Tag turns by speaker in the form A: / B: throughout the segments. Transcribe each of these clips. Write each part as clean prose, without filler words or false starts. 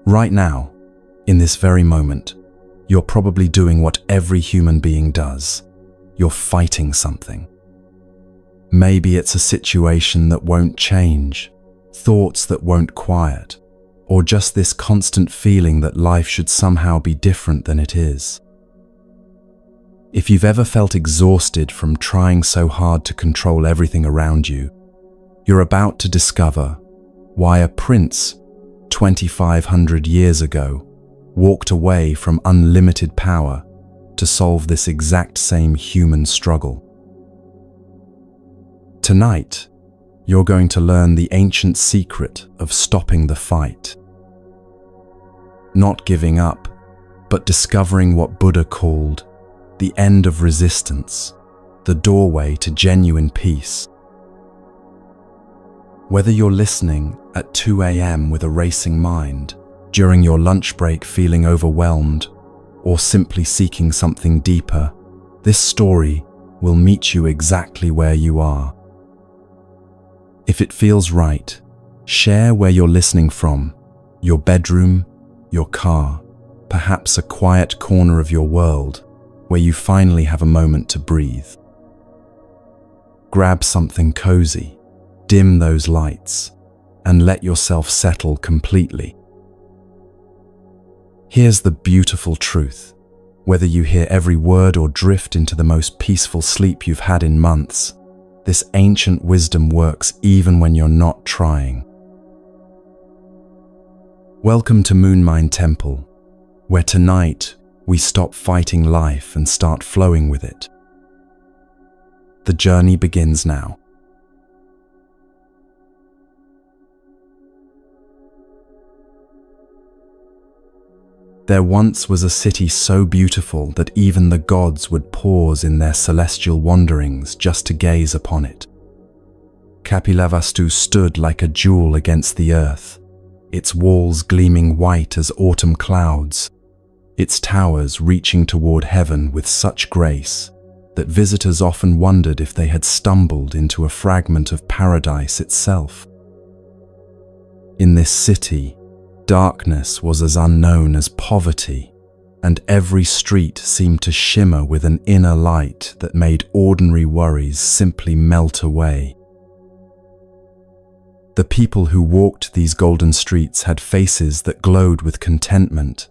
A: Right now, in this very moment, you're probably doing what every human being does. You're fighting something. Maybe it's a situation that won't change, thoughts that won't quiet, or just this constant feeling that life should somehow be different than it is. If you've ever felt exhausted from trying so hard to control everything around you, you're about to discover why a prince 2,500 years ago walked away from unlimited power to solve this exact same human struggle. Tonight, you're going to learn the ancient secret of stopping the fight. Not giving up, but discovering what Buddha called the end of resistance, the doorway to genuine peace. Whether you're listening at 2 a.m. with a racing mind, during your lunch break feeling overwhelmed, or simply seeking something deeper, this story will meet you exactly where you are. If it feels right, share where you're listening from, your bedroom, your car, perhaps a quiet corner of your world where you finally have a moment to breathe. Grab something cozy, dim those lights, and let yourself settle completely. Here's the beautiful truth. Whether you hear every word or drift into the most peaceful sleep you've had in months, this ancient wisdom works even when you're not trying. Welcome to Moonmind Temple, where tonight we stop fighting life and start flowing with it. The journey begins now. There once was a city so beautiful that even the gods would pause in their celestial wanderings just to gaze upon it. Kapilavastu stood like a jewel against the earth, its walls gleaming white as autumn clouds, its towers reaching toward heaven with such grace that visitors often wondered if they had stumbled into a fragment of paradise itself. In this city, darkness was as unknown as poverty, and every street seemed to shimmer with an inner light that made ordinary worries simply melt away. The people who walked these golden streets had faces that glowed with contentment,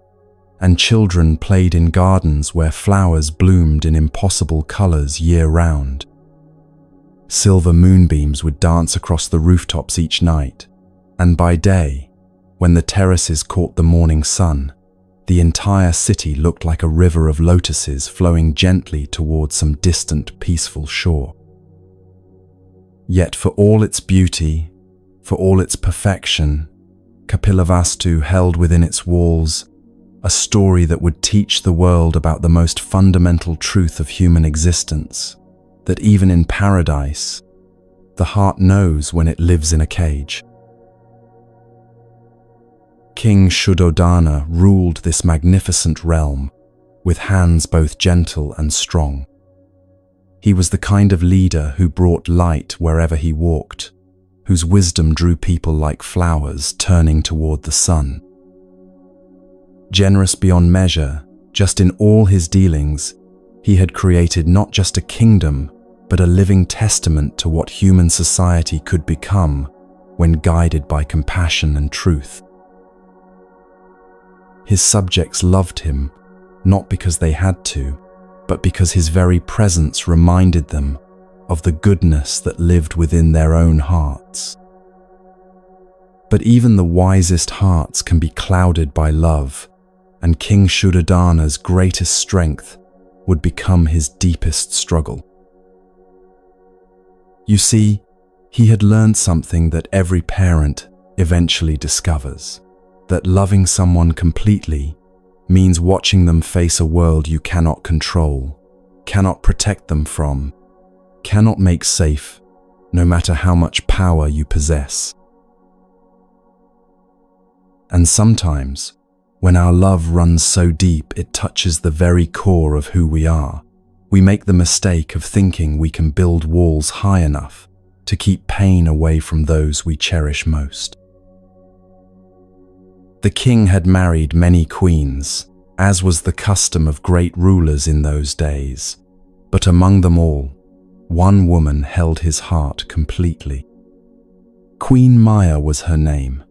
A: and children played in gardens where flowers bloomed in impossible colors year-round. Silver moonbeams would dance across the rooftops each night, and by day, when the terraces caught the morning sun, the entire city looked like a river of lotuses flowing gently towards some distant, peaceful shore. Yet for all its beauty, for all its perfection, Kapilavastu held within its walls a story that would teach the world about the most fundamental truth of human existence, that even in paradise, the heart knows when it lives in a cage. King Shuddhodana ruled this magnificent realm with hands both gentle and strong. He was the kind of leader who brought light wherever he walked, whose wisdom drew people like flowers turning toward the sun. Generous beyond measure, just in all his dealings, he had created not just a kingdom, but a living testament to what human society could become when guided by compassion and truth. His subjects loved him, not because they had to, but because his very presence reminded them of the goodness that lived within their own hearts. But even the wisest hearts can be clouded by love, and King Shuddhodana's greatest strength would become his deepest struggle. You see, he had learned something that every parent eventually discovers, that loving someone completely means watching them face a world you cannot control, cannot protect them from, cannot make safe, no matter how much power you possess. And sometimes, when our love runs so deep it touches the very core of who we are, we make the mistake of thinking we can build walls high enough to keep pain away from those we cherish most. The king had married many queens, as was the custom of great rulers in those days, but among them all, one woman held his heart completely. Queen Maya was her name,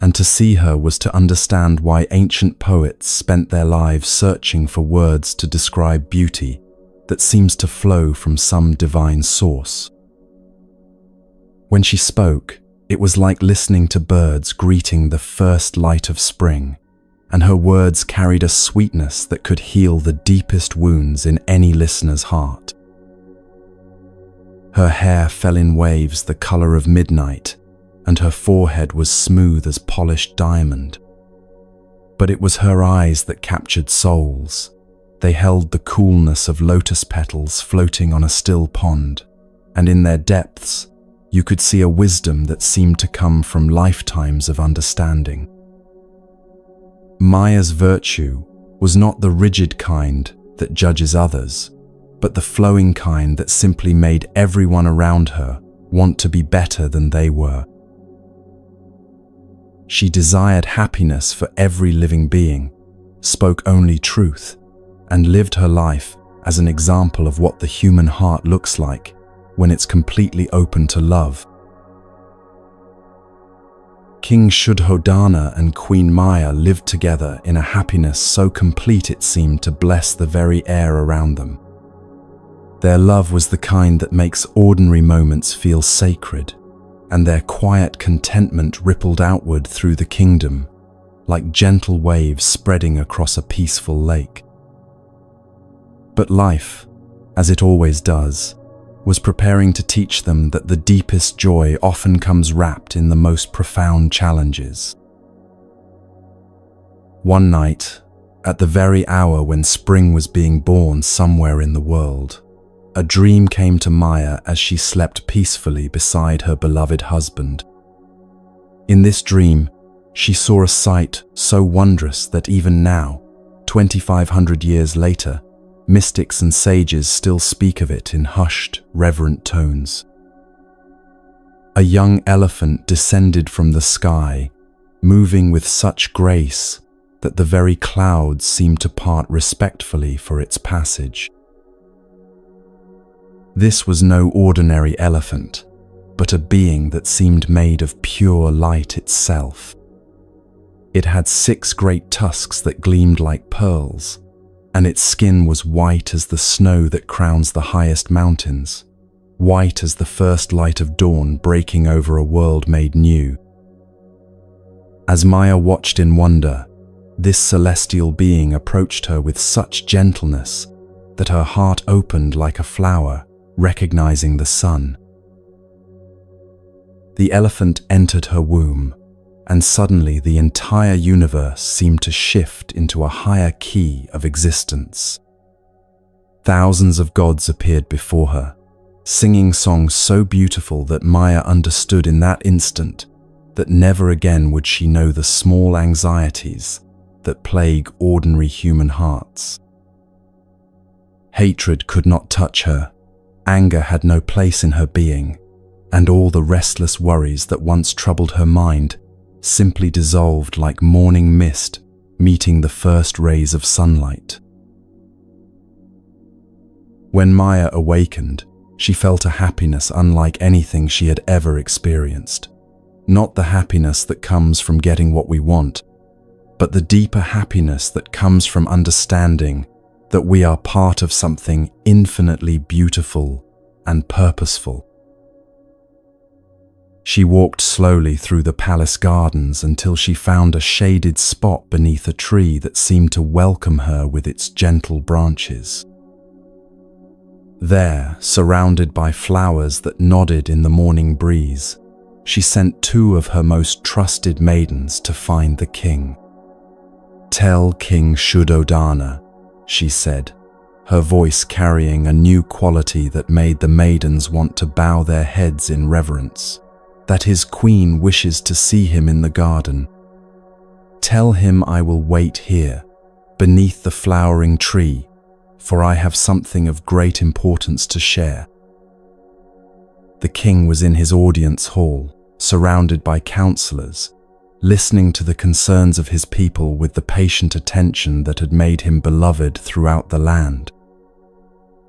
A: and to see her was to understand why ancient poets spent their lives searching for words to describe beauty that seems to flow from some divine source. When she spoke, it was like listening to birds greeting the first light of spring, and her words carried a sweetness that could heal the deepest wounds in any listener's heart. Her hair fell in waves the color of midnight, and her forehead was smooth as polished diamond. But it was her eyes that captured souls. They held the coolness of lotus petals floating on a still pond, and in their depths, you could see a wisdom that seemed to come from lifetimes of understanding. Maya's virtue was not the rigid kind that judges others, but the flowing kind that simply made everyone around her want to be better than they were. She desired happiness for every living being, spoke only truth, and lived her life as an example of what the human heart looks like when it's completely open to love. King Shuddhodana and Queen Maya lived together in a happiness so complete it seemed to bless the very air around them. Their love was the kind that makes ordinary moments feel sacred, and their quiet contentment rippled outward through the kingdom, like gentle waves spreading across a peaceful lake. But life, as it always does, was preparing to teach them that the deepest joy often comes wrapped in the most profound challenges. One night, at the very hour when spring was being born somewhere in the world, a dream came to Maya as she slept peacefully beside her beloved husband. In this dream, she saw a sight so wondrous that even now, 2,500 years later, mystics and sages still speak of it in hushed, reverent tones. A young elephant descended from the sky, moving with such grace that the very clouds seemed to part respectfully for its passage. This was no ordinary elephant, but a being that seemed made of pure light itself. It had 6 great tusks that gleamed like pearls, and its skin was white as the snow that crowns the highest mountains, white as the first light of dawn breaking over a world made new. As Maya watched in wonder, this celestial being approached her with such gentleness that her heart opened like a flower, recognizing the sun. The elephant entered her womb, and suddenly the entire universe seemed to shift into a higher key of existence. Thousands of gods appeared before her, singing songs so beautiful that Maya understood in that instant that never again would she know the small anxieties that plague ordinary human hearts. Hatred could not touch her, anger had no place in her being, and all the restless worries that once troubled her mind simply dissolved like morning mist meeting the first rays of sunlight. When Maya awakened, she felt a happiness unlike anything she had ever experienced. Not the happiness that comes from getting what we want, but the deeper happiness that comes from understanding that we are part of something infinitely beautiful and purposeful. She walked slowly through the palace gardens until she found a shaded spot beneath a tree that seemed to welcome her with its gentle branches. There, surrounded by flowers that nodded in the morning breeze, she sent 2 of her most trusted maidens to find the king. "Tell King Shuddhodana," she said, her voice carrying a new quality that made the maidens want to bow their heads in reverence, that his queen wishes to see him in the garden. "Tell him I will wait here, beneath the flowering tree, for I have something of great importance to share." The king was in his audience hall, surrounded by counselors, listening to the concerns of his people with the patient attention that had made him beloved throughout the land.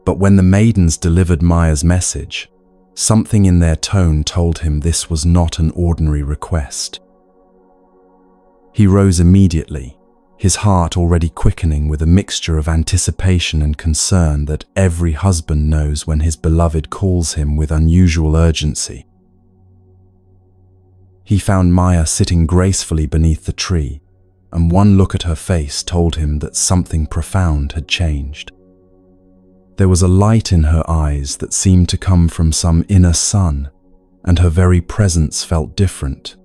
A: But when the maidens delivered Maya's message, something in their tone told him this was not an ordinary request. He rose immediately, his heart already quickening with a mixture of anticipation and concern that every husband knows when his beloved calls him with unusual urgency. He found Maya sitting gracefully beneath the tree, and one look at her face told him that something profound had changed. There was a light in her eyes that seemed to come from some inner sun, and her very presence felt different,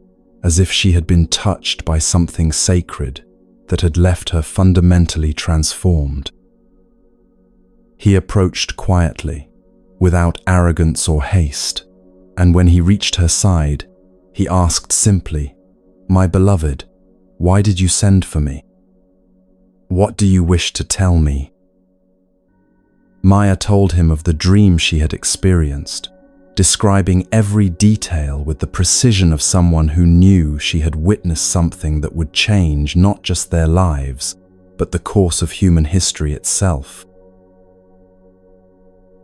A: as if she had been touched by something sacred that had left her fundamentally transformed. He approached quietly, without arrogance or haste, and when he reached her side, he asked simply, "My beloved, why did you send for me? What do you wish to tell me?" Maya told him of the dream she had experienced, describing every detail with the precision of someone who knew she had witnessed something that would change not just their lives, but the course of human history itself.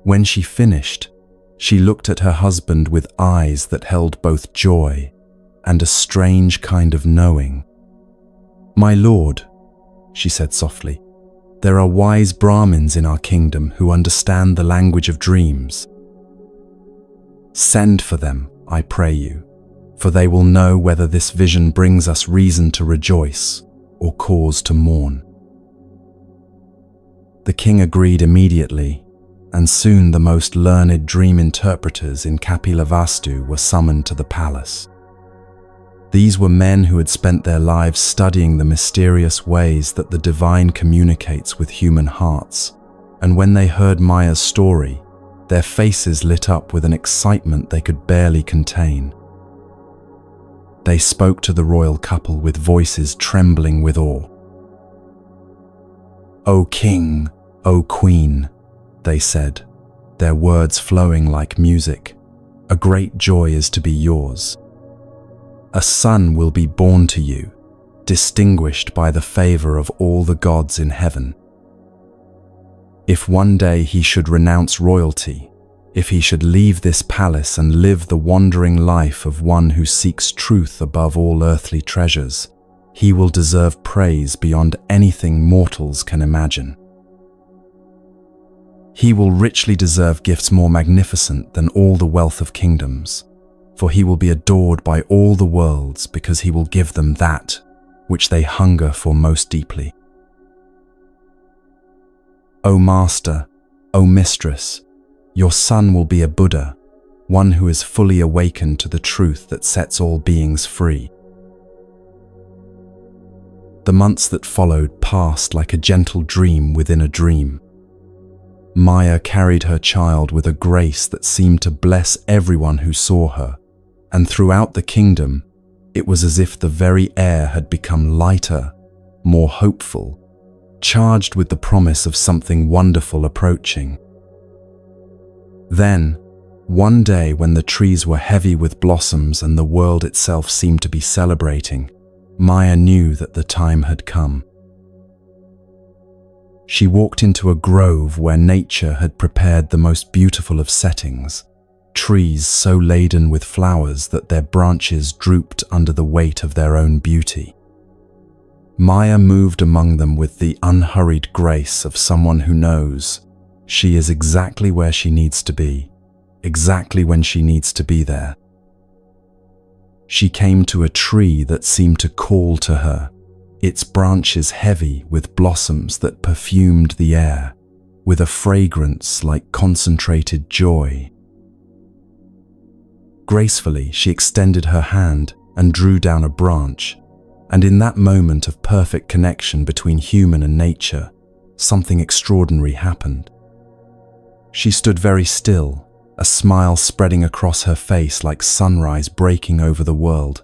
A: When she finished, she looked at her husband with eyes that held both joy and a strange kind of knowing. "My lord," she said softly, "there are wise Brahmins in our kingdom who understand the language of dreams. Send for them, I pray you, for they will know whether this vision brings us reason to rejoice or cause to mourn." The king agreed immediately, and soon the most learned dream interpreters in Kapilavastu were summoned to the palace. These were men who had spent their lives studying the mysterious ways that the divine communicates with human hearts, and when they heard Maya's story, their faces lit up with an excitement they could barely contain. They spoke to the royal couple with voices trembling with awe. "O king, O queen," they said, their words flowing like music, "a great joy is to be yours. A son will be born to you, distinguished by the favor of all the gods in heaven. If one day he should renounce royalty, if he should leave this palace and live the wandering life of one who seeks truth above all earthly treasures, he will deserve praise beyond anything mortals can imagine. He will richly deserve gifts more magnificent than all the wealth of kingdoms, for he will be adored by all the worlds because he will give them that which they hunger for most deeply. O Master, O Mistress, your son will be a Buddha, one who is fully awakened to the truth that sets all beings free." The months that followed passed like a gentle dream within a dream. Maya carried her child with a grace that seemed to bless everyone who saw her, and throughout the kingdom, it was as if the very air had become lighter, more hopeful, charged with the promise of something wonderful approaching. Then, one day when the trees were heavy with blossoms and the world itself seemed to be celebrating, Maya knew that the time had come. She walked into a grove where nature had prepared the most beautiful of settings, trees so laden with flowers that their branches drooped under the weight of their own beauty. Maya moved among them with the unhurried grace of someone who knows she is exactly where she needs to be, exactly when she needs to be there. She came to a tree that seemed to call to her, its branches heavy with blossoms that perfumed the air, with a fragrance like concentrated joy. Gracefully, she extended her hand and drew down a branch, and in that moment of perfect connection between human and nature, something extraordinary happened. She stood very still, a smile spreading across her face like sunrise breaking over the world,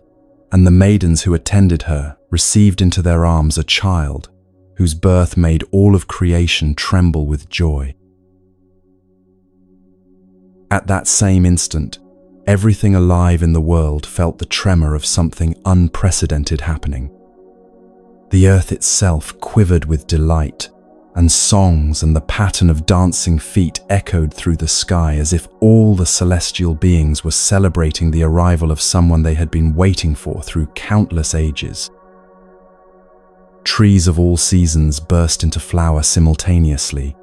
A: and the maidens who attended her received into their arms a child whose birth made all of creation tremble with joy. At that same instant, Everything alive in the world felt the tremor of something unprecedented happening. The earth itself quivered with delight, and songs and the pattern of dancing feet echoed through the sky as if all the celestial beings were celebrating the arrival of someone they had been waiting for through countless ages. Trees of all seasons burst into flower simultaneously.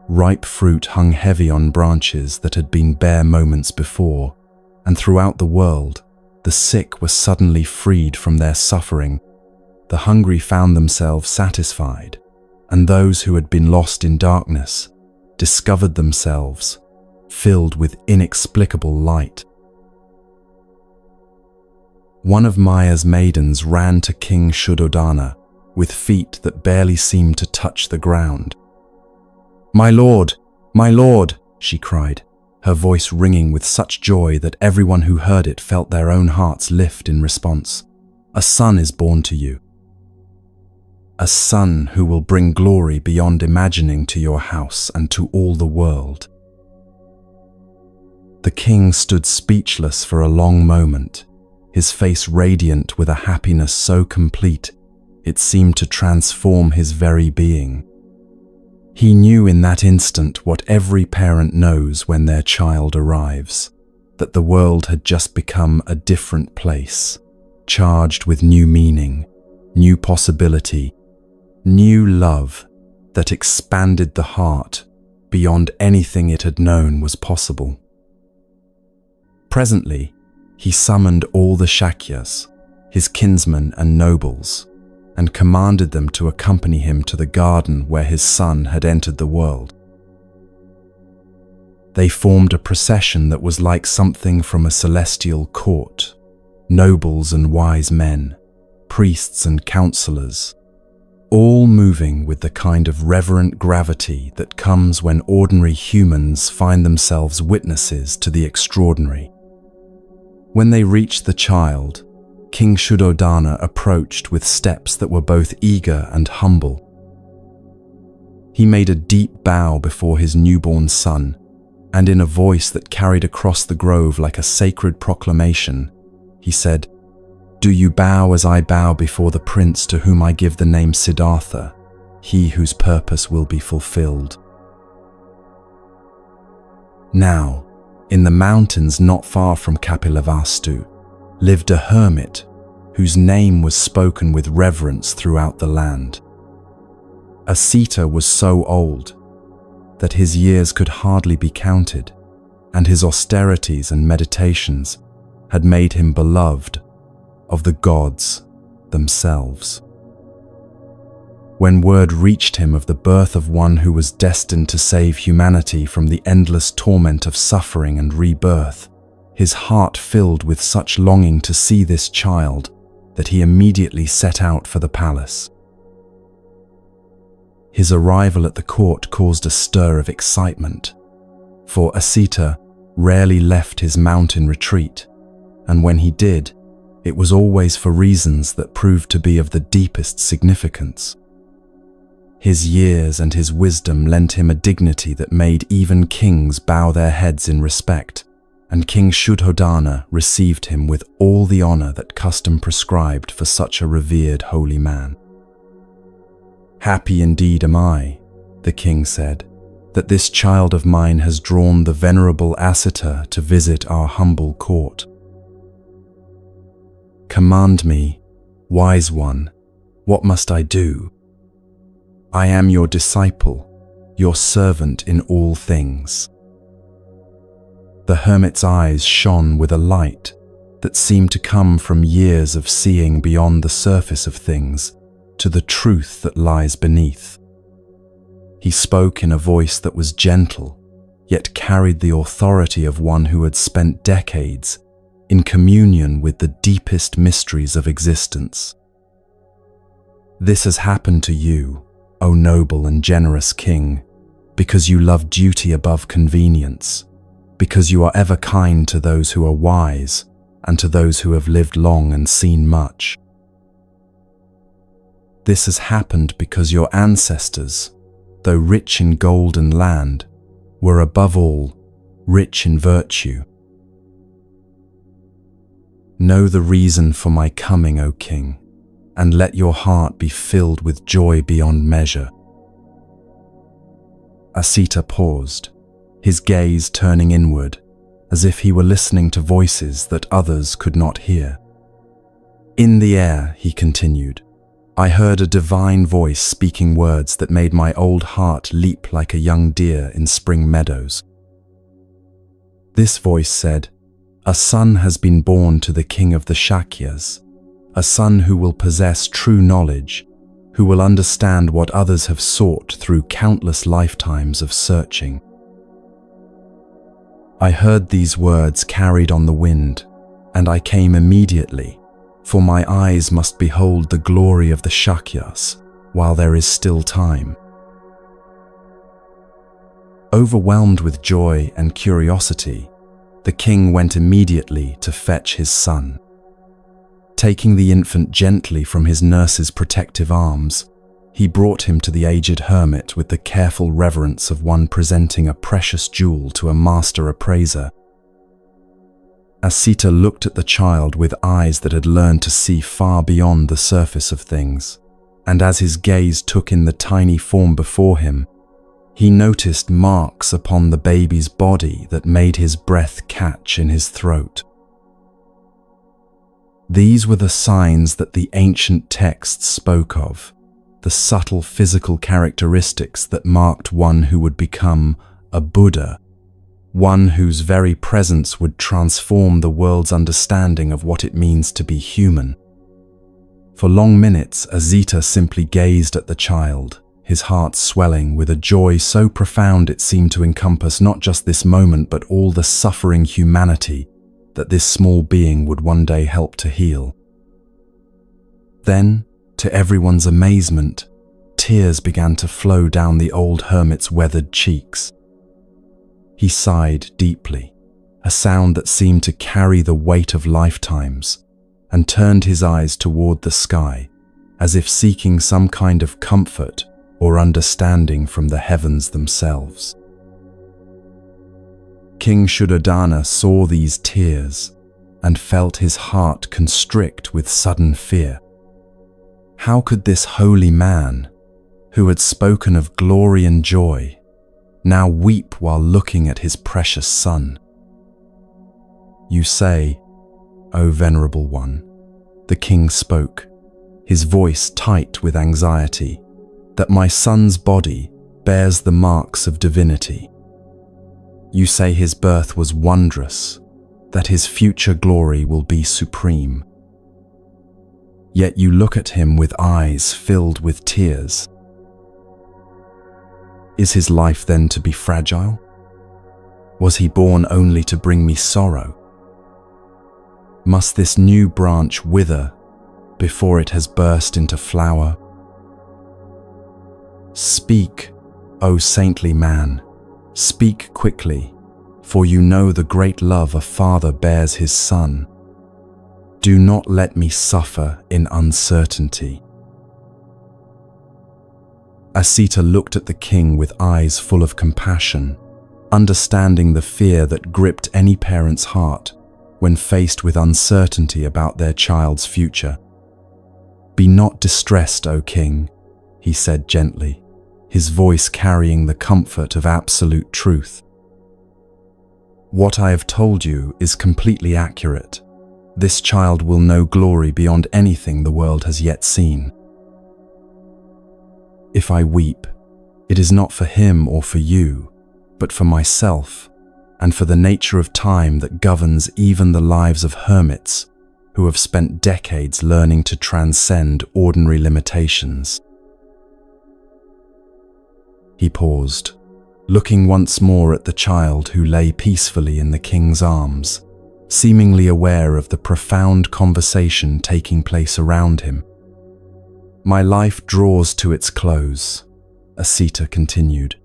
A: Ripe fruit hung heavy on branches that had been bare moments before, and throughout the world, the sick were suddenly freed from their suffering. The hungry found themselves satisfied, and those who had been lost in darkness discovered themselves filled with inexplicable light. One of Maya's maidens ran to King Shuddhodana with feet that barely seemed to touch the ground. "My lord! My lord!" she cried, her voice ringing with such joy that everyone who heard it felt their own hearts lift in response. "A son is born to you. A son who will bring glory beyond imagining to your house and to all the world." The king stood speechless for a long moment, his face radiant with a happiness so complete it seemed to transform his very being. He knew in that instant what every parent knows when their child arrives, that the world had just become a different place, charged with new meaning, new possibility, new love that expanded the heart beyond anything it had known was possible. Presently, he summoned all the Shakyas, his kinsmen and nobles, and commanded them to accompany him to the garden where his son had entered the world. They formed a procession that was like something from a celestial court, nobles and wise men, priests and counselors, all moving with the kind of reverent gravity that comes when ordinary humans find themselves witnesses to the extraordinary. When they reached the child, King Shuddhodana approached with steps that were both eager and humble. He made a deep bow before his newborn son, and in a voice that carried across the grove like a sacred proclamation, he said, "Do you bow as I bow before the prince to whom I give the name Siddhartha, he whose purpose will be fulfilled?" Now, in the mountains not far from Kapilavastu, lived a hermit whose name was spoken with reverence throughout the land. Asita was so old that his years could hardly be counted, and his austerities and meditations had made him beloved of the gods themselves. When word reached him of the birth of one who was destined to save humanity from the endless torment of suffering and rebirth, his heart filled with such longing to see this child that he immediately set out for the palace. His arrival at the court caused a stir of excitement, for Asita rarely left his mountain retreat, and when he did, it was always for reasons that proved to be of the deepest significance. His years and his wisdom lent him a dignity that made even kings bow their heads in respect, and King Shuddhodana received him with all the honor that custom prescribed for such a revered holy man. "Happy indeed am I," the king said, "that this child of mine has drawn the venerable Asita to visit our humble court. Command me, wise one, what must I do? I am your disciple, your servant in all things." The hermit's eyes shone with a light that seemed to come from years of seeing beyond the surface of things to the truth that lies beneath. He spoke in a voice that was gentle, yet carried the authority of one who had spent decades in communion with the deepest mysteries of existence. "This has happened to you, O noble and generous king, because you love duty above convenience, because you are ever kind to those who are wise and to those who have lived long and seen much. This has happened because your ancestors, though rich in gold and land, were above all rich in virtue. Know the reason for my coming, O king, and let your heart be filled with joy beyond measure." Asita paused, his gaze turning inward, as if he were listening to voices that others could not hear. "In the air," he continued, "I heard a divine voice speaking words that made my old heart leap like a young deer in spring meadows. This voice said, 'A son has been born to the king of the Shakyas, a son who will possess true knowledge, who will understand what others have sought through countless lifetimes of searching.' I heard these words carried on the wind, and I came immediately, for my eyes must behold the glory of the Shakyas while there is still time." Overwhelmed with joy and curiosity, the king went immediately to fetch his son. Taking the infant gently from his nurse's protective arms, he brought him to the aged hermit with the careful reverence of one presenting a precious jewel to a master appraiser. Asita looked at the child with eyes that had learned to see far beyond the surface of things, and as his gaze took in the tiny form before him, he noticed marks upon the baby's body that made his breath catch in his throat. These were the signs that the ancient texts spoke of, the subtle physical characteristics that marked one who would become a Buddha, one whose very presence would transform the world's understanding of what it means to be human. For long minutes, Asita simply gazed at the child, his heart swelling with a joy so profound it seemed to encompass not just this moment but all the suffering humanity that this small being would one day help to heal. Then, to everyone's amazement, tears began to flow down the old hermit's weathered cheeks. He sighed deeply, a sound that seemed to carry the weight of lifetimes, and turned his eyes toward the sky, as if seeking some kind of comfort or understanding from the heavens themselves. King Shuddhodana saw these tears and felt his heart constrict with sudden fear. How could this holy man, who had spoken of glory and joy, now weep while looking at his precious son? "You say, O venerable one," the king spoke, his voice tight with anxiety, "that my son's body bears the marks of divinity. You say his birth was wondrous, that his future glory will be supreme. Yet you look at him with eyes filled with tears. Is his life then to be fragile? Was he born only to bring me sorrow? Must this new branch wither before it has burst into flower? Speak, O saintly man, speak quickly, for you know the great love a father bears his son. Do not let me suffer in uncertainty." Asita looked at the king with eyes full of compassion, understanding the fear that gripped any parent's heart when faced with uncertainty about their child's future. "Be not distressed, O king," he said gently, his voice carrying the comfort of absolute truth. "What I have told you is completely accurate. This child will know glory beyond anything the world has yet seen. If I weep, it is not for him or for you, but for myself and for the nature of time that governs even the lives of hermits who have spent decades learning to transcend ordinary limitations." He paused, looking once more at the child who lay peacefully in the king's arms, seemingly aware of the profound conversation taking place around him. "My life draws to its close," Asita continued,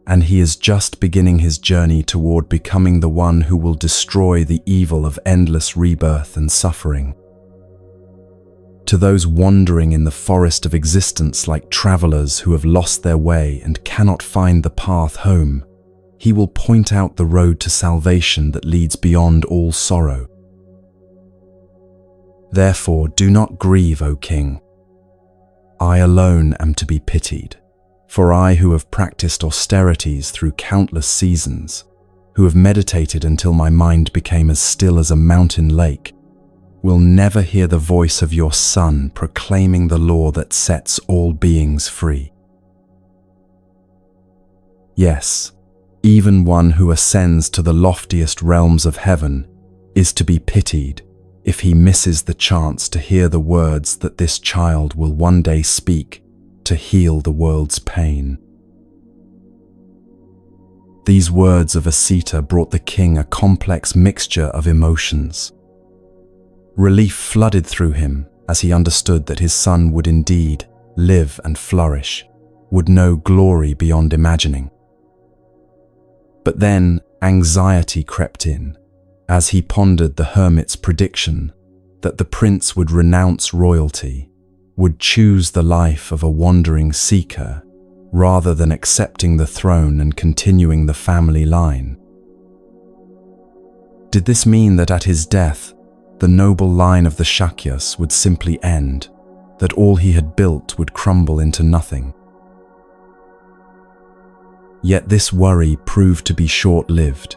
A: "and he is just beginning his journey toward becoming the one who will destroy the evil of endless rebirth and suffering. To those wandering in the forest of existence like travelers who have lost their way and cannot find the path home, he will point out the road to salvation that leads beyond all sorrow. Therefore, do not grieve, O king. I alone am to be pitied, for I who have practiced austerities through countless seasons, who have meditated until my mind became as still as a mountain lake, will never hear the voice of your Son proclaiming the law that sets all beings free. Yes, even one who ascends to the loftiest realms of heaven is to be pitied if he misses the chance to hear the words that this child will one day speak to heal the world's pain. These words of Asita brought the king a complex mixture of emotions. Relief flooded through him as he understood that his son would indeed live and flourish, would know glory beyond imagining. But then anxiety crept in as he pondered the hermit's prediction that the prince would renounce royalty, would choose the life of a wandering seeker rather than accepting the throne and continuing the family line. Did this mean that at his death, the noble line of the Shakyas would simply end, that all he had built would crumble into nothing? Yet this worry proved to be short-lived,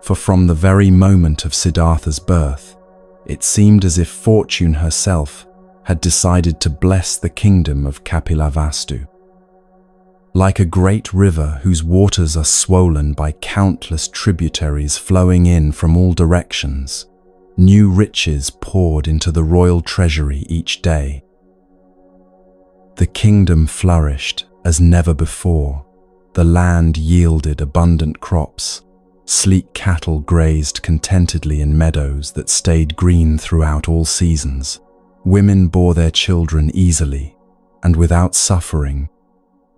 A: for from the very moment of Siddhartha's birth, it seemed as if fortune herself had decided to bless the kingdom of Kapilavastu. Like a great river whose waters are swollen by countless tributaries flowing in from all directions, new riches poured into the royal treasury each day. The kingdom flourished as never before. The land yielded abundant crops. Sleek cattle grazed contentedly in meadows that stayed green throughout all seasons. Women bore their children easily and without suffering,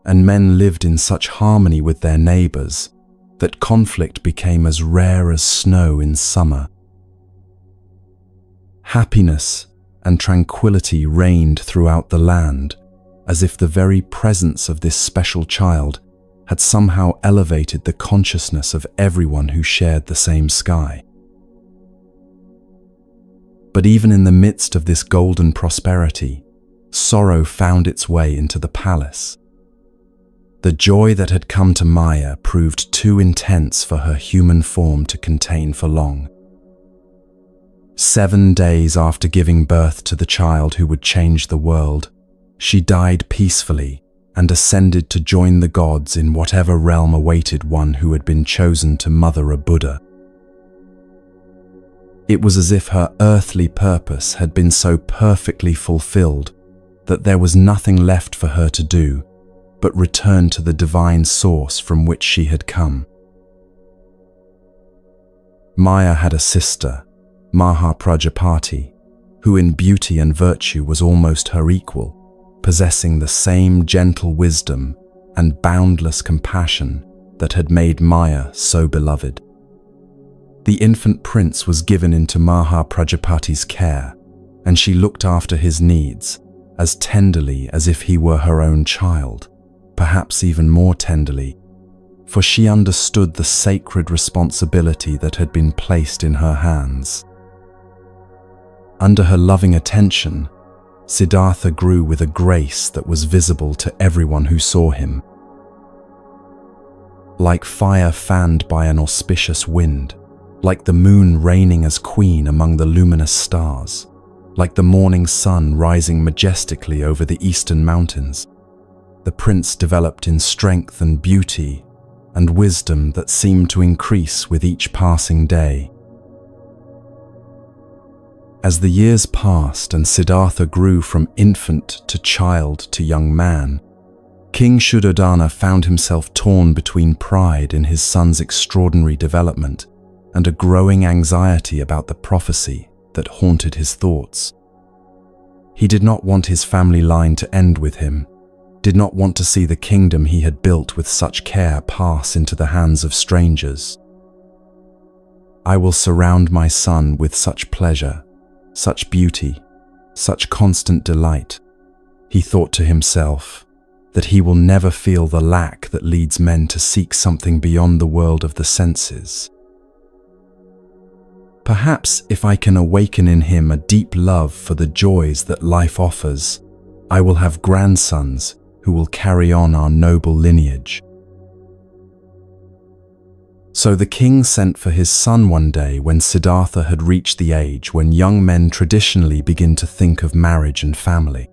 A: and men lived in such harmony with their neighbors that conflict became as rare as snow in summer. Happiness and tranquility reigned throughout the land, as if the very presence of this special child had somehow elevated the consciousness of everyone who shared the same sky. But even in the midst of this golden prosperity, sorrow found its way into the palace. The joy that had come to Maya proved too intense for her human form to contain for long. 7 days after giving birth to the child who would change the world, she died peacefully and ascended to join the gods in whatever realm awaited one who had been chosen to mother a Buddha. It was as if her earthly purpose had been so perfectly fulfilled that there was nothing left for her to do but return to the divine source from which she had come. Maya had a sister, Maha Prajapati, who in beauty and virtue was almost her equal, possessing the same gentle wisdom and boundless compassion that had made Maya so beloved. The infant prince was given into Maha Prajapati's care, and she looked after his needs as tenderly as if he were her own child, perhaps even more tenderly, for she understood the sacred responsibility that had been placed in her hands. Under her loving attention, Siddhartha grew with a grace that was visible to everyone who saw him. Like fire fanned by an auspicious wind, like the moon reigning as queen among the luminous stars, like the morning sun rising majestically over the eastern mountains, the prince developed in strength and beauty and wisdom that seemed to increase with each passing day. As the years passed and Siddhartha grew from infant to child to young man, King Shuddhodana found himself torn between pride in his son's extraordinary development and a growing anxiety about the prophecy that haunted his thoughts. He did not want his family line to end with him, did not want to see the kingdom he had built with such care pass into the hands of strangers. I will surround my son with such pleasure, such beauty, such constant delight, he thought to himself, that he will never feel the lack that leads men to seek something beyond the world of the senses. Perhaps if I can awaken in him a deep love for the joys that life offers, I will have grandsons who will carry on our noble lineage." So the king sent for his son one day when Siddhartha had reached the age when young men traditionally begin to think of marriage and family.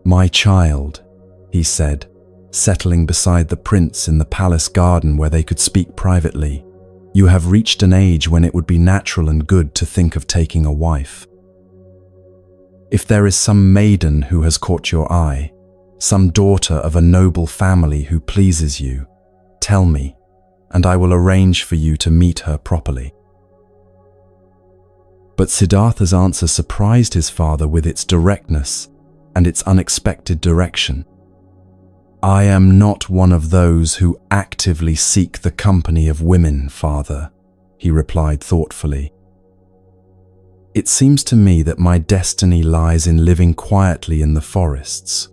A: "My child," he said, settling beside the prince in the palace garden where they could speak privately, "you have reached an age when it would be natural and good to think of taking a wife. If there is some maiden who has caught your eye, some daughter of a noble family who pleases you, tell me, and I will arrange for you to meet her properly." But Siddhartha's answer surprised his father with its directness and its unexpected direction. "I am not one of those who actively seek the company of women, father," he replied thoughtfully. "It seems to me that my destiny lies in living quietly in the forests,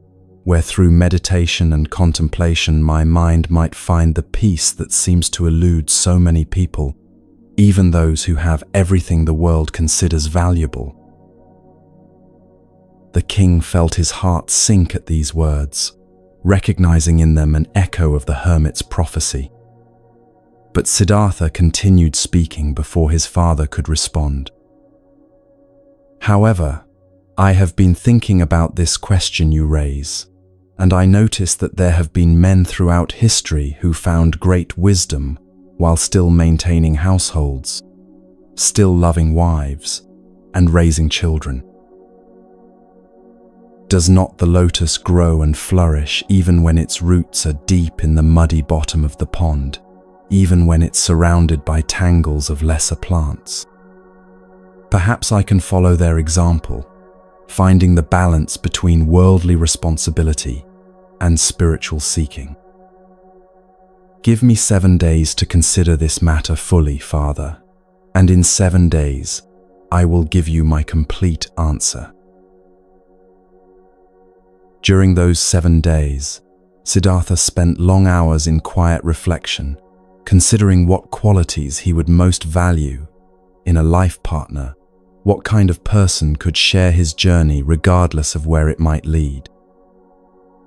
A: where through meditation and contemplation my mind might find the peace that seems to elude so many people, even those who have everything the world considers valuable." The king felt his heart sink at these words, recognizing in them an echo of the hermit's prophecy. But Siddhartha continued speaking before his father could respond. "However, I have been thinking about this question you raise, and I notice that there have been men throughout history who found great wisdom while still maintaining households, still loving wives, and raising children. Does not the lotus grow and flourish even when its roots are deep in the muddy bottom of the pond, even when it's surrounded by tangles of lesser plants? Perhaps I can follow their example, finding the balance between worldly responsibility and spiritual seeking. Give me 7 days to consider this matter fully, Father, and in 7 days I will give you my complete answer." During those 7 days, Siddhartha spent long hours in quiet reflection, considering what qualities he would most value in a life partner, what kind of person could share his journey regardless of where it might lead.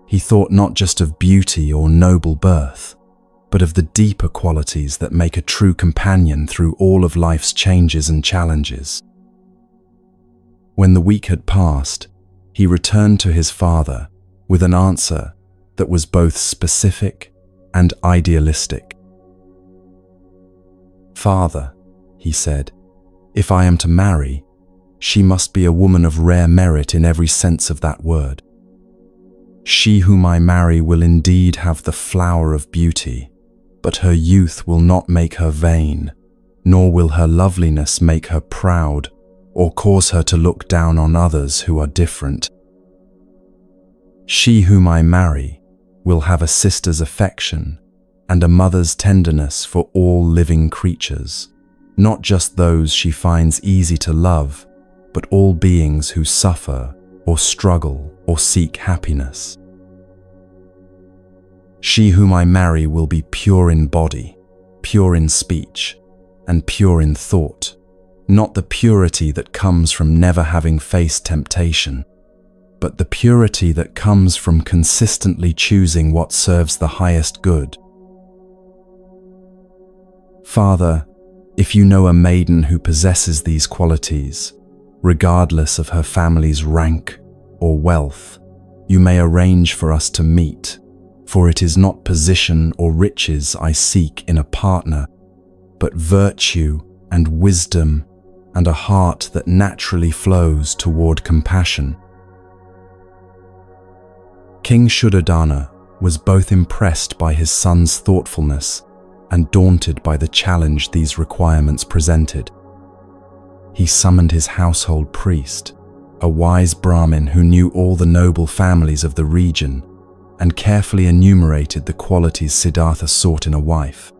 A: He thought not just of beauty or noble birth, but of the deeper qualities that make a true companion through all of life's changes and challenges. When the week had passed, he returned to his father with an answer that was both specific and idealistic. "Father," he said, "if I am to marry, she must be a woman of rare merit in every sense of that word. She whom I marry will indeed have the flower of beauty, but her youth will not make her vain, nor will her loveliness make her proud or cause her to look down on others who are different. She whom I marry will have a sister's affection and a mother's tenderness for all living creatures, not just those she finds easy to love, but all beings who suffer or struggle or seek happiness. She whom I marry will be pure in body, pure in speech, and pure in thought, not the purity that comes from never having faced temptation, but the purity that comes from consistently choosing what serves the highest good. Father, if you know a maiden who possesses these qualities, regardless of her family's rank or wealth, you may arrange for us to meet, for it is not position or riches I seek in a partner, but virtue and wisdom and a heart that naturally flows toward compassion." King Shuddhodana was both impressed by his son's thoughtfulness and daunted by the challenge these requirements presented. He summoned his household priest, a wise Brahmin who knew all the noble families of the region, and carefully enumerated the qualities Siddhartha sought in a wife.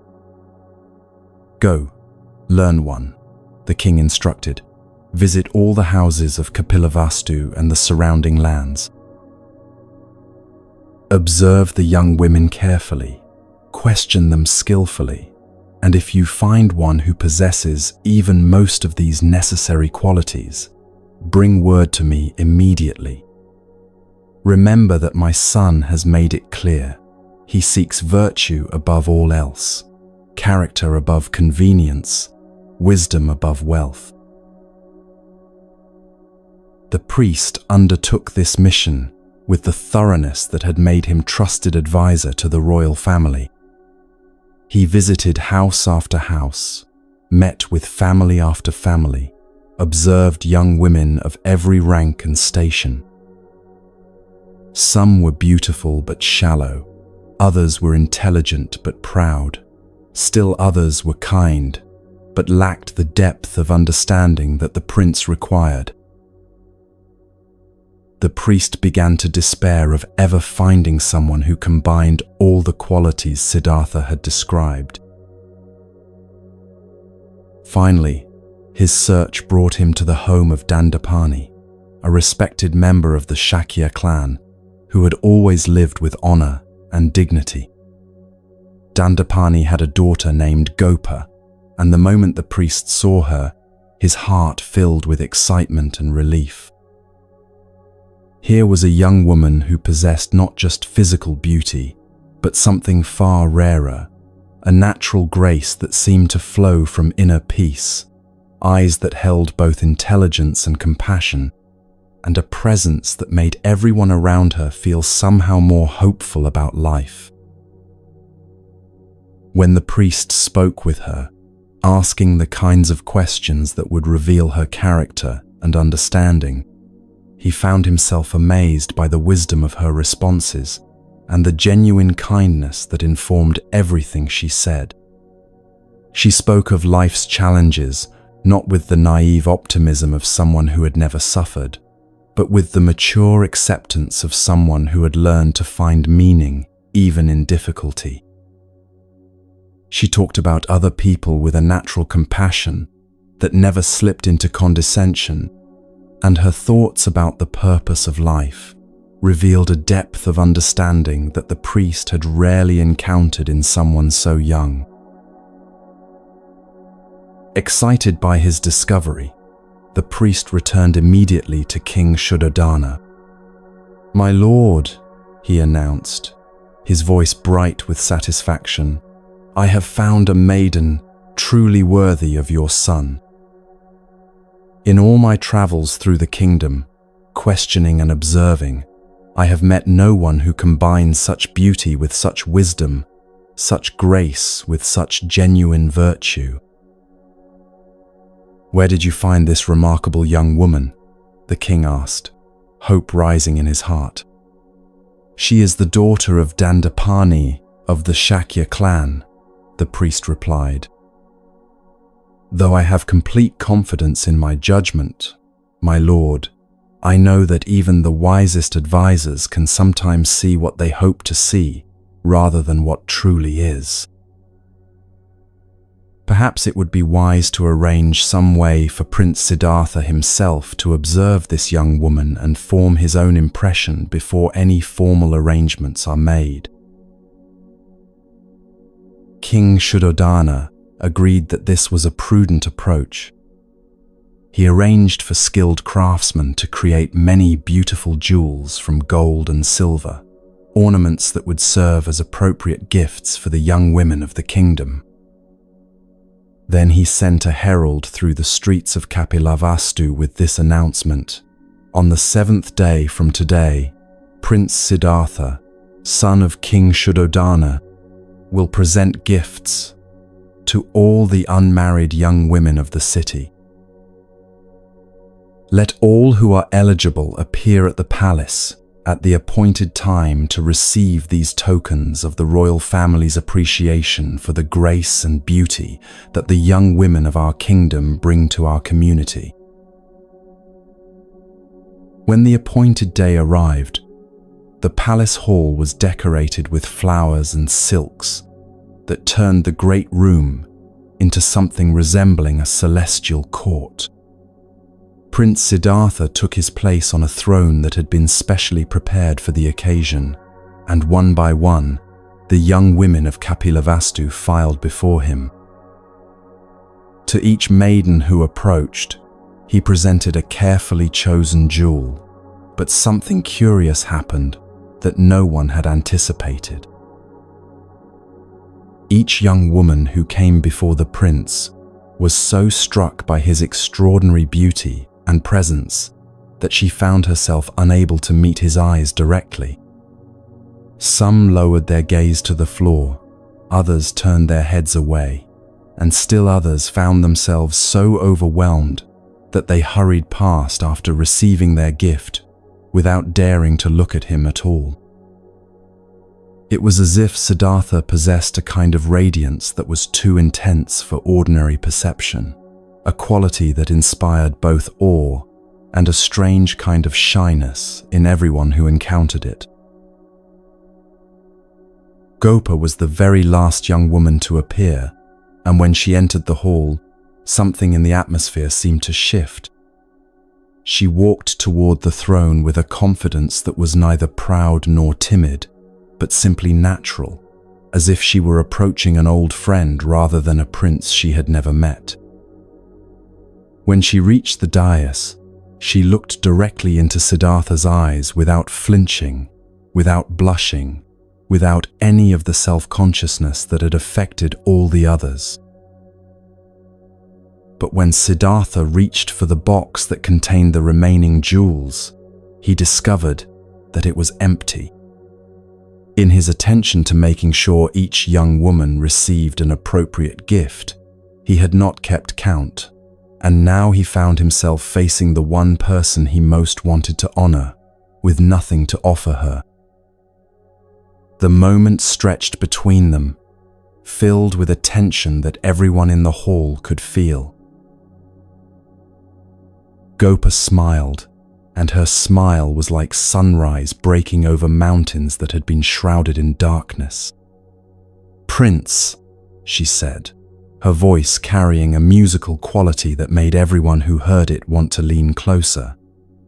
A: "Go, learn one," the king instructed. "Visit all the houses of Kapilavastu and the surrounding lands. Observe the young women carefully, question them skillfully, And if you find one who possesses even most of these necessary qualities, bring word to me immediately. Remember that my son has made it clear. He seeks virtue above all else, character above convenience, wisdom above wealth. The priest undertook this mission with the thoroughness that had made him trusted advisor to the royal family. He visited house after house, met with family after family, observed young women of every rank and station. Some were beautiful but shallow, others were intelligent but proud, still others were kind, but lacked the depth of understanding that the prince required. The priest began to despair of ever finding someone who combined all the qualities Siddhartha had described. Finally, his search brought him to the home of Dandapani, a respected member of the Shakya clan, who had always lived with honor and dignity. Dandapani had a daughter named Gopa, and the moment the priest saw her, his heart filled with excitement and relief. Here was a young woman who possessed not just physical beauty, but something far rarer, a natural grace that seemed to flow from inner peace, eyes that held both intelligence and compassion, and a presence that made everyone around her feel somehow more hopeful about life. When the priest spoke with her, asking the kinds of questions that would reveal her character and understanding, he found himself amazed by the wisdom of her responses and the genuine kindness that informed everything she said. She spoke of life's challenges, not with the naive optimism of someone who had never suffered, but with the mature acceptance of someone who had learned to find meaning even in difficulty. She talked about other people with a natural compassion that never slipped into condescension, and her thoughts about the purpose of life revealed a depth of understanding that the priest had rarely encountered in someone so young. Excited by his discovery, the priest returned immediately to King Shuddhodana. "My lord," he announced, his voice bright with satisfaction, "I have found a maiden truly worthy of your son. In all my travels through the kingdom, questioning and observing, I have met no one who combines such beauty with such wisdom, such grace with such genuine virtue." "Where did you find this remarkable young woman?" the king asked, hope rising in his heart. "She is the daughter of Dandapani of the Shakya clan," the priest replied. "Though I have complete confidence in my judgment, my lord, I know that even the wisest advisors can sometimes see what they hope to see rather than what truly is. Perhaps it would be wise to arrange some way for Prince Siddhartha himself to observe this young woman and form his own impression before any formal arrangements are made." King Shuddhodana agreed that this was a prudent approach. He arranged for skilled craftsmen to create many beautiful jewels from gold and silver, ornaments that would serve as appropriate gifts for the young women of the kingdom. Then he sent a herald through the streets of Kapilavastu with this announcement: "On the 7th day from today, Prince Siddhartha, son of King Shuddhodana, will present gifts to all the unmarried young women of the city. Let all who are eligible appear at the palace at the appointed time to receive these tokens of the royal family's appreciation for the grace and beauty that the young women of our kingdom bring to our community." When the appointed day arrived, the palace hall was decorated with flowers and silks that turned the great room into something resembling a celestial court. Prince Siddhartha took his place on a throne that had been specially prepared for the occasion, and one by one, the young women of Kapilavastu filed before him, To each maiden who approached, he presented a carefully chosen jewel, but something curious happened that no one had anticipated. Each young woman who came before the prince was so struck by his extraordinary beauty and presence that she found herself unable to meet his eyes directly. Some lowered their gaze to the floor, others turned their heads away, and still others found themselves so overwhelmed that they hurried past after receiving their gift without daring to look at him at all. It was as if Siddhartha possessed a kind of radiance that was too intense for ordinary perception, a quality that inspired both awe and a strange kind of shyness in everyone who encountered it. Gopa was the very last young woman to appear, and when she entered the hall, something in the atmosphere seemed to shift. She walked toward the throne with a confidence that was neither proud nor timid, but simply natural, as if she were approaching an old friend rather than a prince she had never met. When she reached the dais, she looked directly into Siddhartha's eyes without flinching, without blushing, without any of the self-consciousness that had affected all the others. But when Siddhartha reached for the box that contained the remaining jewels, he discovered that it was empty. In his attention to making sure each young woman received an appropriate gift, he had not kept count, and now he found himself facing the one person he most wanted to honor, with nothing to offer her. The moment stretched between them, filled with a tension that everyone in the hall could feel. Gopa smiled, and her smile was like sunrise breaking over mountains that had been shrouded in darkness. "Prince," she said, her voice carrying a musical quality that made everyone who heard it want to lean closer.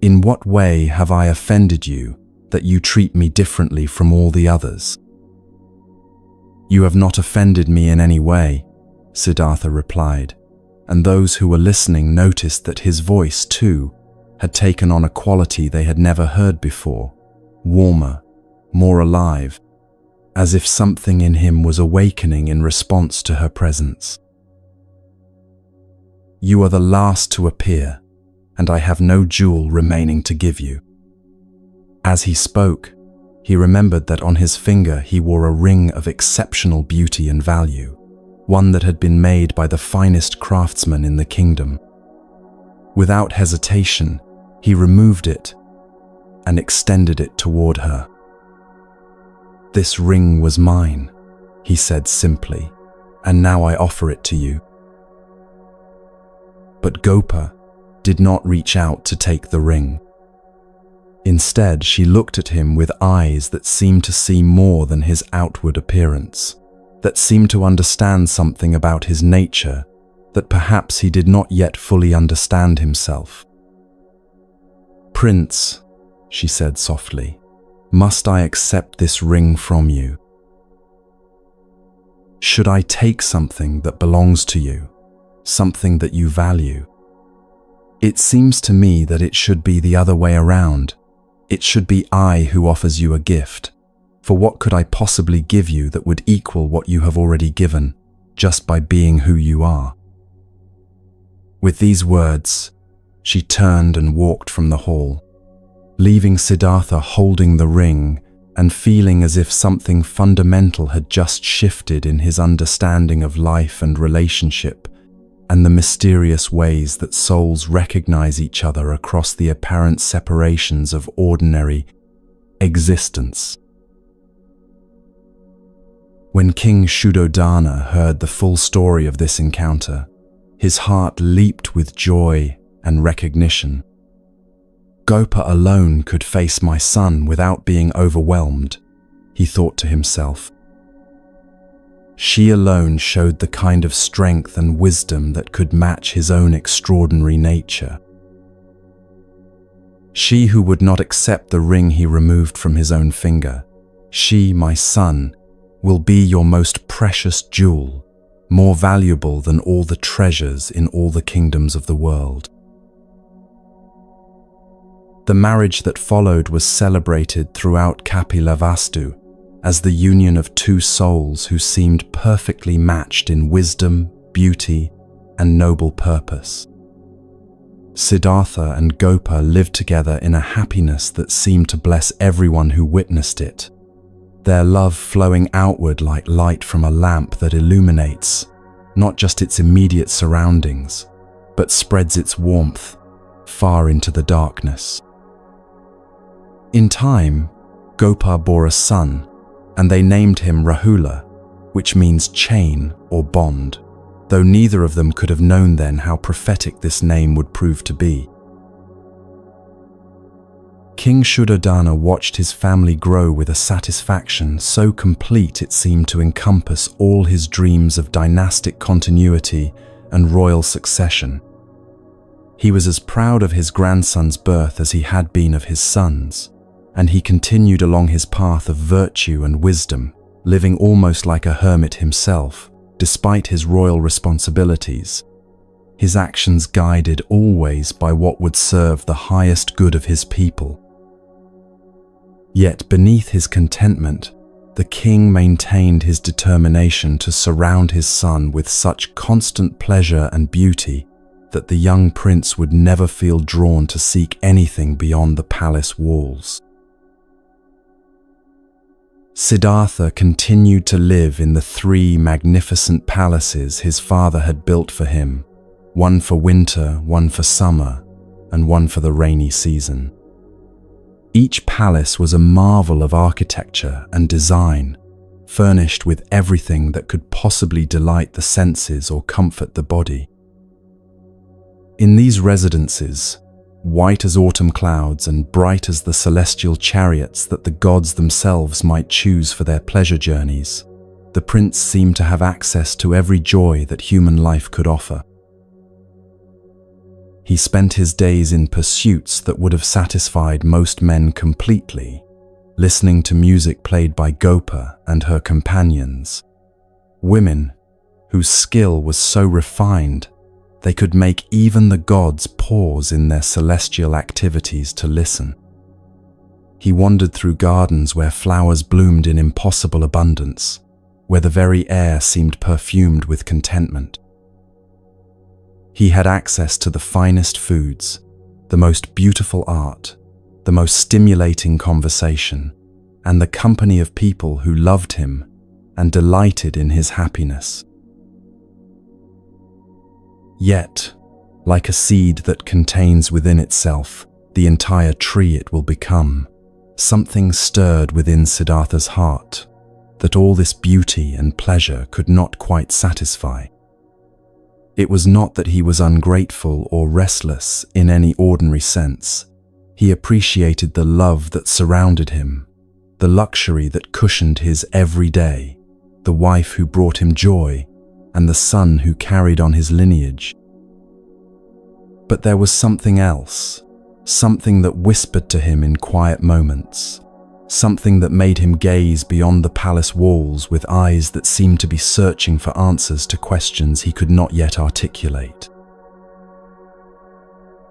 A: "In what way have I offended you that you treat me differently from all the others?" "You have not offended me in any way," Siddhartha replied, and those who were listening noticed that his voice, too, had taken on a quality they had never heard before, warmer, more alive, as if something in him was awakening in response to her presence. "You are the last to appear, and I have no jewel remaining to give you." As he spoke, he remembered that on his finger he wore a ring of exceptional beauty and value, one that had been made by the finest craftsman in the kingdom. Without hesitation, he removed it and extended it toward her. "This ring was mine," he said simply, "and now I offer it to you." But Gopa did not reach out to take the ring. Instead, she looked at him with eyes that seemed to see more than his outward appearance, that seemed to understand something about his nature that perhaps he did not yet fully understand himself. "Prince," she said softly, "must I accept this ring from you? Should I take something that belongs to you, something that you value? It seems to me that it should be the other way around. It should be I who offers you a gift, for what could I possibly give you that would equal what you have already given, just by being who you are?" With these words, she turned and walked from the hall, leaving Siddhartha holding the ring and feeling as if something fundamental had just shifted in his understanding of life and relationship and the mysterious ways that souls recognize each other across the apparent separations of ordinary existence. When King Shuddhodana heard the full story of this encounter, his heart leaped with joy and recognition. "Gopa alone could face my son without being overwhelmed," he thought to himself. She alone showed the kind of strength and wisdom that could match his own extraordinary nature. She who would not accept the ring he removed from his own finger, she, my son, will be your most precious jewel, more valuable than all the treasures in all the kingdoms of the world. The marriage that followed was celebrated throughout Kapilavastu as the union of two souls who seemed perfectly matched in wisdom, beauty, and noble purpose. Siddhartha and Gopa lived together in a happiness that seemed to bless everyone who witnessed it, their love flowing outward like light from a lamp that illuminates not just its immediate surroundings, but spreads its warmth far into the darkness. In time, Gopa bore a son, and they named him Rahula, which means chain or bond, though neither of them could have known then how prophetic this name would prove to be. King Shuddhodana watched his family grow with a satisfaction so complete it seemed to encompass all his dreams of dynastic continuity and royal succession. He was as proud of his grandson's birth as he had been of his son's, and he continued along his path of virtue and wisdom, living almost like a hermit himself, despite his royal responsibilities, his actions guided always by what would serve the highest good of his people. Yet beneath his contentment, the king maintained his determination to surround his son with such constant pleasure and beauty that the young prince would never feel drawn to seek anything beyond the palace walls. Siddhartha continued to live in the 3 magnificent palaces his father had built for him, one for winter, one for summer, and one for the rainy season. Each palace was a marvel of architecture and design, furnished with everything that could possibly delight the senses or comfort the body. In these residences, white as autumn clouds and bright as the celestial chariots that the gods themselves might choose for their pleasure journeys, the prince seemed to have access to every joy that human life could offer. He spent his days in pursuits that would have satisfied most men completely, listening to music played by Gopa and her companions, women whose skill was so refined they could make even the gods pause in their celestial activities to listen. He wandered through gardens where flowers bloomed in impossible abundance, where the very air seemed perfumed with contentment. He had access to the finest foods, the most beautiful art, the most stimulating conversation, and the company of people who loved him and delighted in his happiness. Yet, like a seed that contains within itself the entire tree it will become, something stirred within Siddhartha's heart that all this beauty and pleasure could not quite satisfy. It was not that he was ungrateful or restless in any ordinary sense. He appreciated the love that surrounded him, the luxury that cushioned his every day, the wife who brought him joy, and the son who carried on his lineage. But there was something else, something that whispered to him in quiet moments, something that made him gaze beyond the palace walls with eyes that seemed to be searching for answers to questions he could not yet articulate.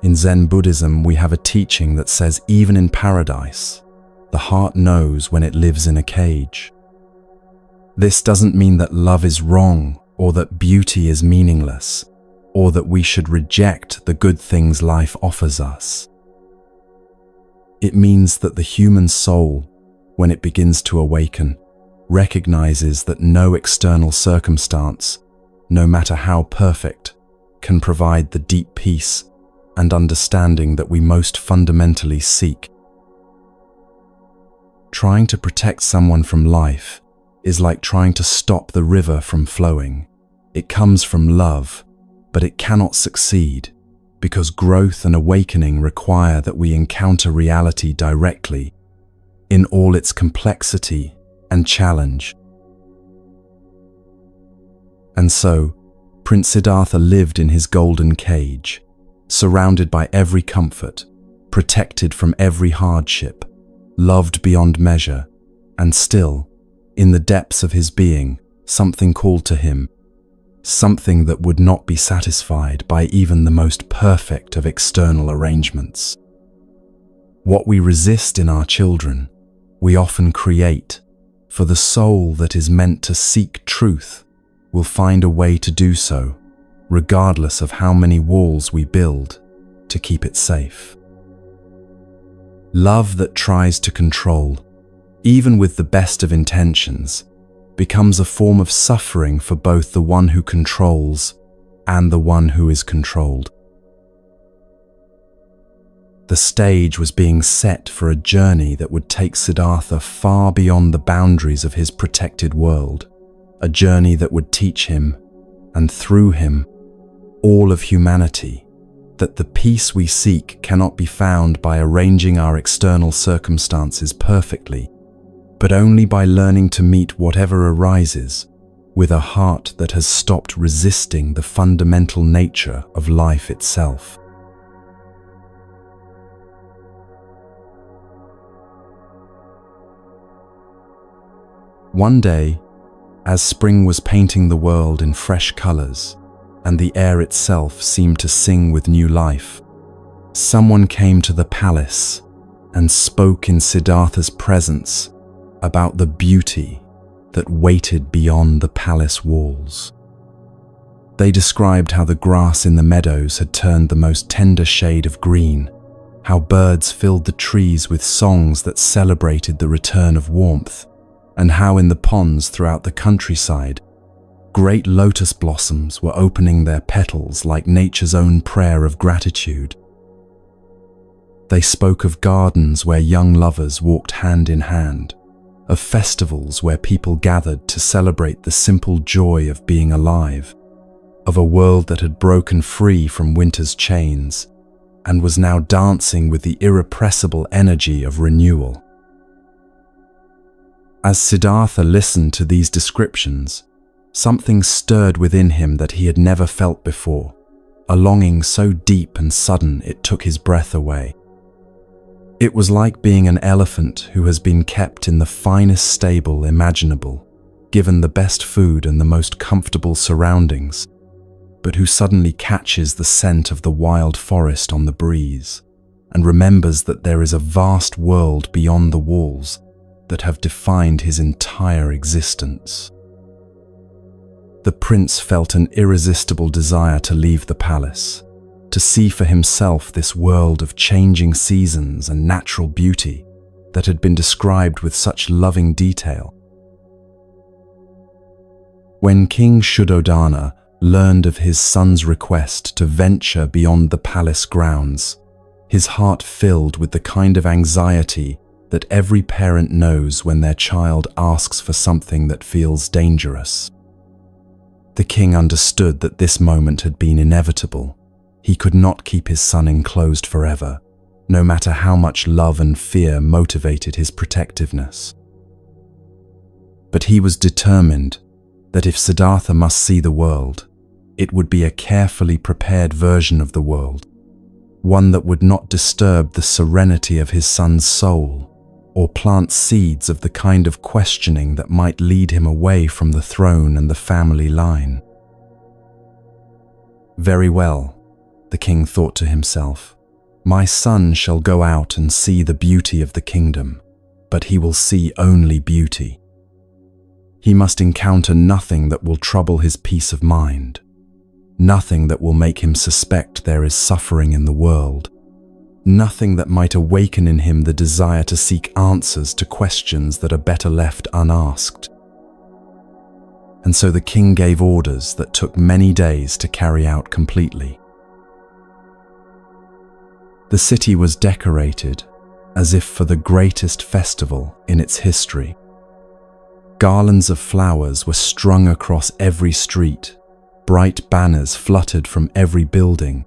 A: In Zen Buddhism, we have a teaching that says even in paradise, the heart knows when it lives in a cage. This doesn't mean that love is wrong or that beauty is meaningless, or that we should reject the good things life offers us. It means that the human soul, when it begins to awaken, recognizes that no external circumstance, no matter how perfect, can provide the deep peace and understanding that we most fundamentally seek. Trying to protect someone from life is like trying to stop the river from flowing. It comes from love, but it cannot succeed because growth and awakening require that we encounter reality directly, in all its complexity and challenge. And so, Prince Siddhartha lived in his golden cage, surrounded by every comfort, protected from every hardship, loved beyond measure, and still, in the depths of his being, something called to him, something that would not be satisfied by even the most perfect of external arrangements. What we resist in our children, we often create, for the soul that is meant to seek truth will find a way to do so, regardless of how many walls we build to keep it safe. Love that tries to control, even with the best of intentions, becomes a form of suffering for both the one who controls and the one who is controlled. The stage was being set for a journey that would take Siddhartha far beyond the boundaries of his protected world, a journey that would teach him, and through him, all of humanity, that the peace we seek cannot be found by arranging our external circumstances perfectly, but only by learning to meet whatever arises with a heart that has stopped resisting the fundamental nature of life itself. One day, as spring was painting the world in fresh colors, and the air itself seemed to sing with new life, someone came to the palace and spoke in Siddhartha's presence about the beauty that waited beyond the palace walls. They described how the grass in the meadows had turned the most tender shade of green, how birds filled the trees with songs that celebrated the return of warmth, and how in the ponds throughout the countryside, great lotus blossoms were opening their petals like nature's own prayer of gratitude. They spoke of gardens where young lovers walked hand in hand, of festivals where people gathered to celebrate the simple joy of being alive, of a world that had broken free from winter's chains and was now dancing with the irrepressible energy of renewal. As Siddhartha listened to these descriptions, something stirred within him that he had never felt before, a longing so deep and sudden it took his breath away. It was like being an elephant who has been kept in the finest stable imaginable, given the best food and the most comfortable surroundings, but who suddenly catches the scent of the wild forest on the breeze and remembers that there is a vast world beyond the walls that have defined his entire existence. The prince felt an irresistible desire to leave the palace, to see for himself this world of changing seasons and natural beauty that had been described with such loving detail. When King Shuddhodana learned of his son's request to venture beyond the palace grounds, his heart filled with the kind of anxiety that every parent knows when their child asks for something that feels dangerous. The king understood that this moment had been inevitable. He could not keep his son enclosed forever, no matter how much love and fear motivated his protectiveness. But he was determined that if Siddhartha must see the world, it would be a carefully prepared version of the world, one that would not disturb the serenity of his son's soul, or plant seeds of the kind of questioning that might lead him away from the throne and the family line. Very well, the king thought to himself, my son shall go out and see the beauty of the kingdom, but he will see only beauty. He must encounter nothing that will trouble his peace of mind, nothing that will make him suspect there is suffering in the world, nothing that might awaken in him the desire to seek answers to questions that are better left unasked. And so the king gave orders that took many days to carry out completely. The city was decorated as if for the greatest festival in its history. Garlands of flowers were strung across every street, bright banners fluttered from every building,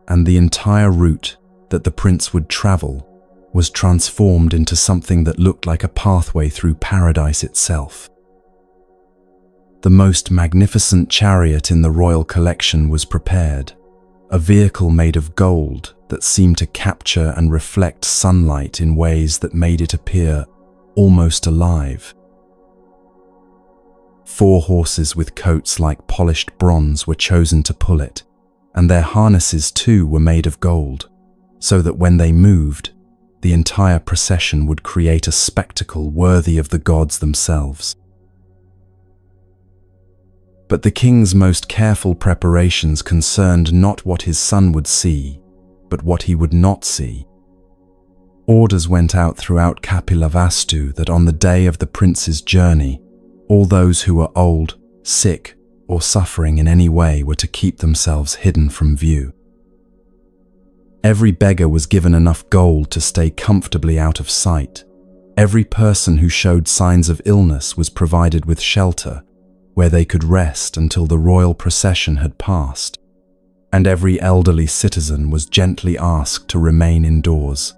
A: and the entire route that the prince would travel was transformed into something that looked like a pathway through paradise itself. The most magnificent chariot in the royal collection was prepared, a vehicle made of gold that seemed to capture and reflect sunlight in ways that made it appear almost alive. 4 horses with coats like polished bronze were chosen to pull it, and their harnesses too were made of gold, so that when they moved, the entire procession would create a spectacle worthy of the gods themselves. But the king's most careful preparations concerned not what his son would see, but what he would not see. Orders went out throughout Kapilavastu that on the day of the prince's journey, all those who were old, sick, or suffering in any way were to keep themselves hidden from view. Every beggar was given enough gold to stay comfortably out of sight. Every person who showed signs of illness was provided with shelter, where they could rest until the royal procession had passed, and every elderly citizen was gently asked to remain indoors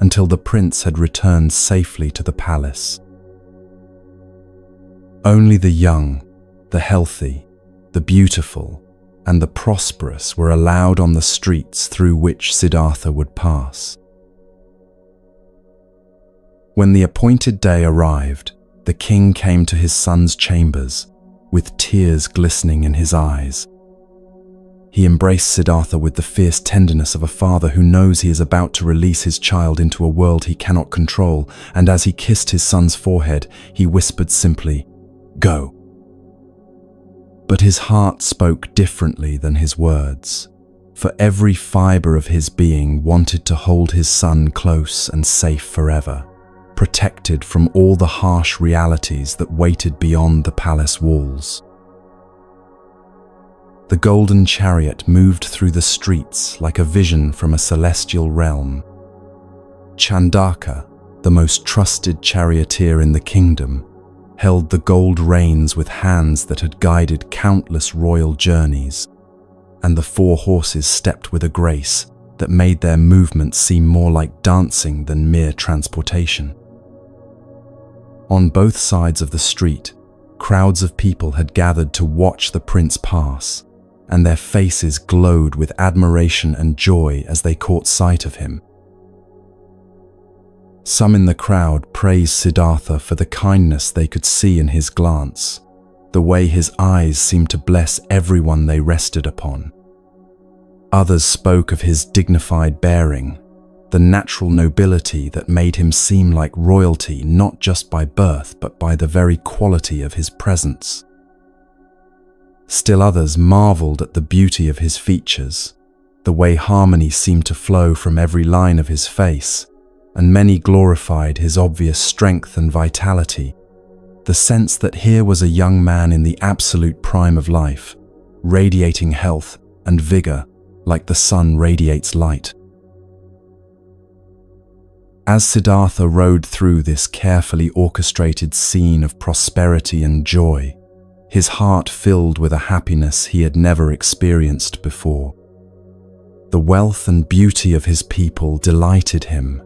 A: until the prince had returned safely to the palace. Only the young, the healthy, the beautiful, and the prosperous were allowed on the streets through which Siddhartha would pass. When the appointed day arrived, the king came to his son's chambers, with tears glistening in his eyes. He embraced Siddhartha with the fierce tenderness of a father who knows he is about to release his child into a world he cannot control, and as he kissed his son's forehead, he whispered simply, "Go." But his heart spoke differently than his words, for every fiber of his being wanted to hold his son close and safe forever, protected from all the harsh realities that waited beyond the palace walls. The golden chariot moved through the streets like a vision from a celestial realm. Chandaka, the most trusted charioteer in the kingdom, held the gold reins with hands that had guided countless royal journeys, and the 4 horses stepped with a grace that made their movements seem more like dancing than mere transportation. On both sides of the street, crowds of people had gathered to watch the prince pass, and their faces glowed with admiration and joy as they caught sight of him. Some in the crowd praised Siddhartha for the kindness they could see in his glance, the way his eyes seemed to bless everyone they rested upon. Others spoke of his dignified bearing, the natural nobility that made him seem like royalty not just by birth but by the very quality of his presence. Still others marveled at the beauty of his features, the way harmony seemed to flow from every line of his face, and many glorified his obvious strength and vitality, the sense that here was a young man in the absolute prime of life, radiating health and vigor like the sun radiates light. As Siddhartha rode through this carefully orchestrated scene of prosperity and joy, his heart filled with a happiness he had never experienced before. The wealth and beauty of his people delighted him.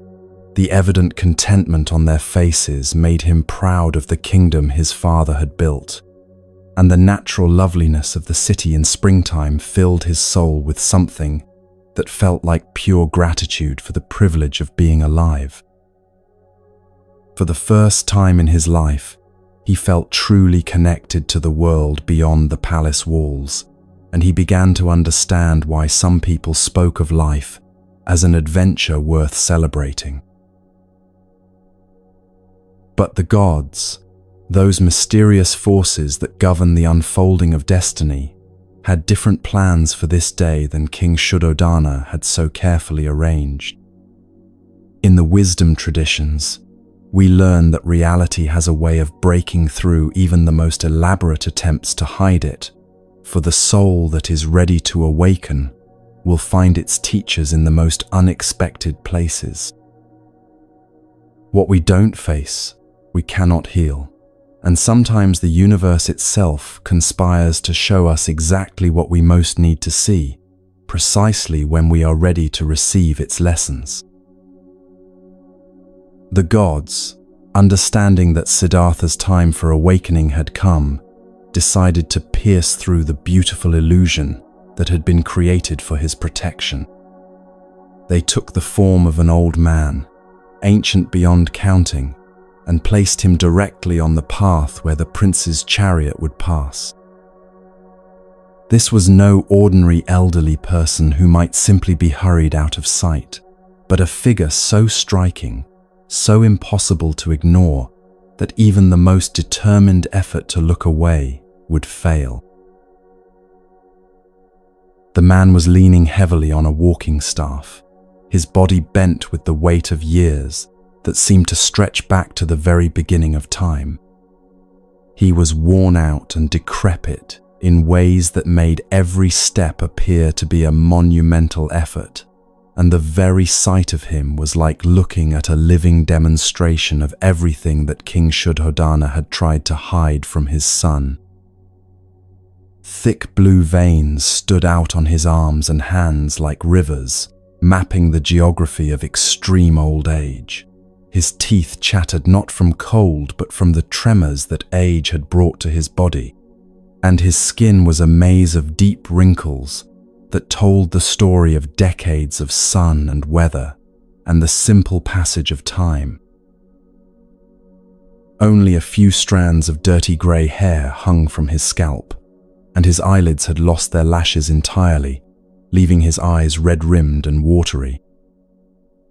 A: The evident contentment on their faces made him proud of the kingdom his father had built, and the natural loveliness of the city in springtime filled his soul with something that felt like pure gratitude for the privilege of being alive. For the first time in his life, he felt truly connected to the world beyond the palace walls, and he began to understand why some people spoke of life as an adventure worth celebrating. But the gods, those mysterious forces that govern the unfolding of destiny, had different plans for this day than King Shuddhodana had so carefully arranged. In the wisdom traditions, we learn that reality has a way of breaking through even the most elaborate attempts to hide it, for the soul that is ready to awaken will find its teachers in the most unexpected places. What we don't face, we cannot heal, and sometimes the universe itself conspires to show us exactly what we most need to see, precisely when we are ready to receive its lessons. The gods, understanding that Siddhartha's time for awakening had come, decided to pierce through the beautiful illusion that had been created for his protection. They took the form of an old man, ancient beyond counting, and placed him directly on the path where the prince's chariot would pass. This was no ordinary elderly person who might simply be hurried out of sight, but a figure so striking, so impossible to ignore, that even the most determined effort to look away would fail. The man was leaning heavily on a walking staff, his body bent with the weight of years that seemed to stretch back to the very beginning of time. He was worn out and decrepit in ways that made every step appear to be a monumental effort, and the very sight of him was like looking at a living demonstration of everything that King Shuddhodana had tried to hide from his son. Thick blue veins stood out on his arms and hands like rivers, mapping the geography of extreme old age. His teeth chattered not from cold but from the tremors that age had brought to his body, and his skin was a maze of deep wrinkles that told the story of decades of sun and weather and the simple passage of time. Only a few strands of dirty grey hair hung from his scalp, and his eyelids had lost their lashes entirely, leaving his eyes red-rimmed and watery.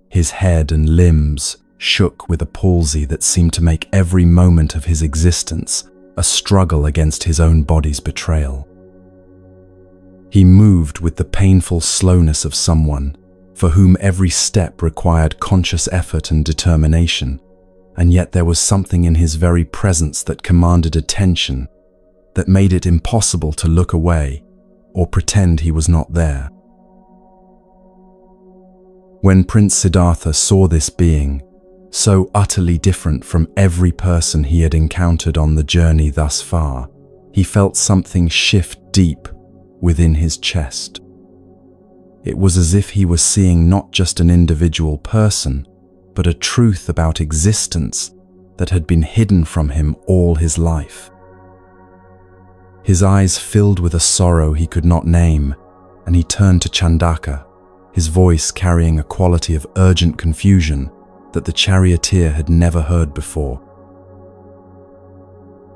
A: His head and limbs shook with a palsy that seemed to make every moment of his existence a struggle against his own body's betrayal. He moved with the painful slowness of someone for whom every step required conscious effort and determination, and yet there was something in his very presence that commanded attention, that made it impossible to look away or pretend he was not there. When Prince Siddhartha saw this being, so utterly different from every person he had encountered on the journey thus far, he felt something shift deep within his chest. It was as if he was seeing not just an individual person, but a truth about existence that had been hidden from him all his life. His eyes filled with a sorrow he could not name, and he turned to Chandaka, his voice carrying a quality of urgent confusion that the charioteer had never heard before.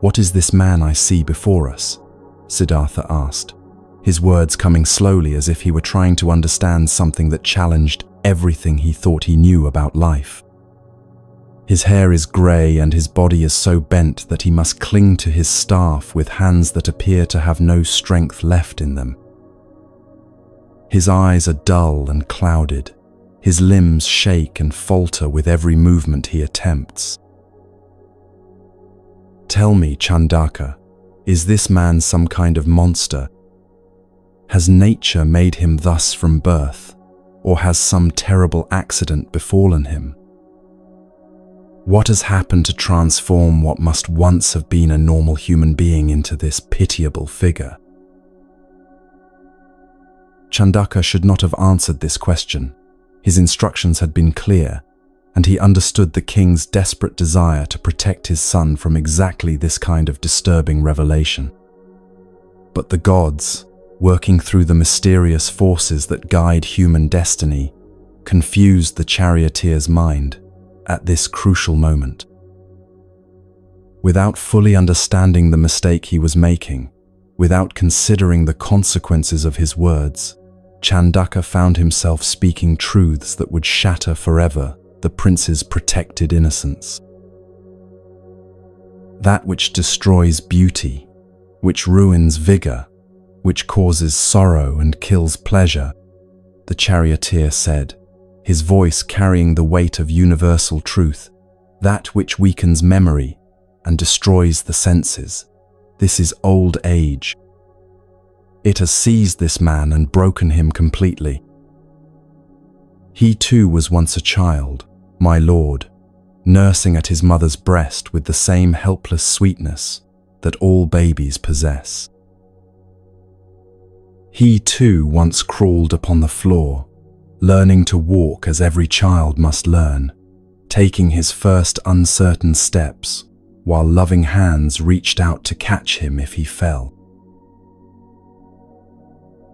A: "What is this man I see before us?" Siddhartha asked, his words coming slowly as if he were trying to understand something that challenged everything he thought he knew about life. His hair is grey and his body is so bent that he must cling to his staff with hands that appear to have no strength left in them. His eyes are dull and clouded. His limbs shake and falter with every movement he attempts. "Tell me, Chandaka, is this man some kind of monster? Has nature made him thus from birth, or has some terrible accident befallen him? What has happened to transform what must once have been a normal human being into this pitiable figure?" Chandaka should not have answered this question. His instructions had been clear, and he understood the king's desperate desire to protect his son from exactly this kind of disturbing revelation. But the gods, working through the mysterious forces that guide human destiny, confused the charioteer's mind at this crucial moment. Without fully understanding the mistake he was making, without considering the consequences of his words, Chandaka found himself speaking truths that would shatter forever the prince's protected innocence. That which destroys beauty, which ruins vigor, which causes sorrow and kills pleasure, the charioteer said, his voice carrying the weight of universal truth, that which weakens memory and destroys the senses. This is old age. It has seized this man and broken him completely. He too was once a child, my lord, nursing at his mother's breast with the same helpless sweetness that all babies possess. He too once crawled upon the floor, learning to walk as every child must learn, taking his first uncertain steps, while loving hands reached out to catch him if he fell.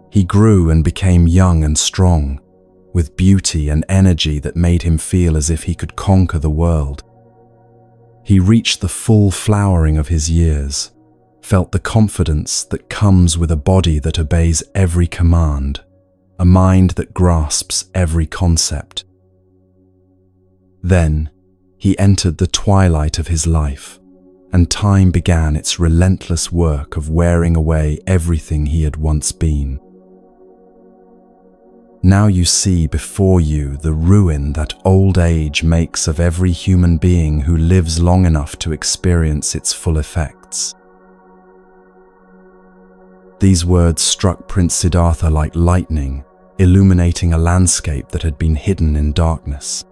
A: He grew and became young and strong, with beauty and energy that made him feel as if he could conquer the world. He reached the full flowering of his years, felt the confidence that comes with a body that obeys every command, a mind that grasps every concept. Then, he entered the twilight of his life, and time began its relentless work of wearing away everything he had once been. Now you see before you the ruin that old age makes of every human being who lives long enough to experience its full effects. These words struck Prince Siddhartha like lightning, illuminating a landscape that had been hidden in darkness.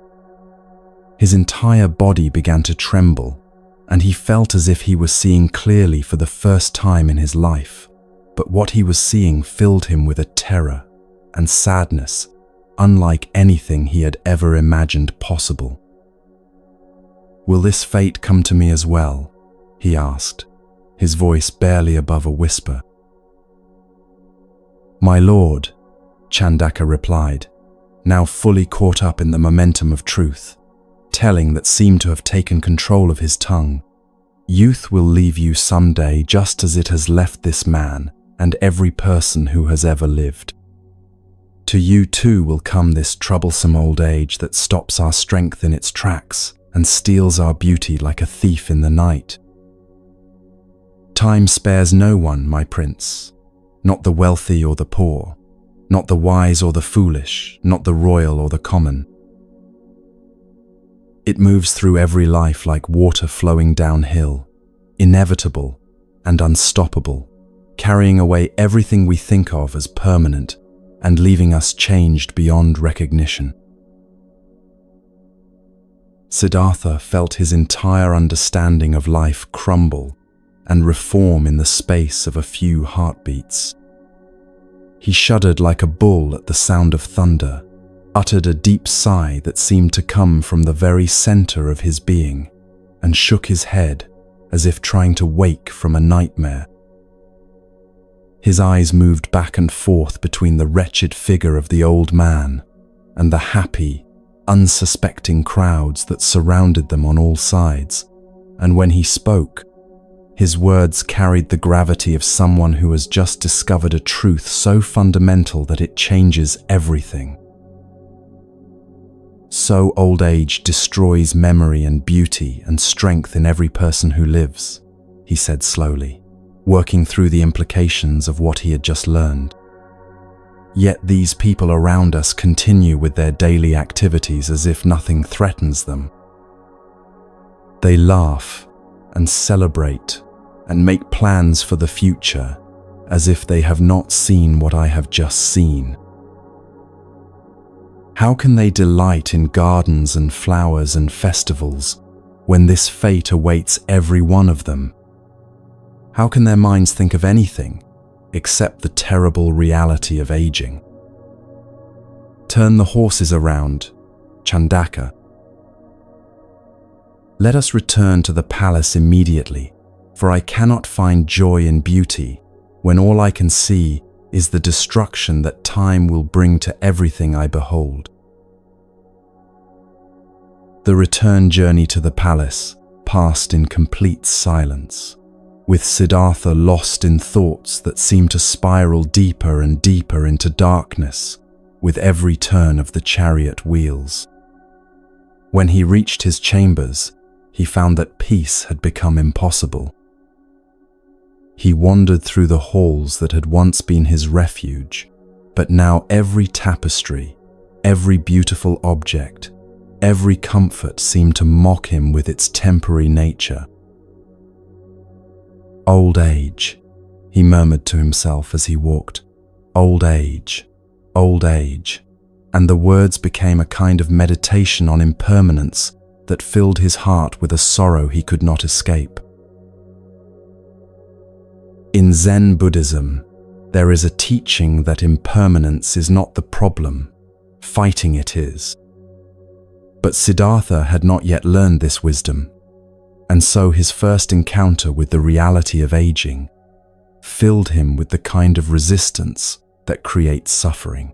A: His entire body began to tremble, and he felt as if he was seeing clearly for the first time in his life, but what he was seeing filled him with a terror and sadness unlike anything he had ever imagined possible. "Will this fate come to me as well?" he asked, his voice barely above a whisper. "My lord," Chandaka replied, now fully caught up in the momentum of truth, telling that seemed to have taken control of his tongue, "Youth will leave you someday just as it has left this man and every person who has ever lived. To you too will come this troublesome old age that stops our strength in its tracks and steals our beauty like a thief in the night. Time spares no one, my prince, not the wealthy or the poor, not the wise or the foolish, not the royal or the common. It moves through every life like water flowing downhill, inevitable and unstoppable, carrying away everything we think of as permanent and leaving us changed beyond recognition." Siddhartha felt his entire understanding of life crumble and reform in the space of a few heartbeats. He shuddered like a bull at the sound of thunder, uttered a deep sigh that seemed to come from the very center of his being, and shook his head as if trying to wake from a nightmare. His eyes moved back and forth between the wretched figure of the old man and the happy, unsuspecting crowds that surrounded them on all sides, and when he spoke, his words carried the gravity of someone who has just discovered a truth so fundamental that it changes everything. "So old age destroys memory and beauty and strength in every person who lives," he said slowly, working through the implications of what he had just learned. "Yet these people around us continue with their daily activities as if nothing threatens them. They laugh and celebrate and make plans for the future as if they have not seen what I have just seen. How can they delight in gardens and flowers and festivals when this fate awaits every one of them? How can their minds think of anything except the terrible reality of aging? Turn the horses around, Chandaka. Let us return to the palace immediately, for I cannot find joy in beauty when all I can see is the destruction that time will bring to everything I behold." The return journey to the palace passed in complete silence, with Siddhartha lost in thoughts that seemed to spiral deeper and deeper into darkness with every turn of the chariot wheels. When he reached his chambers, he found that peace had become impossible. He wandered through the halls that had once been his refuge, but now every tapestry, every beautiful object, every comfort seemed to mock him with its temporary nature. "Old age," he murmured to himself as he walked. "Old age, old age," and the words became a kind of meditation on impermanence that filled his heart with a sorrow he could not escape. In Zen Buddhism, there is a teaching that impermanence is not the problem, fighting it is. But Siddhartha had not yet learned this wisdom, and so his first encounter with the reality of aging filled him with the kind of resistance that creates suffering.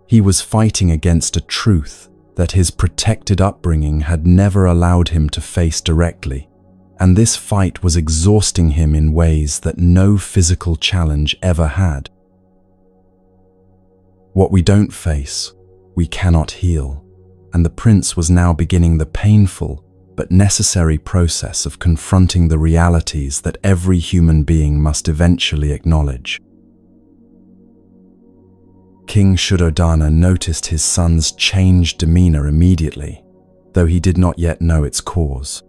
A: He was fighting against a truth that his protected upbringing had never allowed him to face directly, and this fight was exhausting him in ways that no physical challenge ever had. What we don't face, we cannot heal, and the prince was now beginning the painful but necessary process of confronting the realities that every human being must eventually acknowledge. King Shuddhodana noticed his son's changed demeanor immediately, though he did not yet know its cause.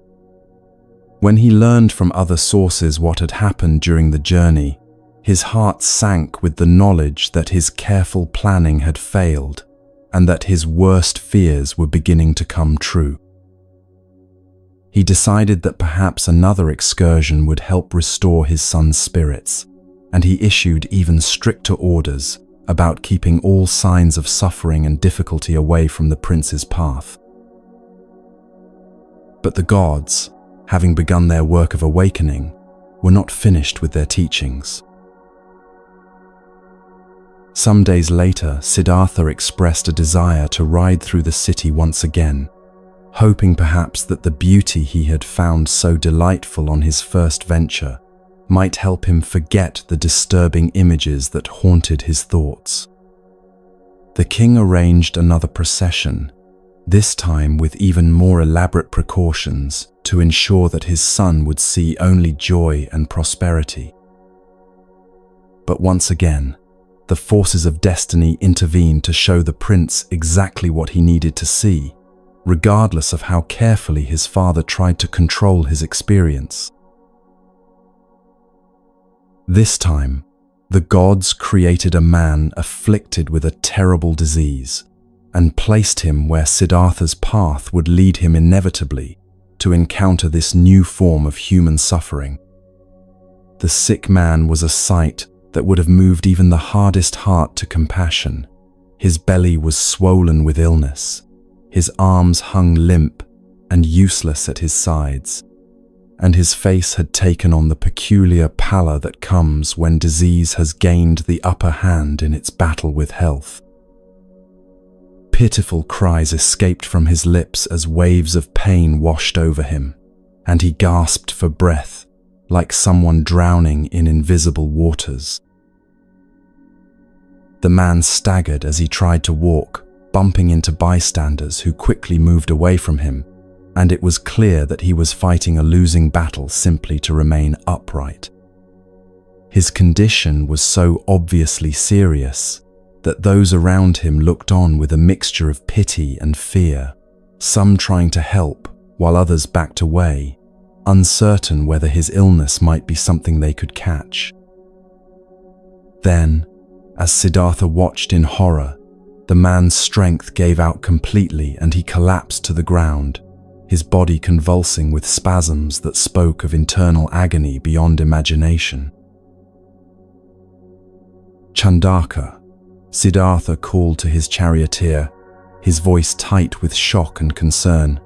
A: When he learned from other sources what had happened during the journey, his heart sank with the knowledge that his careful planning had failed and that his worst fears were beginning to come true. He decided that perhaps another excursion would help restore his son's spirits, and he issued even stricter orders about keeping all signs of suffering and difficulty away from the prince's path. But the gods, having begun their work of awakening, were not finished with their teachings. Some days later, Siddhartha expressed a desire to ride through the city once again, hoping perhaps that the beauty he had found so delightful on his first venture might help him forget the disturbing images that haunted his thoughts. The king arranged another procession, this time with even more elaborate precautions to ensure that his son would see only joy and prosperity. But once again, the forces of destiny intervened to show the prince exactly what he needed to see, regardless of how carefully his father tried to control his experience. This time, the gods created a man afflicted with a terrible disease and placed him where Siddhartha's path would lead him inevitably to encounter this new form of human suffering. The sick man was a sight that would have moved even the hardest heart to compassion. His belly was swollen with illness. His arms hung limp and useless at his sides, and his face had taken on the peculiar pallor that comes when disease has gained the upper hand in its battle with health. Pitiful cries escaped from his lips as waves of pain washed over him, and he gasped for breath, like someone drowning in invisible waters. The man staggered as he tried to walk, bumping into bystanders who quickly moved away from him, and it was clear that he was fighting a losing battle simply to remain upright. His condition was so obviously serious that those around him looked on with a mixture of pity and fear, some trying to help while others backed away, uncertain whether his illness might be something they could catch. Then, as Siddhartha watched in horror, the man's strength gave out completely and he collapsed to the ground, his body convulsing with spasms that spoke of internal agony beyond imagination. Chandaka, Siddhartha called to his charioteer, his voice tight with shock and concern.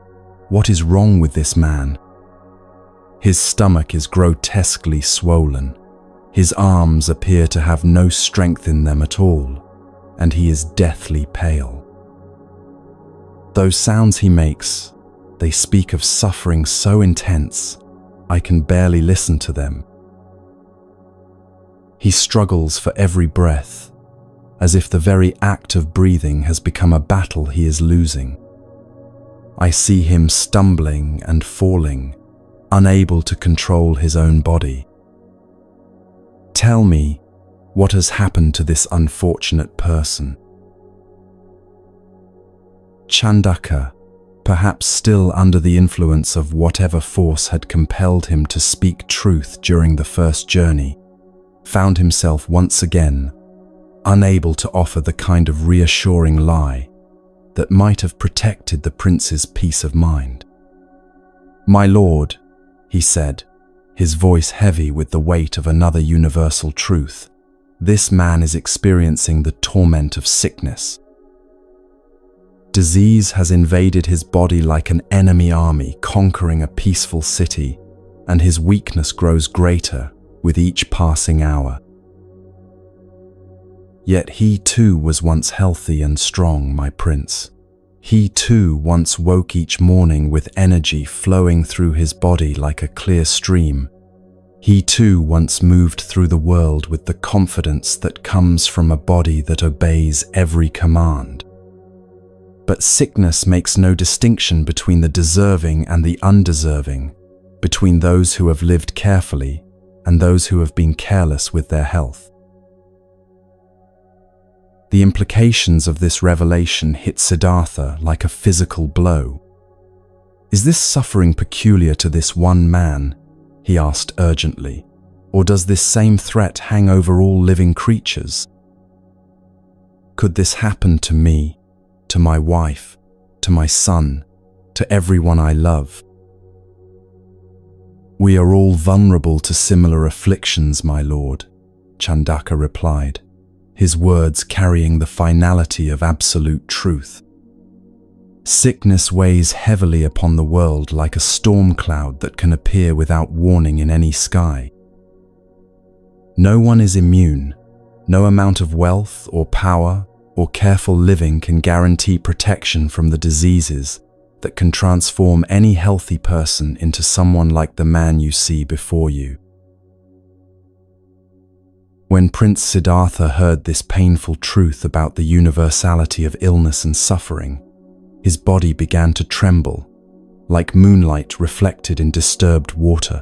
A: "What is wrong with this man? His stomach is grotesquely swollen. His arms appear to have no strength in them at all, and he is deathly pale. Those sounds he makes, they speak of suffering so intense, I can barely listen to them. He struggles for every breath, as if the very act of breathing has become a battle he is losing. I see him stumbling and falling, unable to control his own body. Tell me, what has happened to this unfortunate person?" Chandaka, perhaps still under the influence of whatever force had compelled him to speak truth during the first journey, found himself once again unable to offer the kind of reassuring lie that might have protected the prince's peace of mind. "My lord," he said, his voice heavy with the weight of another universal truth, "this man is experiencing the torment of sickness. Disease has invaded his body like an enemy army conquering a peaceful city, and his weakness grows greater with each passing hour. Yet he too was once healthy and strong, my prince. He too once woke each morning with energy flowing through his body like a clear stream. He too once moved through the world with the confidence that comes from a body that obeys every command. But sickness makes no distinction between the deserving and the undeserving, between those who have lived carefully and those who have been careless with their health. The implications of this revelation hit Siddhartha like a physical blow. Is this suffering peculiar to this one man? He asked urgently. Or does this same threat hang over all living creatures? Could this happen to me, to my wife, to my son, to everyone I love? We are all vulnerable to similar afflictions, my lord, Chandaka replied, his words carrying the finality of absolute truth. Sickness weighs heavily upon the world like a storm cloud that can appear without warning in any sky. No one is immune. No amount of wealth or power or careful living can guarantee protection from the diseases that can transform any healthy person into someone like the man you see before you. When Prince Siddhartha heard this painful truth about the universality of illness and suffering, his body began to tremble, like moonlight reflected in disturbed water.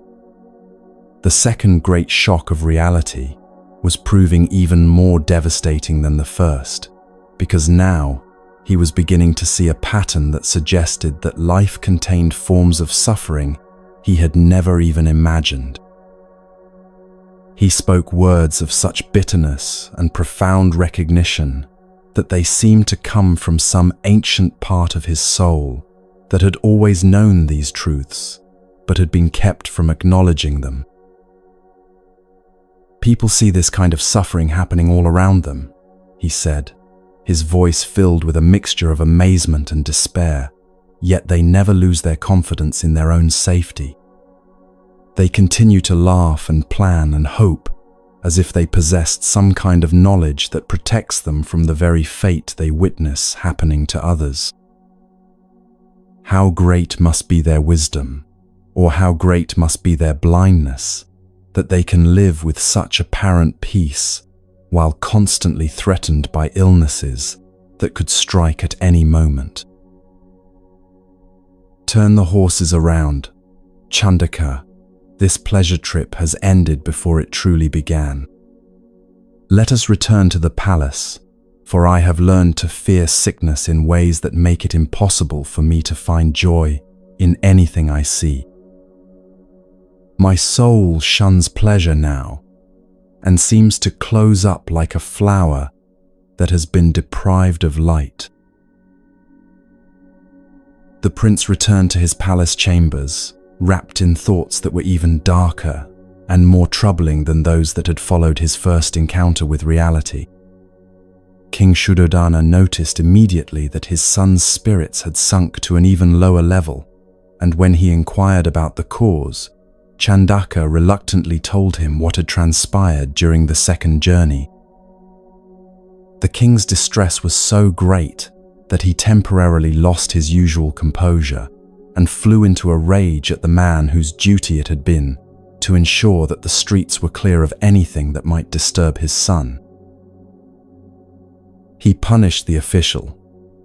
A: The second great shock of reality was proving even more devastating than the first, because now he was beginning to see a pattern that suggested that life contained forms of suffering he had never even imagined. He spoke words of such bitterness and profound recognition that they seemed to come from some ancient part of his soul that had always known these truths, but had been kept from acknowledging them. People see this kind of suffering happening all around them, he said, his voice filled with a mixture of amazement and despair, yet they never lose their confidence in their own safety. They continue to laugh and plan and hope, as if they possessed some kind of knowledge that protects them from the very fate they witness happening to others. How great must be their wisdom, or how great must be their blindness, that they can live with such apparent peace while constantly threatened by illnesses that could strike at any moment. Turn the horses around, Chandaka. This pleasure trip has ended before it truly began. Let us return to the palace, for I have learned to fear sickness in ways that make it impossible for me to find joy in anything I see. My soul shuns pleasure now, and seems to close up like a flower that has been deprived of light. The prince returned to his palace chambers, wrapped in thoughts that were even darker and more troubling than those that had followed his first encounter with reality. King Shuddhodana noticed immediately that his son's spirits had sunk to an even lower level, and when he inquired about the cause, Chandaka reluctantly told him what had transpired during the second journey. The king's distress was so great that he temporarily lost his usual composure and flew into a rage at the man whose duty it had been to ensure that the streets were clear of anything that might disturb his son. He punished the official,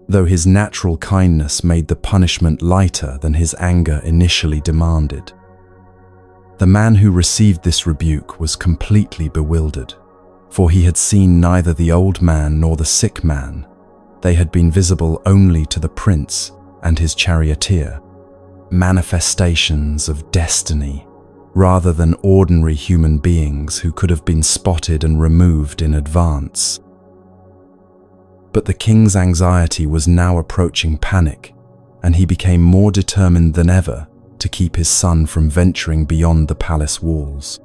A: though his natural kindness made the punishment lighter than his anger initially demanded. The man who received this rebuke was completely bewildered, for he had seen neither the old man nor the sick man. They had been visible only to the prince and his charioteer, manifestations of destiny, rather than ordinary human beings who could have been spotted and removed in advance. But the king's anxiety was now approaching panic, and he became more determined than ever to keep his son from venturing beyond the palace walls.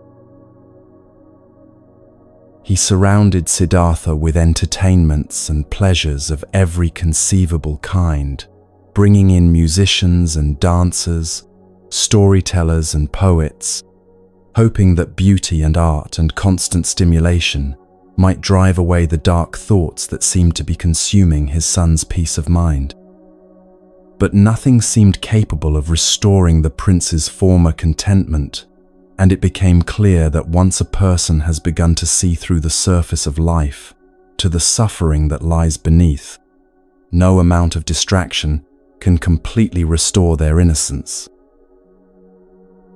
A: He surrounded Siddhartha with entertainments and pleasures of every conceivable kind, bringing in musicians and dancers, storytellers and poets, hoping that beauty and art and constant stimulation might drive away the dark thoughts that seemed to be consuming his son's peace of mind. But nothing seemed capable of restoring the prince's former contentment, and it became clear that once a person has begun to see through the surface of life to the suffering that lies beneath, no amount of distraction can completely restore their innocence.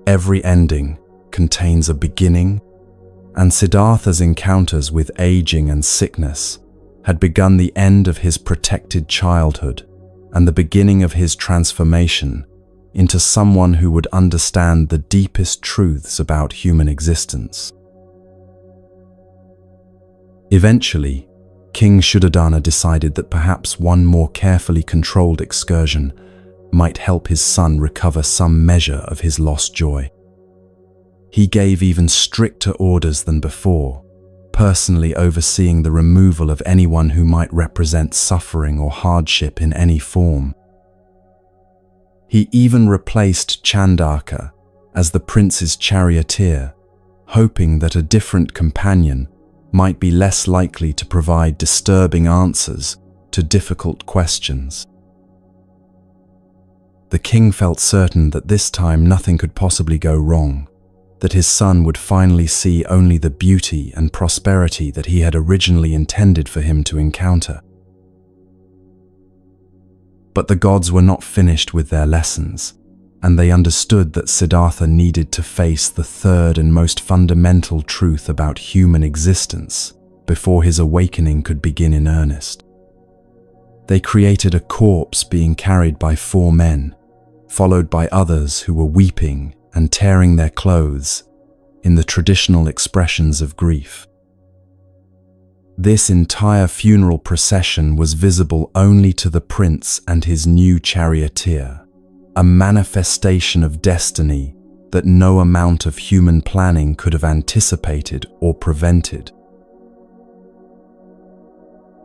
A: Every ending contains a beginning, and Siddhartha's encounters with aging and sickness had begun the end of his protected childhood and the beginning of his transformation into someone who would understand the deepest truths about human existence. Eventually, King Shuddhodana decided that perhaps one more carefully controlled excursion might help his son recover some measure of his lost joy. He gave even stricter orders than before, personally overseeing the removal of anyone who might represent suffering or hardship in any form. He even replaced Chandaka as the prince's charioteer, hoping that a different companion might be less likely to provide disturbing answers to difficult questions. The king felt certain that this time nothing could possibly go wrong, that his son would finally see only the beauty and prosperity that he had originally intended for him to encounter. But the gods were not finished with their lessons, and they understood that Siddhartha needed to face the third and most fundamental truth about human existence before his awakening could begin in earnest. They created a corpse being carried by 4 men, followed by others who were weeping and tearing their clothes in the traditional expressions of grief. This entire funeral procession was visible only to the prince and his new charioteer, a manifestation of destiny that no amount of human planning could have anticipated or prevented.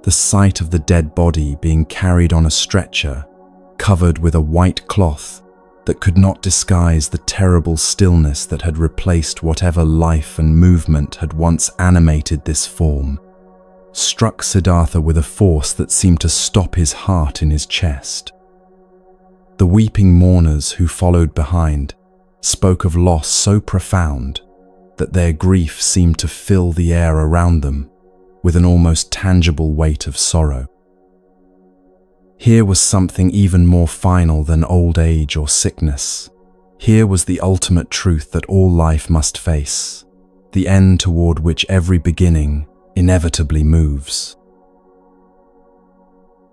A: The sight of the dead body being carried on a stretcher, covered with a white cloth that could not disguise the terrible stillness that had replaced whatever life and movement had once animated this form, struck Siddhartha with a force that seemed to stop his heart in his chest. The weeping mourners who followed behind spoke of loss so profound that their grief seemed to fill the air around them with an almost tangible weight of sorrow. Here was something even more final than old age or sickness. Here was the ultimate truth that all life must face, the end toward which every beginning inevitably moves.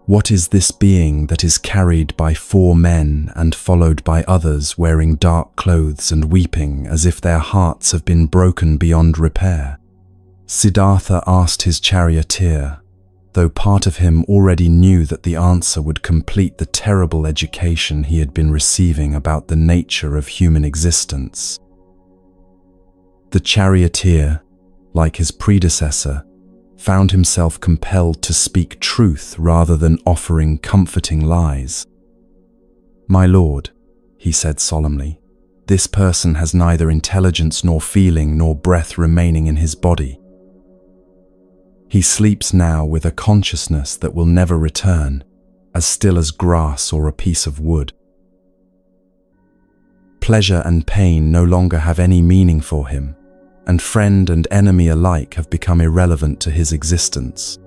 A: What is this being that is carried by 4 men and followed by others wearing dark clothes and weeping as if their hearts have been broken beyond repair? Siddhartha asked his charioteer, though part of him already knew that the answer would complete the terrible education he had been receiving about the nature of human existence. The charioteer, like his predecessor, found himself compelled to speak truth rather than offering comforting lies. "My lord," he said solemnly, "this person has neither intelligence nor feeling nor breath remaining in his body. He sleeps now with a consciousness that will never return, as still as grass or a piece of wood. Pleasure and pain no longer have any meaning for him, and friend and enemy alike have become irrelevant to his existence.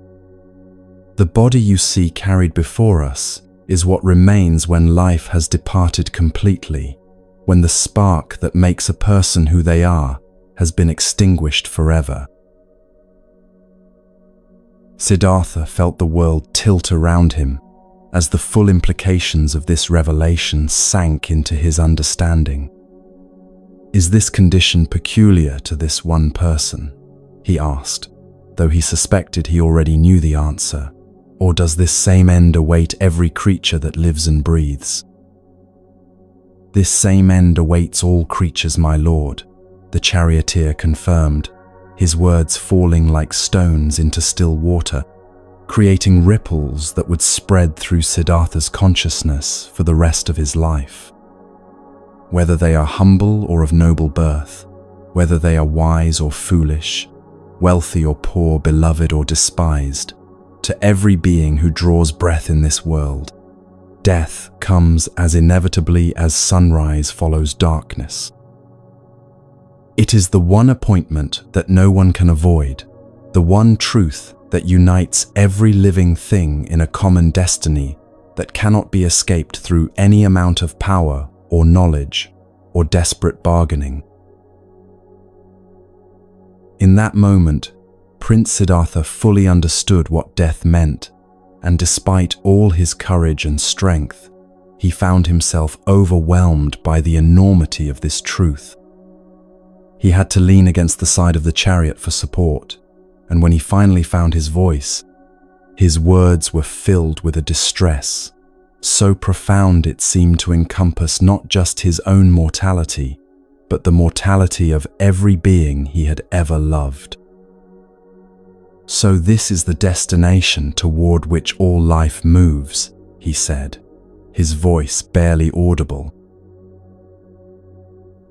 A: The body you see carried before us is what remains when life has departed completely, when the spark that makes a person who they are has been extinguished forever." Siddhartha felt the world tilt around him as the full implications of this revelation sank into his understanding. "Is this condition peculiar to this one person?" he asked, though he suspected he already knew the answer. "Or does this same end await every creature that lives and breathes?" "This same end awaits all creatures, my lord," the charioteer confirmed, his words falling like stones into still water, creating ripples that would spread through Siddhartha's consciousness for the rest of his life. Whether they are humble or of noble birth, whether they are wise or foolish, wealthy or poor, beloved or despised, to every being who draws breath in this world, death comes as inevitably as sunrise follows darkness. It is the one appointment that no one can avoid, the one truth that unites every living thing in a common destiny that cannot be escaped through any amount of power or knowledge or desperate bargaining. In that moment, Prince Siddhartha fully understood what death meant, and despite all his courage and strength, he found himself overwhelmed by the enormity of this truth. He had to lean against the side of the chariot for support, and when he finally found his voice, his words were filled with a distress, so profound it seemed to encompass not just his own mortality, but the mortality of every being he had ever loved. "So this is the destination toward which all life moves," he said, his voice barely audible.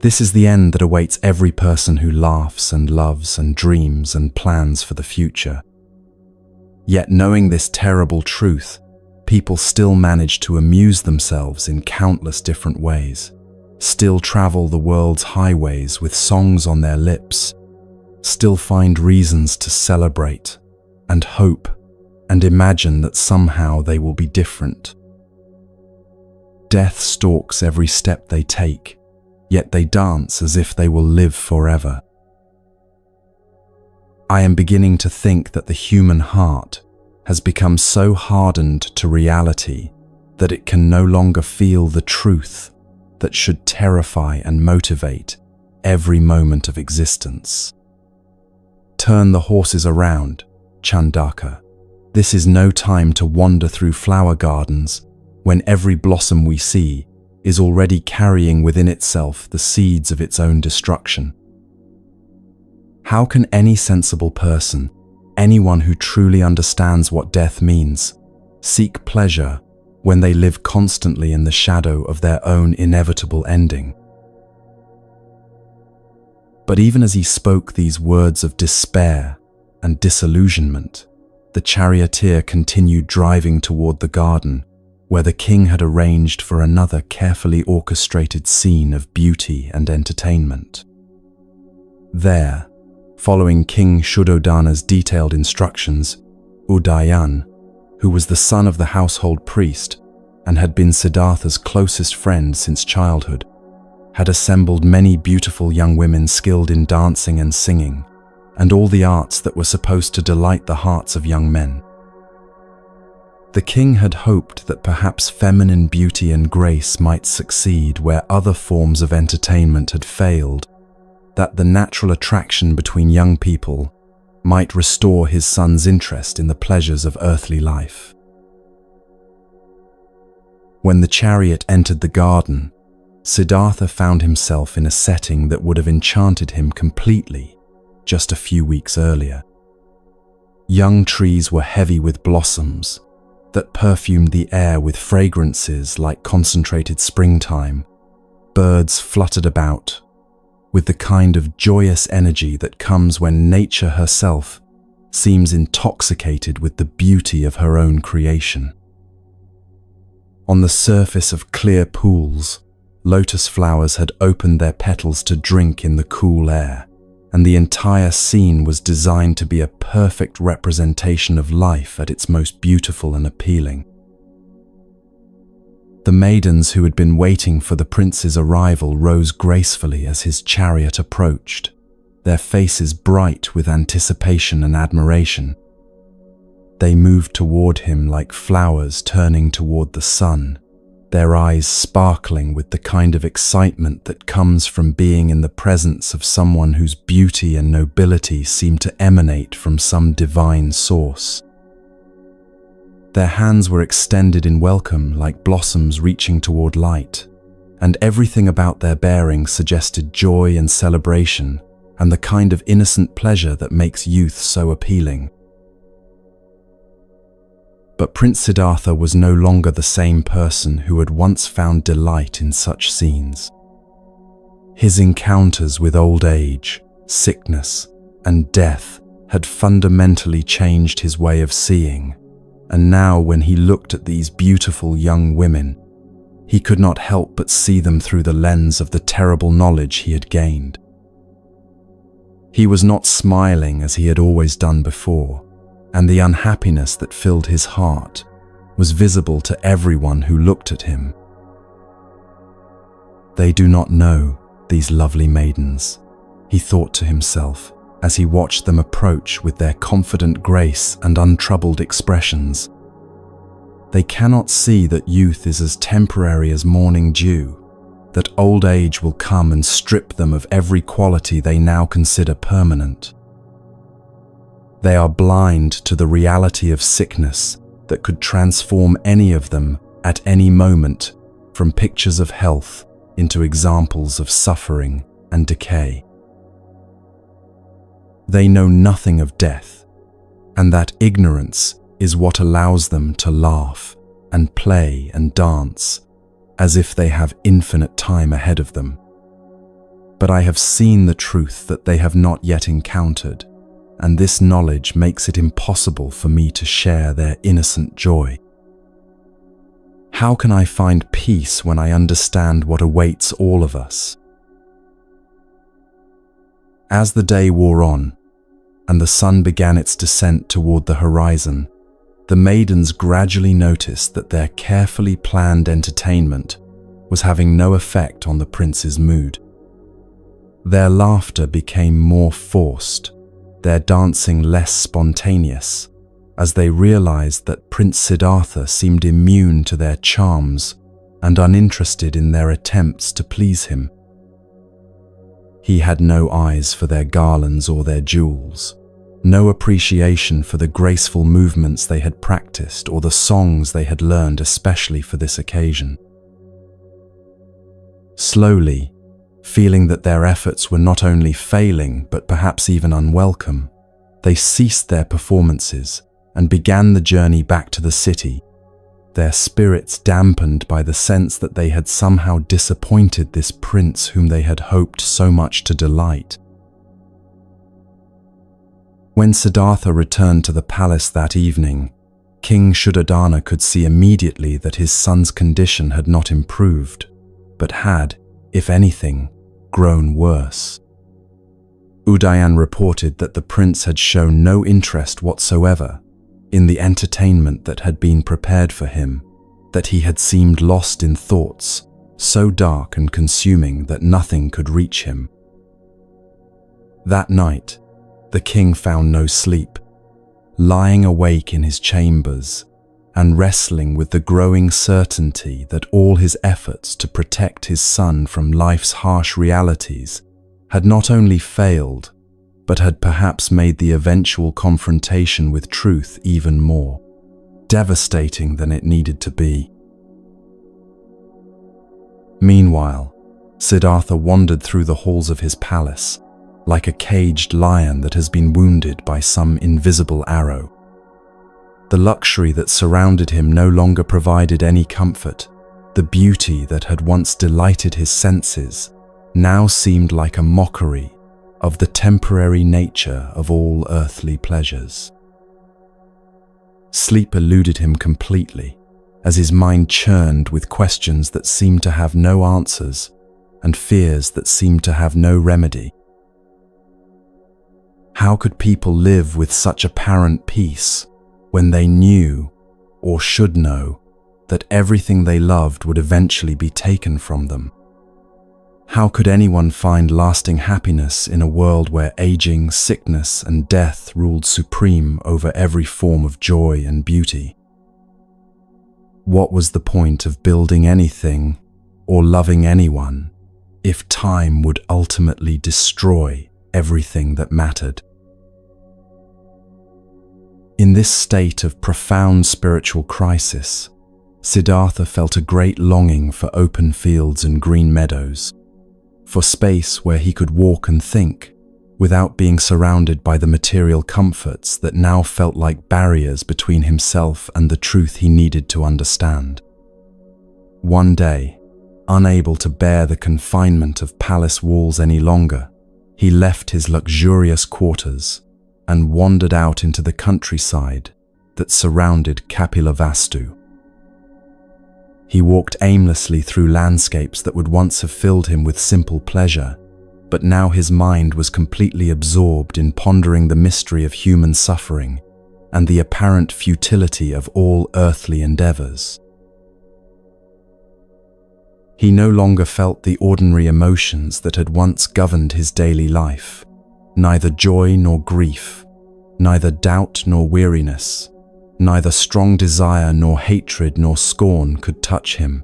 A: "This is the end that awaits every person who laughs and loves and dreams and plans for the future." Yet knowing this terrible truth, people still manage to amuse themselves in countless different ways, still travel the world's highways with songs on their lips, still find reasons to celebrate and hope and imagine that somehow they will be different. Death stalks every step they take, yet they dance as if they will live forever. I am beginning to think that the human heart has become so hardened to reality that it can no longer feel the truth that should terrify and motivate every moment of existence. Turn the horses around, Chandaka. This is no time to wander through flower gardens when every blossom we see is already carrying within itself the seeds of its own destruction. How can any sensible person, anyone who truly understands what death means, seek pleasure when they live constantly in the shadow of their own inevitable ending? But even as he spoke these words of despair and disillusionment, the charioteer continued driving toward the garden, where the king had arranged for another carefully orchestrated scene of beauty and entertainment. There, following King Shuddhodana's detailed instructions, Udayan, who was the son of the household priest and had been Siddhartha's closest friend since childhood, had assembled many beautiful young women skilled in dancing and singing, and all the arts that were supposed to delight the hearts of young men. The king had hoped that perhaps feminine beauty and grace might succeed where other forms of entertainment had failed, that the natural attraction between young people might restore his son's interest in the pleasures of earthly life. When the chariot entered the garden, Siddhartha found himself in a setting that would have enchanted him completely just a few weeks earlier. Young trees were heavy with blossoms that perfumed the air with fragrances like concentrated springtime. Birds fluttered about with the kind of joyous energy that comes when nature herself seems intoxicated with the beauty of her own creation. On the surface of clear pools, lotus flowers had opened their petals to drink in the cool air, and the entire scene was designed to be a perfect representation of life at its most beautiful and appealing. The maidens who had been waiting for the prince's arrival rose gracefully as his chariot approached, their faces bright with anticipation and admiration. They moved toward him like flowers turning toward the sun, their eyes sparkling with the kind of excitement that comes from being in the presence of someone whose beauty and nobility seem to emanate from some divine source. Their hands were extended in welcome like blossoms reaching toward light, and everything about their bearing suggested joy and celebration and the kind of innocent pleasure that makes youth so appealing. But Prince Siddhartha was no longer the same person who had once found delight in such scenes. His encounters with old age, sickness, and death had fundamentally changed his way of seeing, and now when he looked at these beautiful young women, he could not help but see them through the lens of the terrible knowledge he had gained. He was not smiling as he had always done before, and the unhappiness that filled his heart was visible to everyone who looked at him. They do not know, these lovely maidens, he thought to himself as he watched them approach with their confident grace and untroubled expressions. They cannot see that youth is as temporary as morning dew, that old age will come and strip them of every quality they now consider permanent. They are blind to the reality of sickness that could transform any of them at any moment from pictures of health into examples of suffering and decay. They know nothing of death, and that ignorance is what allows them to laugh and play and dance as if they have infinite time ahead of them. But I have seen the truth that they have not yet encountered, and this knowledge makes it impossible for me to share their innocent joy. How can I find peace when I understand what awaits all of us? As the day wore on, and the sun began its descent toward the horizon, the maidens gradually noticed that their carefully planned entertainment was having no effect on the prince's mood. Their laughter became more forced, their dancing less spontaneous, as they realized that Prince Siddhartha seemed immune to their charms and uninterested in their attempts to please him. He had no eyes for their garlands or their jewels, no appreciation for the graceful movements they had practiced or the songs they had learned especially for this occasion. Slowly, feeling that their efforts were not only failing but perhaps even unwelcome, they ceased their performances and began the journey back to the city, their spirits dampened by the sense that they had somehow disappointed this prince whom they had hoped so much to delight. When Siddhartha returned to the palace that evening, King Shuddhodana could see immediately that his son's condition had not improved, but had, if anything, grown worse. Udayan reported that the prince had shown no interest whatsoever in the entertainment that had been prepared for him, that he had seemed lost in thoughts so dark and consuming that nothing could reach him. That night, the king found no sleep, lying awake in his chambers and wrestling with the growing certainty that all his efforts to protect his son from life's harsh realities had not only failed, but had perhaps made the eventual confrontation with truth even more devastating than it needed to be. Meanwhile, Siddhartha wandered through the halls of his palace, like a caged lion that has been wounded by some invisible arrow. The luxury that surrounded him no longer provided any comfort. The beauty that had once delighted his senses now seemed like a mockery of the temporary nature of all earthly pleasures. Sleep eluded him completely, as his mind churned with questions that seemed to have no answers and fears that seemed to have no remedy. How could people live with such apparent peace when they knew, or should know, that everything they loved would eventually be taken from them? How could anyone find lasting happiness in a world where aging, sickness, and death ruled supreme over every form of joy and beauty? What was the point of building anything or loving anyone if time would ultimately destroy everything that mattered? In this state of profound spiritual crisis, Siddhartha felt a great longing for open fields and green meadows, for space where he could walk and think without being surrounded by the material comforts that now felt like barriers between himself and the truth he needed to understand. One day, unable to bear the confinement of palace walls any longer, he left his luxurious quarters and wandered out into the countryside that surrounded Kapilavastu. He walked aimlessly through landscapes that would once have filled him with simple pleasure, but now his mind was completely absorbed in pondering the mystery of human suffering and the apparent futility of all earthly endeavors. He no longer felt the ordinary emotions that had once governed his daily life, neither joy nor grief, neither doubt nor weariness, neither strong desire nor hatred nor scorn could touch him.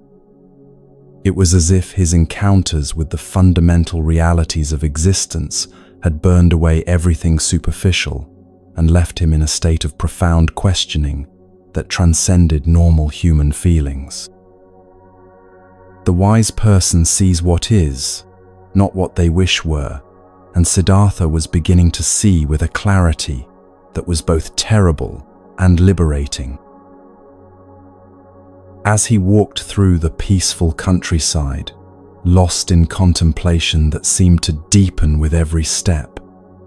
A: It was as if his encounters with the fundamental realities of existence had burned away everything superficial and left him in a state of profound questioning that transcended normal human feelings. The wise person sees what is, not what they wish were, and Siddhartha was beginning to see with a clarity that was both terrible and liberating. As he walked through the peaceful countryside, lost in contemplation that seemed to deepen with every step,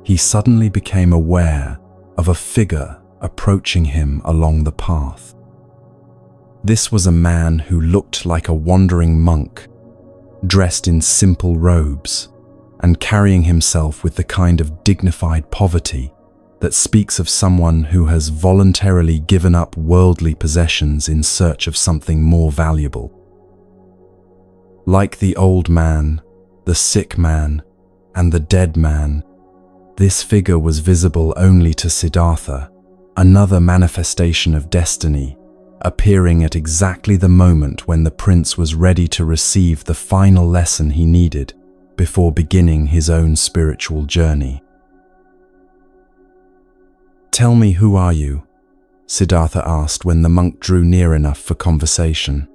A: he suddenly became aware of a figure approaching him along the path. This was a man who looked like a wandering monk, dressed in simple robes and carrying himself with the kind of dignified poverty that speaks of someone who has voluntarily given up worldly possessions in search of something more valuable. Like the old man, the sick man, and the dead man, this figure was visible only to Siddhartha, another manifestation of destiny, appearing at exactly the moment when the prince was ready to receive the final lesson he needed before beginning his own spiritual journey. "Tell me, who are you?" Siddhartha asked when the monk drew near enough for conversation.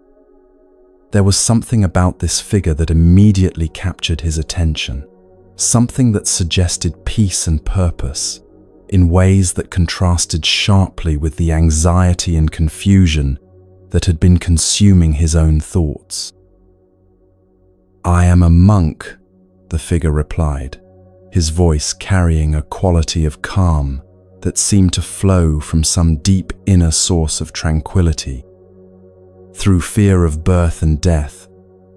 A: There was something about this figure that immediately captured his attention, something that suggested peace and purpose, in ways that contrasted sharply with the anxiety and confusion that had been consuming his own thoughts. "I am a monk," the figure replied, his voice carrying a quality of calm that seemed to flow from some deep inner source of tranquility. "Through fear of birth and death,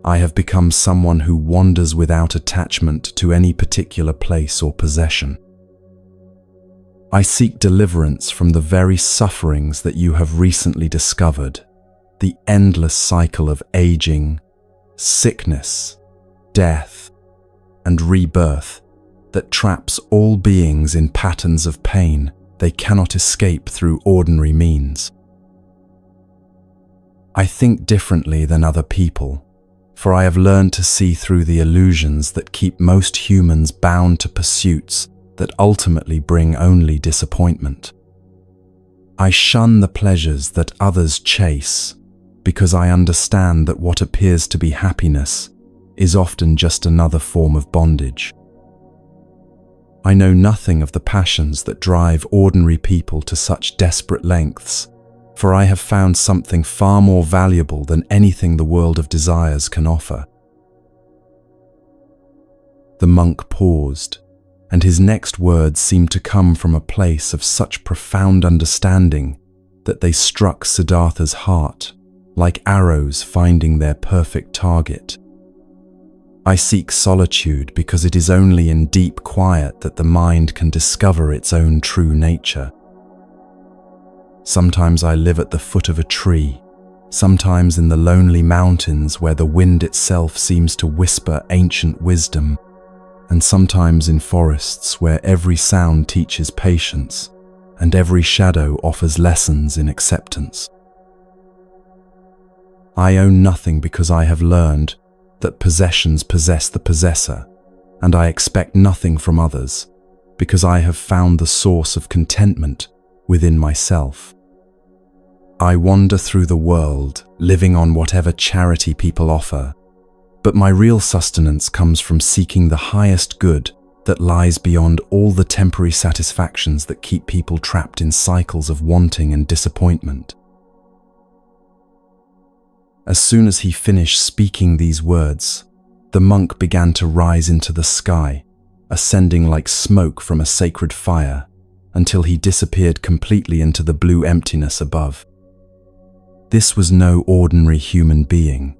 A: I have become someone who wanders without attachment to any particular place or possession. I seek deliverance from the very sufferings that you have recently discovered, the endless cycle of aging, sickness, death, and rebirth that traps all beings in patterns of pain they cannot escape through ordinary means. I think differently than other people, for I have learned to see through the illusions that keep most humans bound to pursuits that ultimately bring only disappointment. I shun the pleasures that others chase because I understand that what appears to be happiness is often just another form of bondage. I know nothing of the passions that drive ordinary people to such desperate lengths, for I have found something far more valuable than anything the world of desires can offer." The monk paused, and his next words seemed to come from a place of such profound understanding that they struck Siddhartha's heart like arrows finding their perfect target. "I seek solitude because it is only in deep quiet that the mind can discover its own true nature. Sometimes I live at the foot of a tree, sometimes in the lonely mountains where the wind itself seems to whisper ancient wisdom, and sometimes in forests where every sound teaches patience and every shadow offers lessons in acceptance. I own nothing because I have learned that possessions possess the possessor, and I expect nothing from others because I have found the source of contentment within myself. I wander through the world, living on whatever charity people offer, but my real sustenance comes from seeking the highest good that lies beyond all the temporary satisfactions that keep people trapped in cycles of wanting and disappointment." As soon as he finished speaking these words, the monk began to rise into the sky, ascending like smoke from a sacred fire, until he disappeared completely into the blue emptiness above. This was no ordinary human being,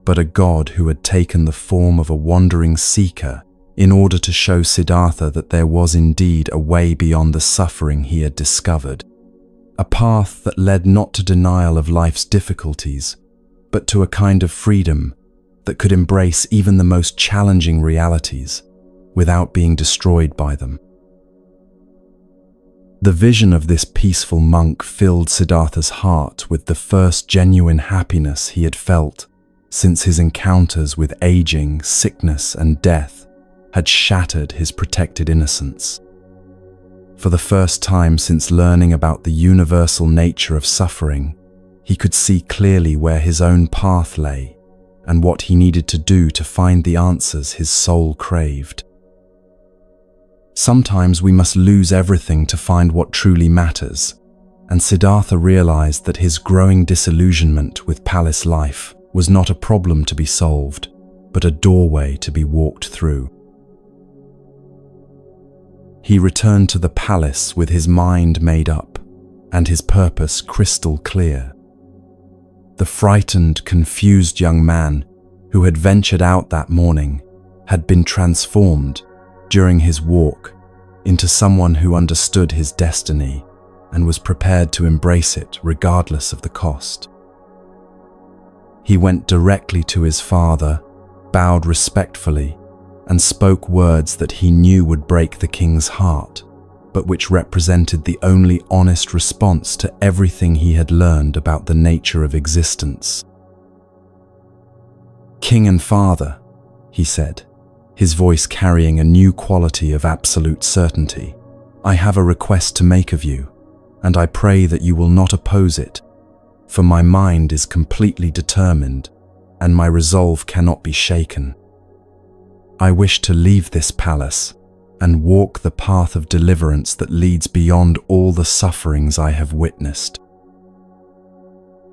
A: but a god who had taken the form of a wandering seeker in order to show Siddhartha that there was indeed a way beyond the suffering he had discovered, a path that led not to denial of life's difficulties, but to a kind of freedom that could embrace even the most challenging realities without being destroyed by them. The vision of this peaceful monk filled Siddhartha's heart with the first genuine happiness he had felt since his encounters with aging, sickness, and death had shattered his protected innocence. For the first time since learning about the universal nature of suffering, he could see clearly where his own path lay and what he needed to do to find the answers his soul craved. Sometimes we must lose everything to find what truly matters, and Siddhartha realized that his growing disillusionment with palace life was not a problem to be solved, but a doorway to be walked through. He returned to the palace with his mind made up and his purpose crystal clear. The frightened, confused young man who had ventured out that morning had been transformed during his walk into someone who understood his destiny and was prepared to embrace it regardless of the cost. He went directly to his father, bowed respectfully, and spoke words that he knew would break the king's heart, but which represented the only honest response to everything he had learned about the nature of existence. "King and father," he said, his voice carrying a new quality of absolute certainty, "I have a request to make of you, and I pray that you will not oppose it, for my mind is completely determined, and my resolve cannot be shaken. I wish to leave this palace and walk the path of deliverance that leads beyond all the sufferings I have witnessed.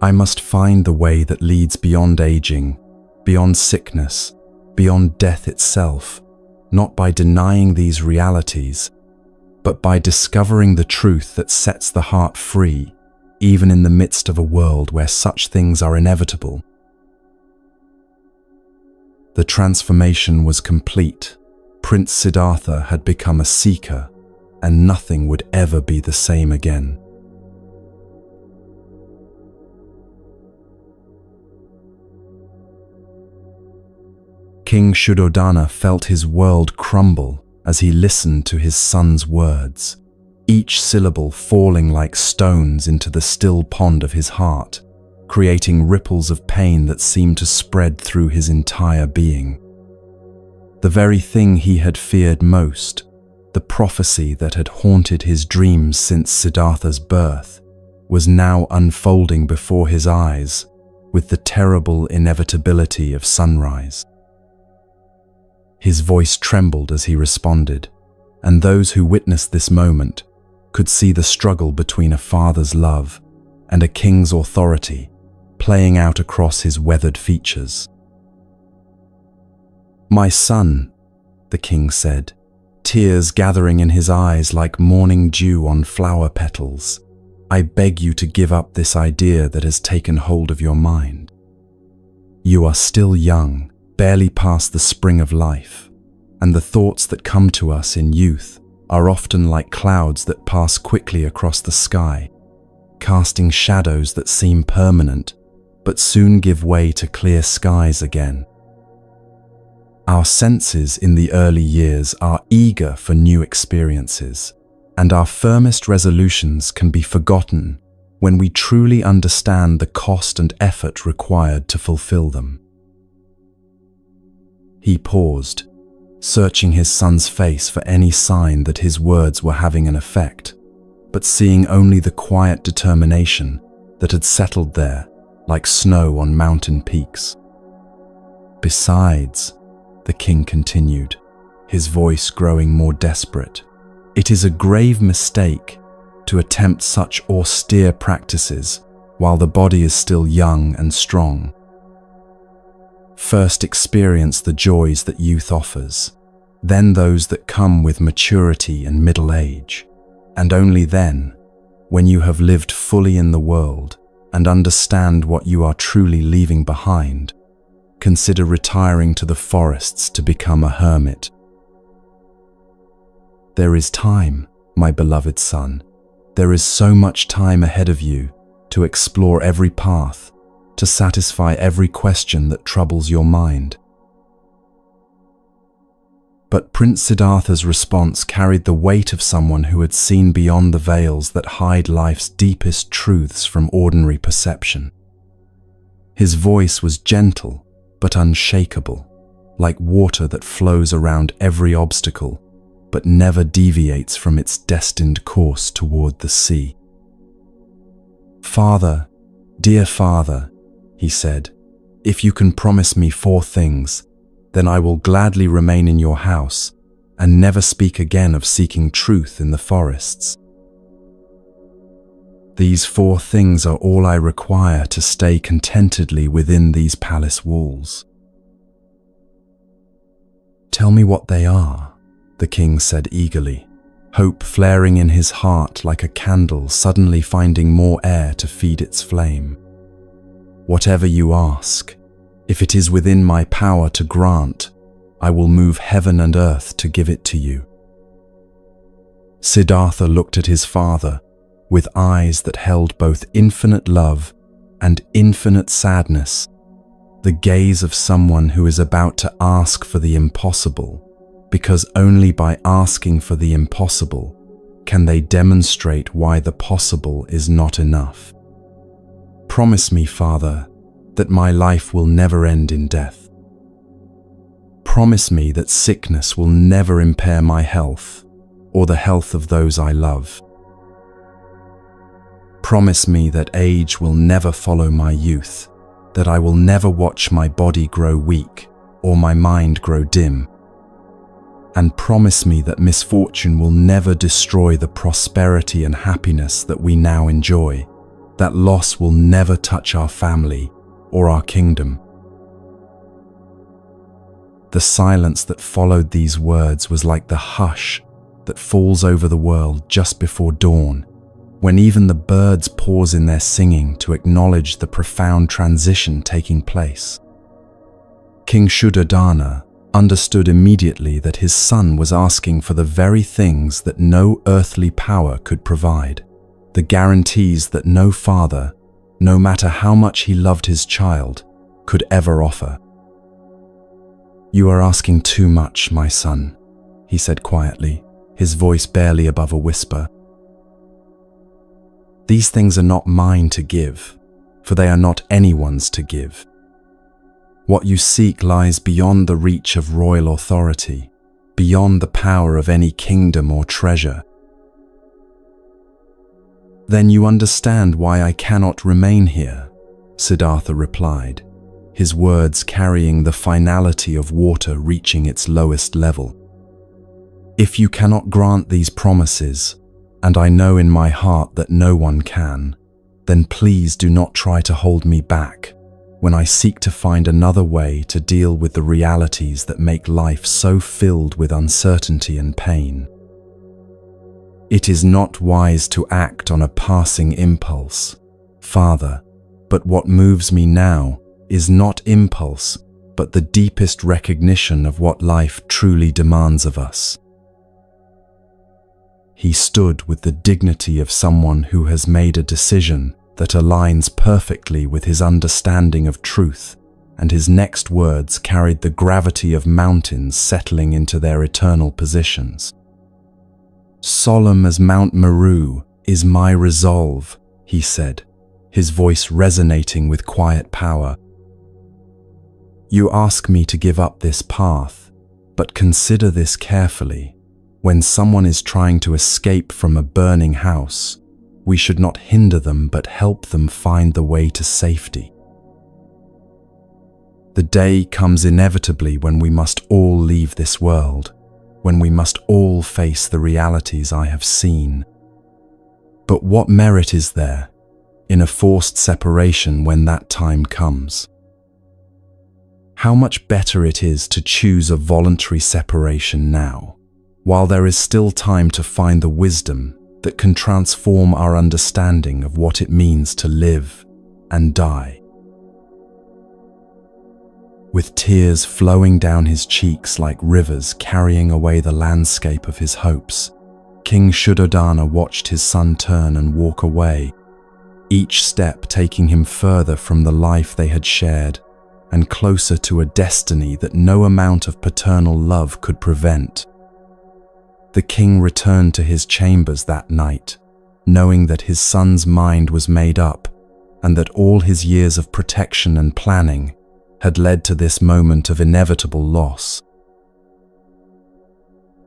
A: I must find the way that leads beyond aging, beyond sickness, beyond death itself, not by denying these realities, but by discovering the truth that sets the heart free, even in the midst of a world where such things are inevitable." The transformation was complete. Prince Siddhartha had become a seeker, and nothing would ever be the same again. King Shuddhodana felt his world crumble as he listened to his son's words, each syllable falling like stones into the still pond of his heart, creating ripples of pain that seemed to spread through his entire being. The very thing he had feared most, the prophecy that had haunted his dreams since Siddhartha's birth, was now unfolding before his eyes with the terrible inevitability of sunrise. His voice trembled as he responded, and those who witnessed this moment could see the struggle between a father's love and a king's authority playing out across his weathered features. "My son," the king said, tears gathering in his eyes like morning dew on flower petals, "I beg you to give up this idea that has taken hold of your mind. You are still young, barely past the spring of life, and the thoughts that come to us in youth are often like clouds that pass quickly across the sky, casting shadows that seem permanent, but soon give way to clear skies again. Our senses in the early years are eager for new experiences, and our firmest resolutions can be forgotten when we truly understand the cost and effort required to fulfill them." He paused, searching his son's face for any sign that his words were having an effect, but seeing only the quiet determination that had settled there like snow on mountain peaks. "Besides," the king continued, his voice growing more desperate, "it is a grave mistake to attempt such austere practices while the body is still young and strong. First experience the joys that youth offers, then those that come with maturity and middle age. And only then, when you have lived fully in the world and understand what you are truly leaving behind, consider retiring to the forests to become a hermit. There is time, my beloved son. There is so much time ahead of you to explore every path, to satisfy every question that troubles your mind. But Prince Siddhartha's response carried the weight of someone who had seen beyond the veils that hide life's deepest truths from ordinary perception. His voice was gentle but unshakable, like water that flows around every obstacle but never deviates from its destined course toward the sea. "Father, dear father," he said, "if you can promise me 4 things, then I will gladly remain in your house and never speak again of seeking truth in the forests. These 4 things are all I require to stay contentedly within these palace walls." "Tell me what they are," the king said eagerly, hope flaring in his heart like a candle suddenly finding more air to feed its flame. "Whatever you ask, if it is within my power to grant, I will move heaven and earth to give it to you." Siddhartha looked at his father with eyes that held both infinite love and infinite sadness, the gaze of someone who is about to ask for the impossible, because only by asking for the impossible can they demonstrate why the possible is not enough. "Promise me, Father, that my life will never end in death. Promise me that sickness will never impair my health or the health of those I love. Promise me that age will never follow my youth, that I will never watch my body grow weak or my mind grow dim. And promise me that misfortune will never destroy the prosperity and happiness that we now enjoy, that loss will never touch our family or our kingdom." The silence that followed these words was like the hush that falls over the world just before dawn, when even the birds pause in their singing to acknowledge the profound transition taking place. King Shuddhodana understood immediately that his son was asking for the very things that no earthly power could provide, the guarantees that no father, no matter how much he loved his child, could ever offer. "You are asking too much, my son," he said quietly, his voice barely above a whisper. "These things are not mine to give, for they are not anyone's to give. What you seek lies beyond the reach of royal authority, beyond the power of any kingdom or treasure." "Then you understand why I cannot remain here," Siddhartha replied, his words carrying the finality of water reaching its lowest level. "If you cannot grant these promises, and I know in my heart that no one can, then please do not try to hold me back when I seek to find another way to deal with the realities that make life so filled with uncertainty and pain. It is not wise to act on a passing impulse, Father, but what moves me now is not impulse, but the deepest recognition of what life truly demands of us." He stood with the dignity of someone who has made a decision that aligns perfectly with his understanding of truth, and his next words carried the gravity of mountains settling into their eternal positions. "Solemn as Mount Meru is my resolve," he said, his voice resonating with quiet power. "You ask me to give up this path, but consider this carefully. When someone is trying to escape from a burning house, we should not hinder them but help them find the way to safety. The day comes inevitably when we must all leave this world, when we must all face the realities I have seen. But what merit is there in a forced separation when that time comes? How much better it is to choose a voluntary separation now, while there is still time to find the wisdom that can transform our understanding of what it means to live and die. With tears flowing down his cheeks like rivers carrying away the landscape of his hopes, King Shuddhodana watched his son turn and walk away, each step taking him further from the life they had shared and closer to a destiny that no amount of paternal love could prevent. The king returned to his chambers that night, knowing that his son's mind was made up and that all his years of protection and planning had led to this moment of inevitable loss.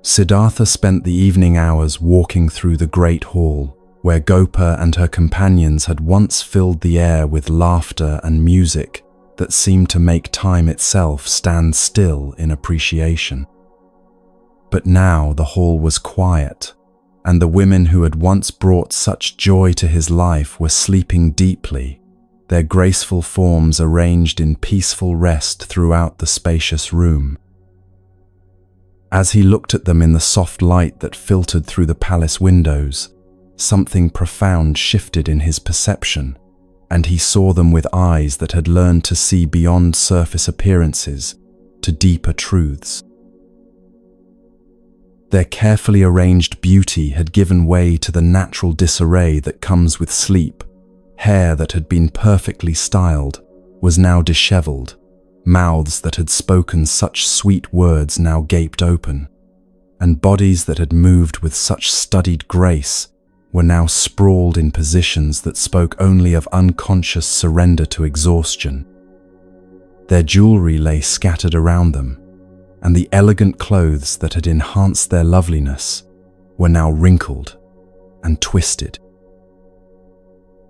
A: Siddhartha spent the evening hours walking through the great hall, where Gopa and her companions had once filled the air with laughter and music that seemed to make time itself stand still in appreciation. But now the hall was quiet, and the women who had once brought such joy to his life were sleeping deeply, their graceful forms arranged in peaceful rest throughout the spacious room. As he looked at them in the soft light that filtered through the palace windows, something profound shifted in his perception, and he saw them with eyes that had learned to see beyond surface appearances to deeper truths. Their carefully arranged beauty had given way to the natural disarray that comes with sleep. Hair that had been perfectly styled was now disheveled, mouths that had spoken such sweet words now gaped open, and bodies that had moved with such studied grace were now sprawled in positions that spoke only of unconscious surrender to exhaustion. Their jewelry lay scattered around them, and the elegant clothes that had enhanced their loveliness were now wrinkled and twisted.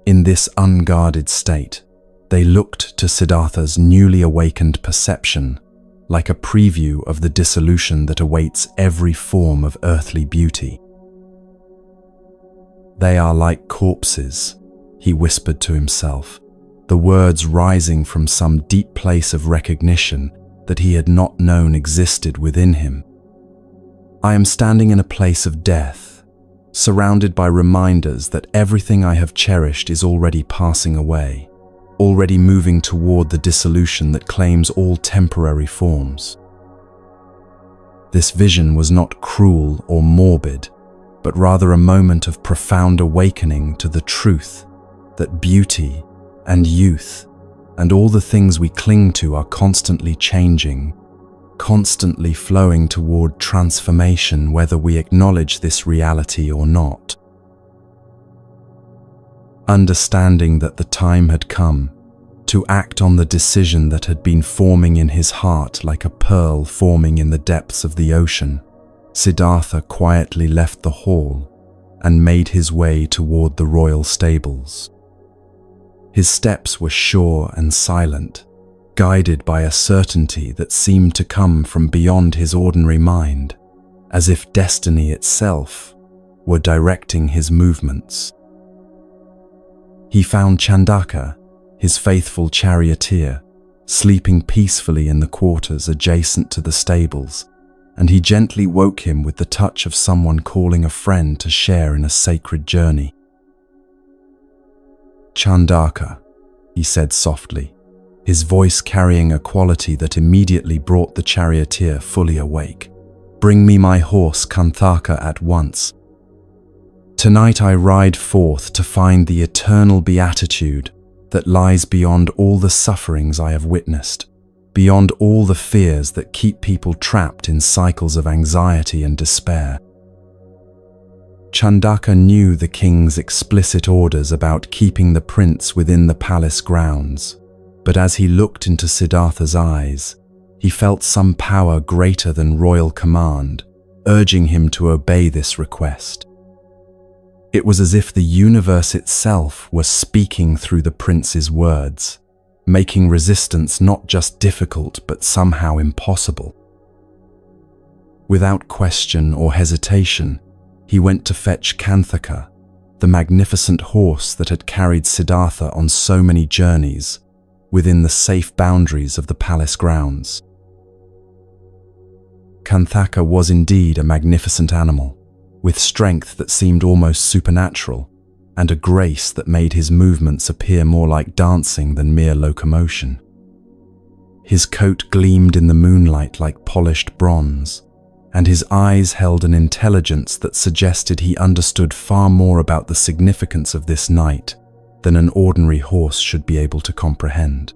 A: In this unguarded state, they looked to Siddhartha's newly awakened perception like a preview of the dissolution that awaits every form of earthly beauty. "They are like corpses," he whispered to himself, the words rising from some deep place of recognition that he had not known existed within him. "I am standing in a place of death, surrounded by reminders that everything I have cherished is already passing away, already moving toward the dissolution that claims all temporary forms." This vision was not cruel or morbid, but rather a moment of profound awakening to the truth that beauty and youth and all the things we cling to are constantly changing, constantly flowing toward transformation whether we acknowledge this reality or not. Understanding that the time had come to act on the decision that had been forming in his heart like a pearl forming in the depths of the ocean, Siddhartha quietly left the hall and made his way toward the royal stables. His steps were sure and silent, guided by a certainty that seemed to come from beyond his ordinary mind, as if destiny itself were directing his movements. He found Chandaka, his faithful charioteer, sleeping peacefully in the quarters adjacent to the stables, and he gently woke him with the touch of someone calling a friend to share in a sacred journey. "Chandaka," he said softly, his voice carrying a quality that immediately brought the charioteer fully awake. "Bring me my horse Kanthaka at once. Tonight I ride forth to find the eternal beatitude that lies beyond all the sufferings I have witnessed, beyond all the fears that keep people trapped in cycles of anxiety and despair." Chandaka knew the king's explicit orders about keeping the prince within the palace grounds, but as he looked into Siddhartha's eyes, he felt some power greater than royal command, urging him to obey this request. It was as if the universe itself was speaking through the prince's words, making resistance not just difficult but somehow impossible. Without question or hesitation, he went to fetch Kanthaka, the magnificent horse that had carried Siddhartha on so many journeys, within the safe boundaries of the palace grounds. Kanthaka was indeed a magnificent animal, with strength that seemed almost supernatural, and a grace that made his movements appear more like dancing than mere locomotion. His coat gleamed in the moonlight like polished bronze, and his eyes held an intelligence that suggested he understood far more about the significance of this night than an ordinary horse should be able to comprehend.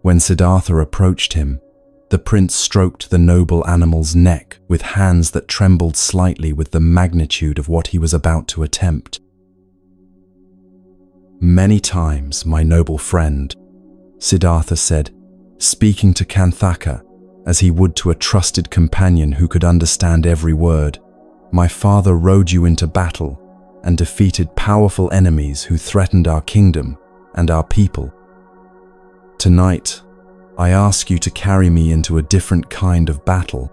A: When Siddhartha approached him, the prince stroked the noble animal's neck with hands that trembled slightly with the magnitude of what he was about to attempt. "Many times, my noble friend," Siddhartha said, speaking to Kanthaka as he would to a trusted companion who could understand every word, "my father rode you into battle and defeated powerful enemies who threatened our kingdom and our people. Tonight, I ask you to carry me into a different kind of battle,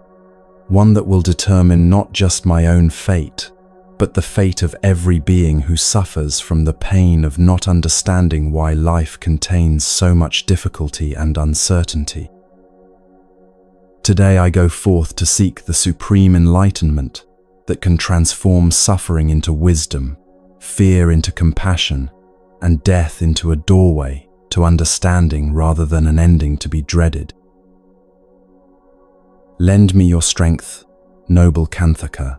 A: one that will determine not just my own fate, but the fate of every being who suffers from the pain of not understanding why life contains so much difficulty and uncertainty. Today I go forth to seek the supreme enlightenment that can transform suffering into wisdom, fear into compassion, and death into a doorway to understanding rather than an ending to be dreaded. Lend me your strength, noble Kanthaka.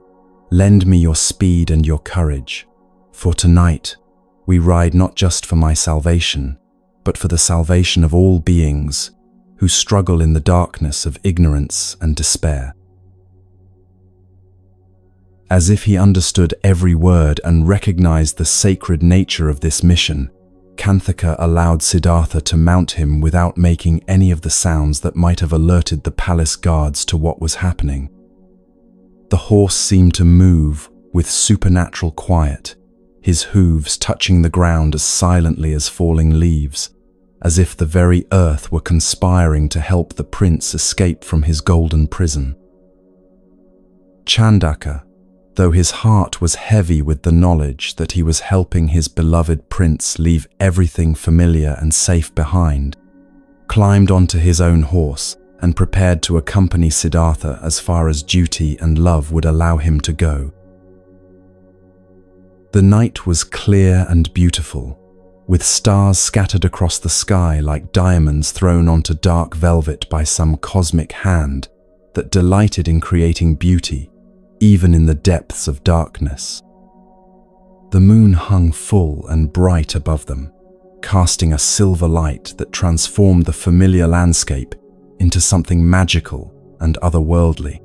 A: Lend me your speed and your courage, for tonight we ride not just for my salvation, but for the salvation of all beings who struggle in the darkness of ignorance and despair." As if he understood every word and recognized the sacred nature of this mission, Kanthaka allowed Siddhartha to mount him without making any of the sounds that might have alerted the palace guards to what was happening. The horse seemed to move with supernatural quiet, his hooves touching the ground as silently as falling leaves, as if the very earth were conspiring to help the prince escape from his golden prison. Chandaka, though his heart was heavy with the knowledge that he was helping his beloved prince leave everything familiar and safe behind, climbed onto his own horse and prepared to accompany Siddhartha as far as duty and love would allow him to go. The night was clear and beautiful, with stars scattered across the sky like diamonds thrown onto dark velvet by some cosmic hand that delighted in creating beauty, even in the depths of darkness. The moon hung full and bright above them, casting a silver light that transformed the familiar landscape into something magical and otherworldly.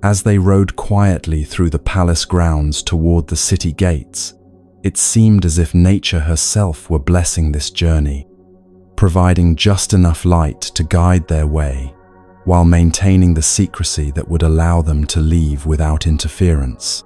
A: As they rode quietly through the palace grounds toward the city gates, it seemed as if nature herself were blessing this journey, providing just enough light to guide their way, while maintaining the secrecy that would allow them to leave without interference.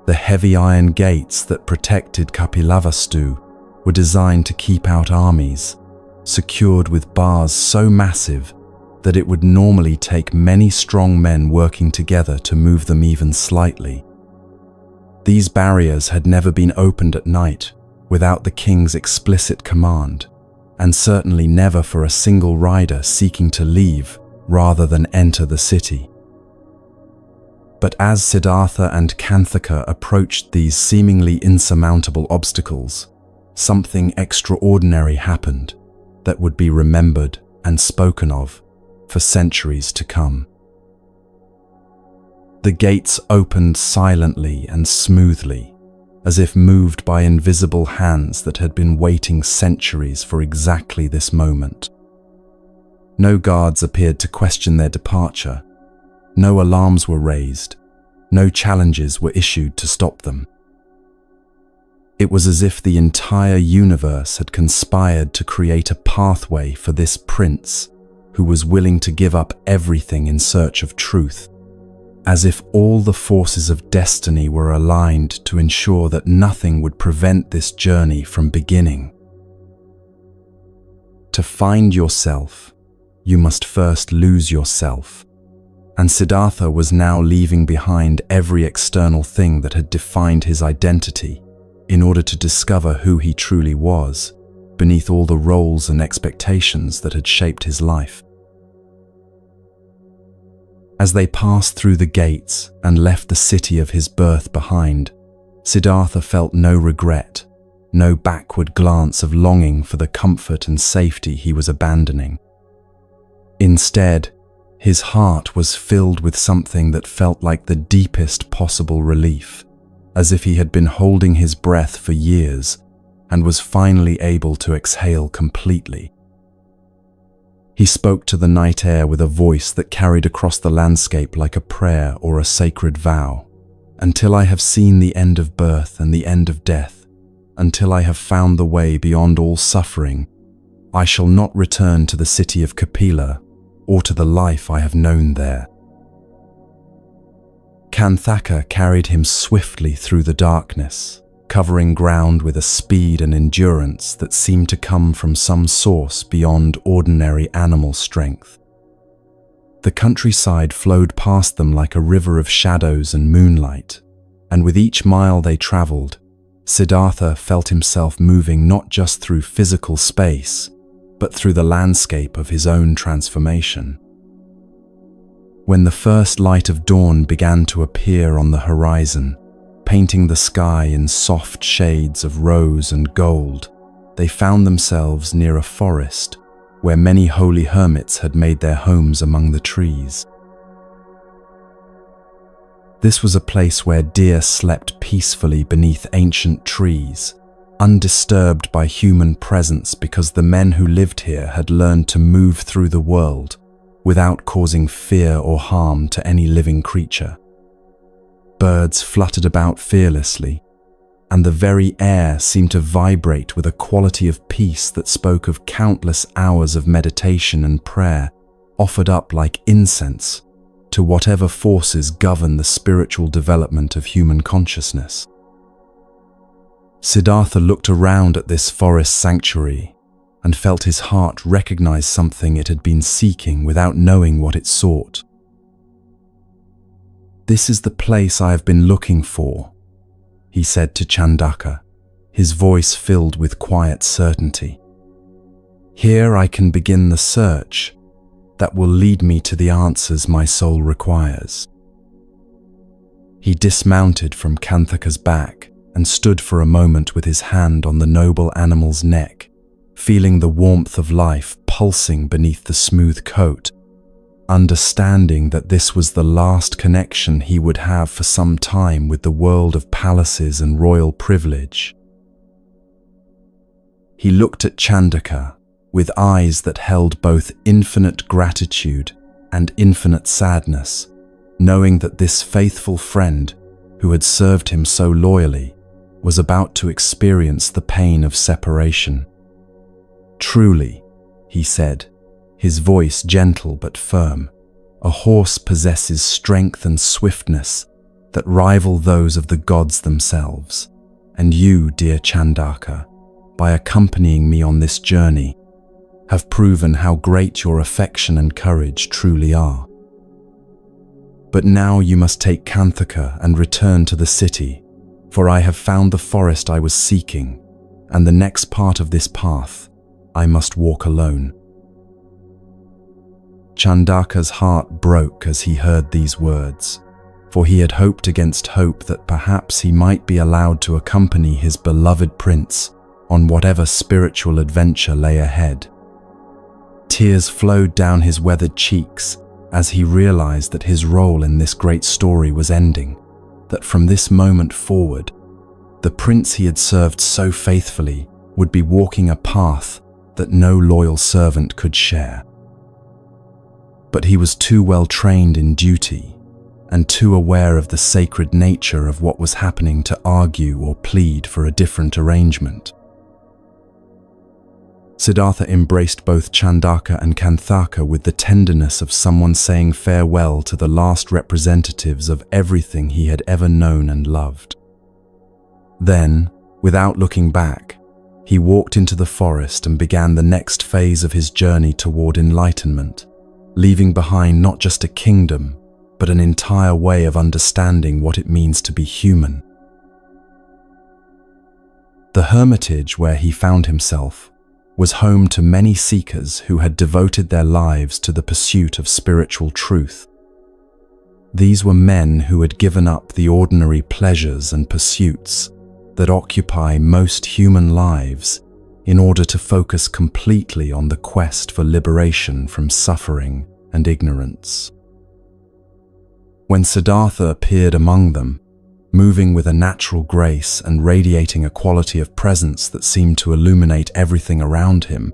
A: The heavy iron gates that protected Kapilavastu were designed to keep out armies, secured with bars so massive that it would normally take many strong men working together to move them even slightly. These barriers had never been opened at night without the king's explicit command, and certainly never for a single rider seeking to leave rather than enter the city. But as Siddhartha and Kanthaka approached these seemingly insurmountable obstacles, something extraordinary happened that would be remembered and spoken of for centuries to come. The gates opened silently and smoothly, as if moved by invisible hands that had been waiting centuries for exactly this moment. No guards appeared to question their departure. No alarms were raised. No challenges were issued to stop them. It was as if the entire universe had conspired to create a pathway for this prince who was willing to give up everything in search of truth, as if all the forces of destiny were aligned to ensure that nothing would prevent this journey from beginning. To find yourself, you must first lose yourself, and Siddhartha was now leaving behind every external thing that had defined his identity in order to discover who he truly was, beneath all the roles and expectations that had shaped his life. As they passed through the gates and left the city of his birth behind, Siddhartha felt no regret, no backward glance of longing for the comfort and safety he was abandoning. Instead, his heart was filled with something that felt like the deepest possible relief, as if he had been holding his breath for years and was finally able to exhale completely. He spoke to the night air with a voice that carried across the landscape like a prayer or a sacred vow. Until I have seen the end of birth and the end of death, until I have found the way beyond all suffering, I shall not return to the city of Kapila or to the life I have known there. Kanthaka carried him swiftly through the darkness, covering ground with a speed and endurance that seemed to come from some source beyond ordinary animal strength. The countryside flowed past them like a river of shadows and moonlight, and with each mile they traveled, Siddhartha felt himself moving not just through physical space, but through the landscape of his own transformation. When the first light of dawn began to appear on the horizon, painting the sky in soft shades of rose and gold, they found themselves near a forest where many holy hermits had made their homes among the trees. This was a place where deer slept peacefully beneath ancient trees, undisturbed by human presence because the men who lived here had learned to move through the world without causing fear or harm to any living creature. Birds fluttered about fearlessly, and the very air seemed to vibrate with a quality of peace that spoke of countless hours of meditation and prayer offered up like incense to whatever forces govern the spiritual development of human consciousness. Siddhartha looked around at this forest sanctuary and felt his heart recognize something it had been seeking without knowing what it sought. "This is the place I have been looking for," he said to Chandaka, his voice filled with quiet certainty. "Here I can begin the search that will lead me to the answers my soul requires." He dismounted from Kanthaka's back and stood for a moment with his hand on the noble animal's neck, feeling the warmth of life pulsing beneath the smooth coat, understanding that this was the last connection he would have for some time with the world of palaces and royal privilege. He looked at Chandaka with eyes that held both infinite gratitude and infinite sadness, knowing that this faithful friend, who had served him so loyally, was about to experience the pain of separation. "Truly," he said, his voice gentle but firm, "a horse possesses strength and swiftness that rival those of the gods themselves, and you, dear Chandaka, by accompanying me on this journey, have proven how great your affection and courage truly are. But now you must take Kanthaka and return to the city, for I have found the forest I was seeking, and the next part of this path I must walk alone." Chandaka's heart broke as he heard these words, for he had hoped against hope that perhaps he might be allowed to accompany his beloved prince on whatever spiritual adventure lay ahead. Tears flowed down his weathered cheeks as he realized that his role in this great story was ending, that from this moment forward, the prince he had served so faithfully would be walking a path that no loyal servant could share. But he was too well trained in duty and too aware of the sacred nature of what was happening to argue or plead for a different arrangement. Siddhartha embraced both Chandaka and Kanthaka with the tenderness of someone saying farewell to the last representatives of everything he had ever known and loved. Then, without looking back, he walked into the forest and began the next phase of his journey toward enlightenment, leaving behind not just a kingdom, but an entire way of understanding what it means to be human. The hermitage where he found himself was home to many seekers who had devoted their lives to the pursuit of spiritual truth, These were men who had given up the ordinary pleasures and pursuits that occupy most human lives in order to focus completely on the quest for liberation from suffering and ignorance. When Siddhartha appeared among them, moving with a natural grace and radiating a quality of presence that seemed to illuminate everything around him,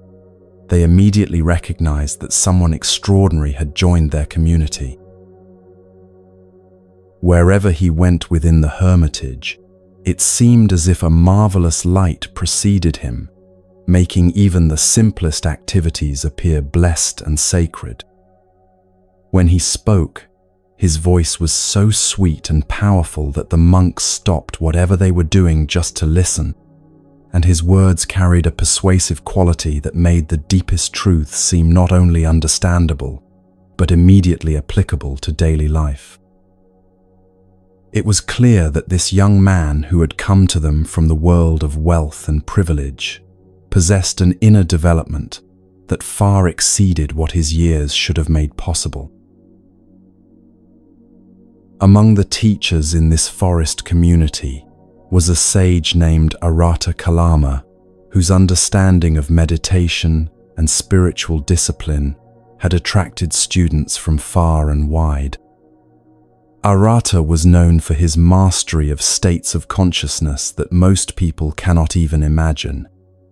A: they immediately recognized that someone extraordinary had joined their community. Wherever he went within the hermitage, it seemed as if a marvelous light preceded him, making even the simplest activities appear blessed and sacred. When he spoke, his voice was so sweet and powerful that the monks stopped whatever they were doing just to listen, and his words carried a persuasive quality that made the deepest truths seem not only understandable, but immediately applicable to daily life. It was clear that this young man who had come to them from the world of wealth and privilege possessed an inner development that far exceeded what his years should have made possible. Among the teachers in this forest community was a sage named Arata Kalama, whose understanding of meditation and spiritual discipline had attracted students from far and wide. Arata was known for his mastery of states of consciousness that most people cannot even imagine,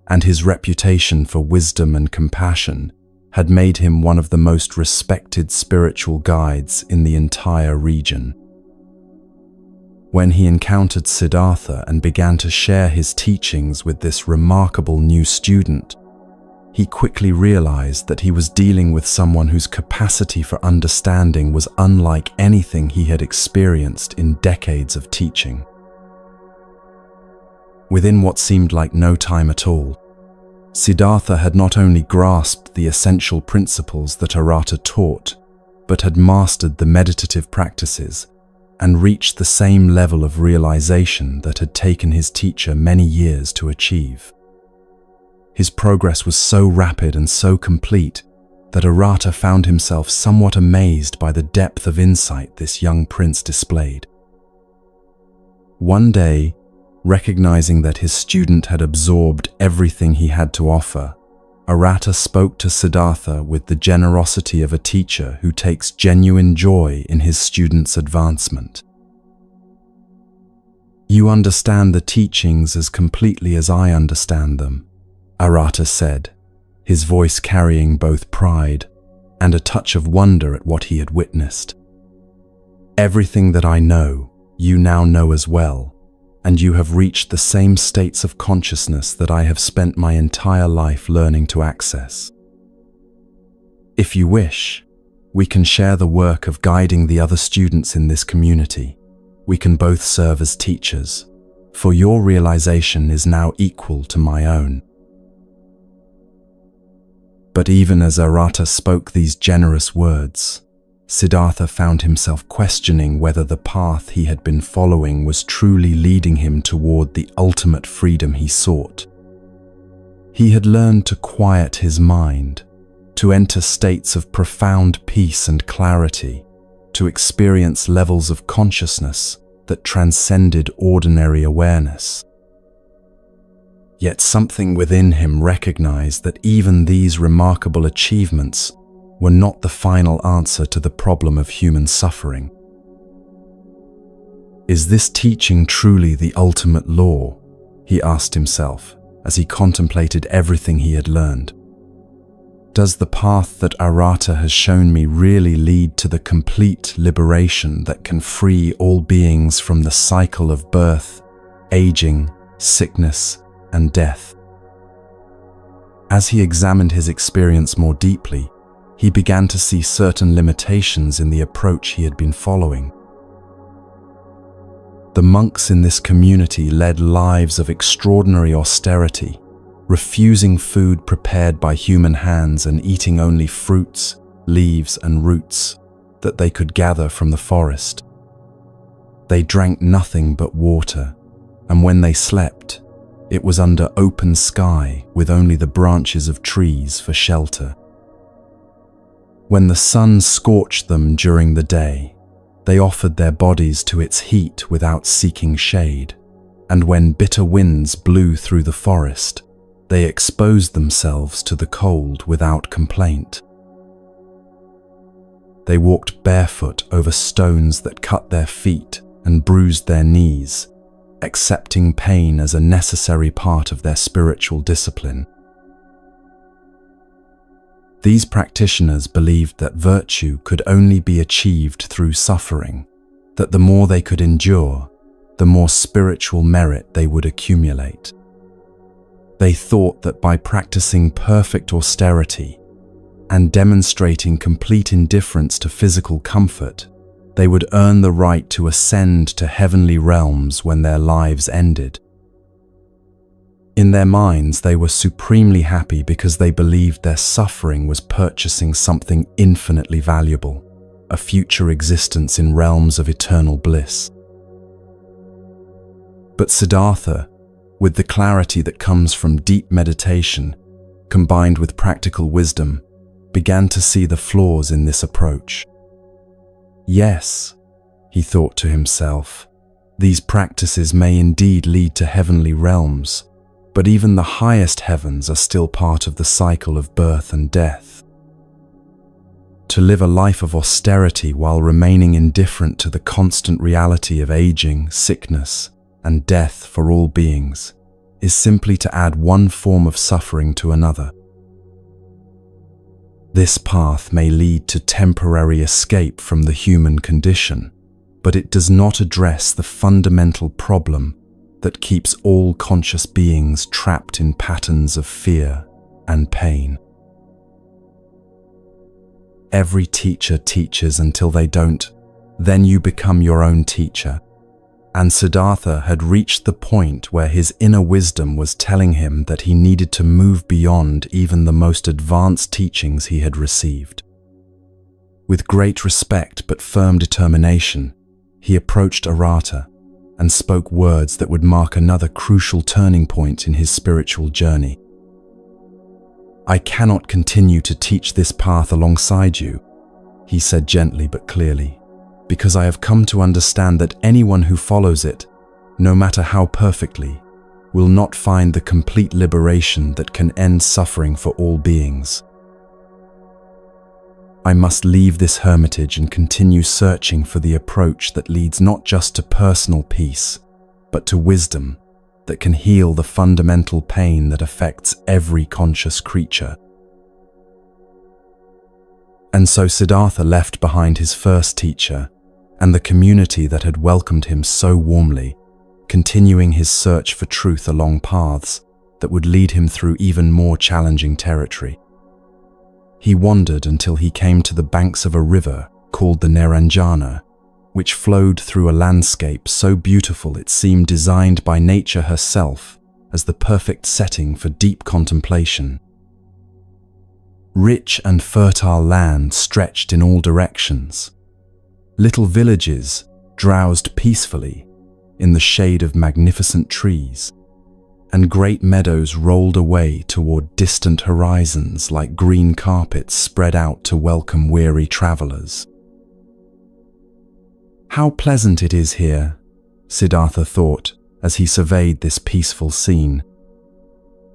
A: and his reputation for wisdom and compassion had made him one of the most respected spiritual guides in the entire region. When he encountered Siddhartha and began to share his teachings with this remarkable new student, he quickly realized that he was dealing with someone whose capacity for understanding was unlike anything he had experienced in decades of teaching. Within what seemed like no time at all, Siddhartha had not only grasped the essential principles that Arata taught, but had mastered the meditative practices and reached the same level of realization that had taken his teacher many years to achieve. His progress was so rapid and so complete that Arata found himself somewhat amazed by the depth of insight this young prince displayed. One day, recognizing that his student had absorbed everything he had to offer, Arata spoke to Siddhartha with the generosity of a teacher who takes genuine joy in his student's advancement. "You understand the teachings as completely as I understand them," Arata said, his voice carrying both pride and a touch of wonder at what he had witnessed. "Everything that I know, you now know as well, and you have reached the same states of consciousness that I have spent my entire life learning to access. If you wish, we can share the work of guiding the other students in this community. We can both serve as teachers, for your realization is now equal to my own." But even as Arata spoke these generous words, Siddhartha found himself questioning whether the path he had been following was truly leading him toward the ultimate freedom he sought. He had learned to quiet his mind, to enter states of profound peace and clarity, to experience levels of consciousness that transcended ordinary awareness. Yet something within him recognized that even these remarkable achievements were not the final answer to the problem of human suffering. Is this teaching truly the ultimate law? He asked himself as he contemplated everything he had learned. Does the path that Arata has shown me really lead to the complete liberation that can free all beings from the cycle of birth, aging, sickness, and death? As he examined his experience more deeply, he began to see certain limitations in the approach he had been following. The monks in this community led lives of extraordinary austerity, refusing food prepared by human hands and eating only fruits, leaves, and roots that they could gather from the forest. They drank nothing but water, and when they slept, it was under open sky with only the branches of trees for shelter. When the sun scorched them during the day, They offered their bodies to its heat without seeking shade, and when bitter winds blew through the forest, they exposed themselves to the cold without complaint. They walked barefoot over stones that cut their feet and bruised their knees, accepting pain as a necessary part of their spiritual discipline. These practitioners believed that virtue could only be achieved through suffering, that the more they could endure, the more spiritual merit they would accumulate. They thought that by practicing perfect austerity and demonstrating complete indifference to physical comfort, they would earn the right to ascend to heavenly realms when their lives ended. In their minds, they were supremely happy because they believed their suffering was purchasing something infinitely valuable, a future existence in realms of eternal bliss. But Siddhartha, with the clarity that comes from deep meditation, combined with practical wisdom, began to see the flaws in this approach. Yes, he thought to himself, these practices may indeed lead to heavenly realms, but even the highest heavens are still part of the cycle of birth and death. To live a life of austerity while remaining indifferent to the constant reality of aging, sickness, and death for all beings is simply to add one form of suffering to another. This path may lead to temporary escape from the human condition, but it does not address the fundamental problem that keeps all conscious beings trapped in patterns of fear and pain. Every teacher teaches until they don't, then you become your own teacher. And Siddhartha had reached the point where his inner wisdom was telling him that he needed to move beyond even the most advanced teachings he had received. With great respect but firm determination, he approached Arata and spoke words that would mark another crucial turning point in his spiritual journey. "I cannot continue to teach this path alongside you," he said gently but clearly, "because I have come to understand that anyone who follows it, no matter how perfectly, will not find the complete liberation that can end suffering for all beings. I must leave this hermitage and continue searching for the approach that leads not just to personal peace, but to wisdom that can heal the fundamental pain that affects every conscious creature." And so Siddhartha left behind his first teacher and the community that had welcomed him so warmly, continuing his search for truth along paths that would lead him through even more challenging territory. He wandered until he came to the banks of a river called the Naranjana, which flowed through a landscape so beautiful it seemed designed by nature herself as the perfect setting for deep contemplation. Rich and fertile land stretched in all directions. Little villages drowsed peacefully in the shade of magnificent trees, and great meadows rolled away toward distant horizons like green carpets spread out to welcome weary travelers. "How pleasant it is here," Siddhartha thought as he surveyed this peaceful scene.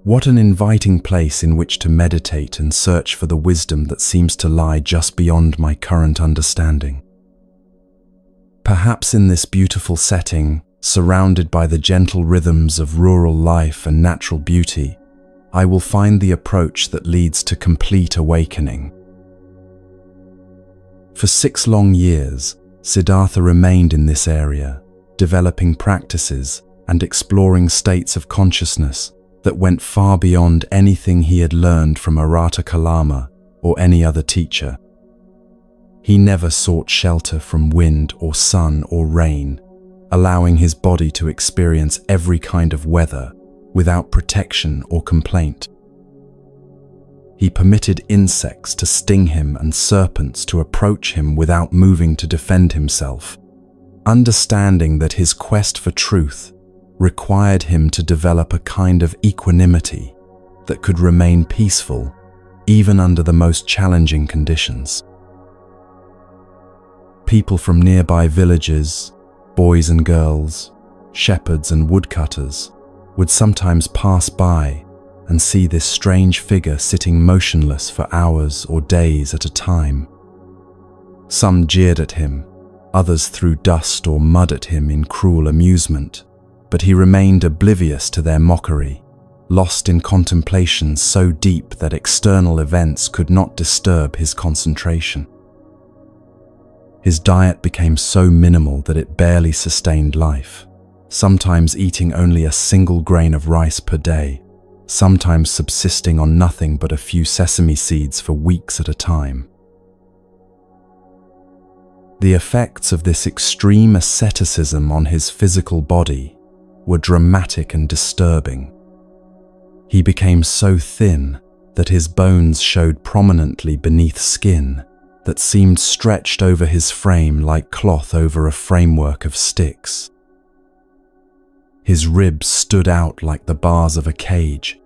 A: "What an inviting place in which to meditate and search for the wisdom that seems to lie just beyond my current understanding. Perhaps in this beautiful setting, surrounded by the gentle rhythms of rural life and natural beauty, I will find the approach that leads to complete awakening." For 6 long years, Siddhartha remained in this area, developing practices and exploring states of consciousness that went far beyond anything he had learned from Arata Kalama or any other teacher. He never sought shelter from wind or sun or rain, allowing his body to experience every kind of weather without protection or complaint. He permitted insects to sting him and serpents to approach him without moving to defend himself, understanding that his quest for truth required him to develop a kind of equanimity that could remain peaceful even under the most challenging conditions. People from nearby villages, boys and girls, shepherds and woodcutters, would sometimes pass by and see this strange figure sitting motionless for hours or days at a time. Some jeered at him, others threw dust or mud at him in cruel amusement, but he remained oblivious to their mockery, lost in contemplation so deep that external events could not disturb his concentration. His diet became so minimal that it barely sustained life, sometimes eating only a single grain of rice per day, sometimes subsisting on nothing but a few sesame seeds for weeks at a time. The effects of this extreme asceticism on his physical body were dramatic and disturbing. He became so thin that his bones showed prominently beneath skin that seemed stretched over his frame like cloth over a framework of sticks. His ribs stood out like the bars of a cage,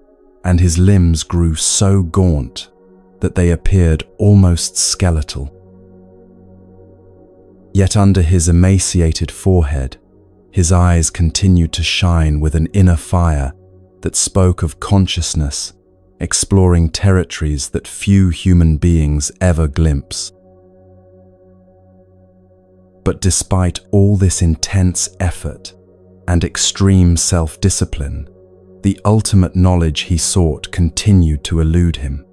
A: and his limbs grew so gaunt that they appeared almost skeletal. Yet under his emaciated forehead, his eyes continued to shine with an inner fire that spoke of consciousness, exploring territories that few human beings ever glimpse. But despite all this intense effort and extreme self-discipline, the ultimate knowledge he sought continued to elude him.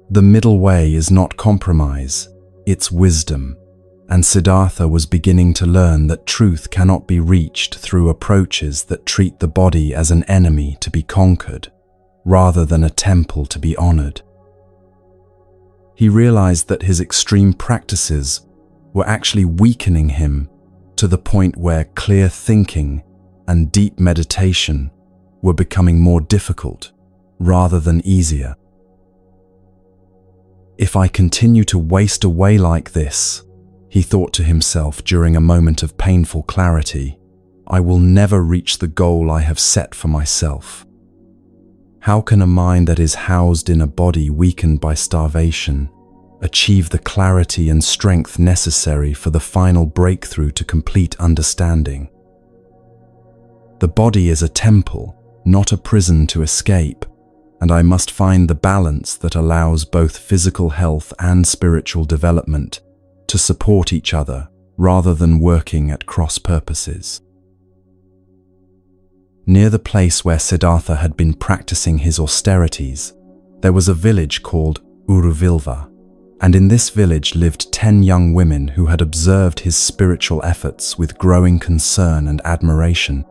A: The middle way is not compromise, it's wisdom, and Siddhartha was beginning to learn that truth cannot be reached through approaches that treat the body as an enemy to be conquered, rather than a temple to be honored. He realized that his extreme practices were actually weakening him to the point where clear thinking and deep meditation were becoming more difficult rather than easier. If I continue to waste away like this, he thought to himself during a moment of painful clarity, I will never reach the goal I have set for myself. How can a mind that is housed in a body weakened by starvation achieve the clarity and strength necessary for the final breakthrough to complete understanding? The body is a temple, not a prison to escape, and I must find the balance that allows both physical health and spiritual development to support each other rather than working at cross purposes. Near the place where Siddhartha had been practicing his austerities, there was a village called Uruvilva, and in this village lived 10 young women who had observed his spiritual efforts with growing concern and admiration.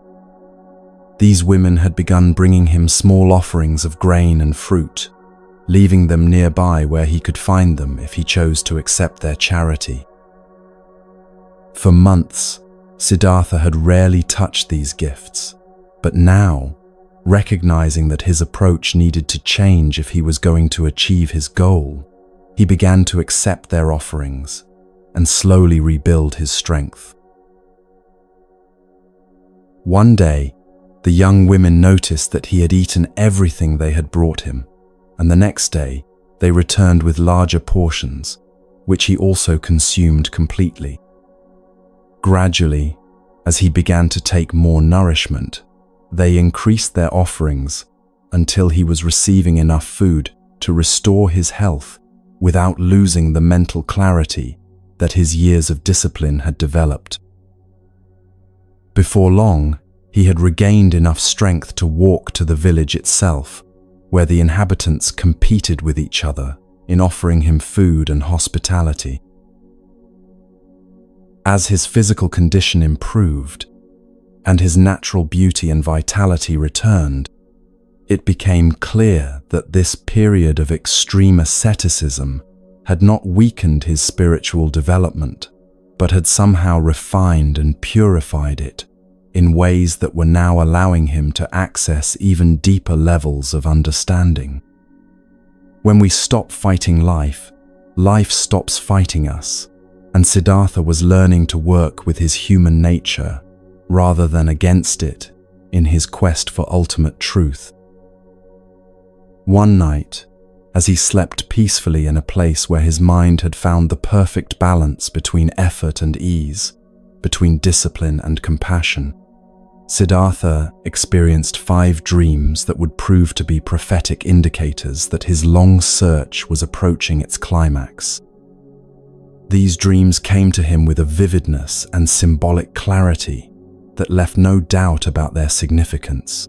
A: These women had begun bringing him small offerings of grain and fruit, leaving them nearby where he could find them if he chose to accept their charity. For months, Siddhartha had rarely touched these gifts, but now, recognizing that his approach needed to change if he was going to achieve his goal, he began to accept their offerings and slowly rebuild his strength. One day, the young women noticed that he had eaten everything they had brought him, and the next day they returned with larger portions, which he also consumed completely. Gradually, as he began to take more nourishment, they increased their offerings until he was receiving enough food to restore his health without losing the mental clarity that his years of discipline had developed. Before long, he had regained enough strength to walk to the village itself, where the inhabitants competed with each other in offering him food and hospitality. As his physical condition improved, and his natural beauty and vitality returned, it became clear that this period of extreme asceticism had not weakened his spiritual development, but had somehow refined and purified it in ways that were now allowing him to access even deeper levels of understanding. When we stop fighting life, life stops fighting us, and Siddhartha was learning to work with his human nature rather than against it in his quest for ultimate truth. One night, as he slept peacefully in a place where his mind had found the perfect balance between effort and ease, between discipline and compassion. Siddhartha experienced 5 dreams that would prove to be prophetic indicators that his long search was approaching its climax. These dreams came to him with a vividness and symbolic clarity that left no doubt about their significance.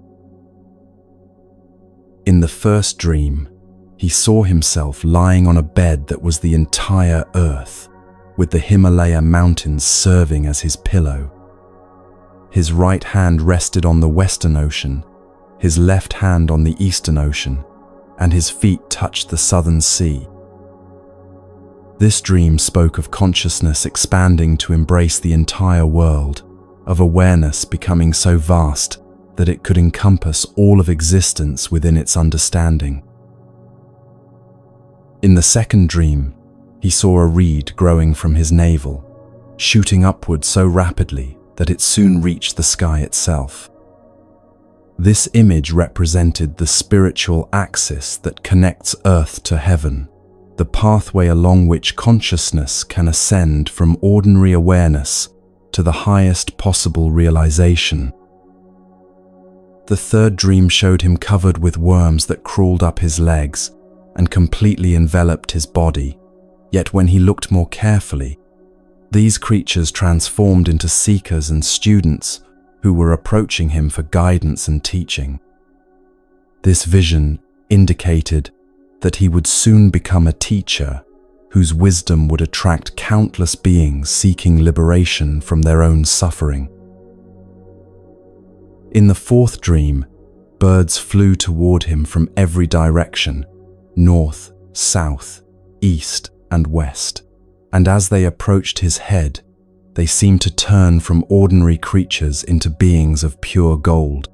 A: In the first dream, he saw himself lying on a bed that was the entire earth, with the Himalaya mountains serving as his pillow. His right hand rested on the Western Ocean, his left hand on the Eastern Ocean, and his feet touched the Southern Sea. This dream spoke of consciousness expanding to embrace the entire world, of awareness becoming so vast that it could encompass all of existence within its understanding. In the second dream, he saw a reed growing from his navel, shooting upward so rapidly that it soon reached the sky itself. This image represented the spiritual axis that connects earth to heaven, the pathway along which consciousness can ascend from ordinary awareness to the highest possible realization. The third dream showed him covered with worms that crawled up his legs and completely enveloped his body, yet when he looked more carefully, these creatures transformed into seekers and students who were approaching him for guidance and teaching. This vision indicated that he would soon become a teacher whose wisdom would attract countless beings seeking liberation from their own suffering. In the fourth dream, birds flew toward him from every direction, north, south, east, and west. And as they approached his head, they seemed to turn from ordinary creatures into beings of pure gold.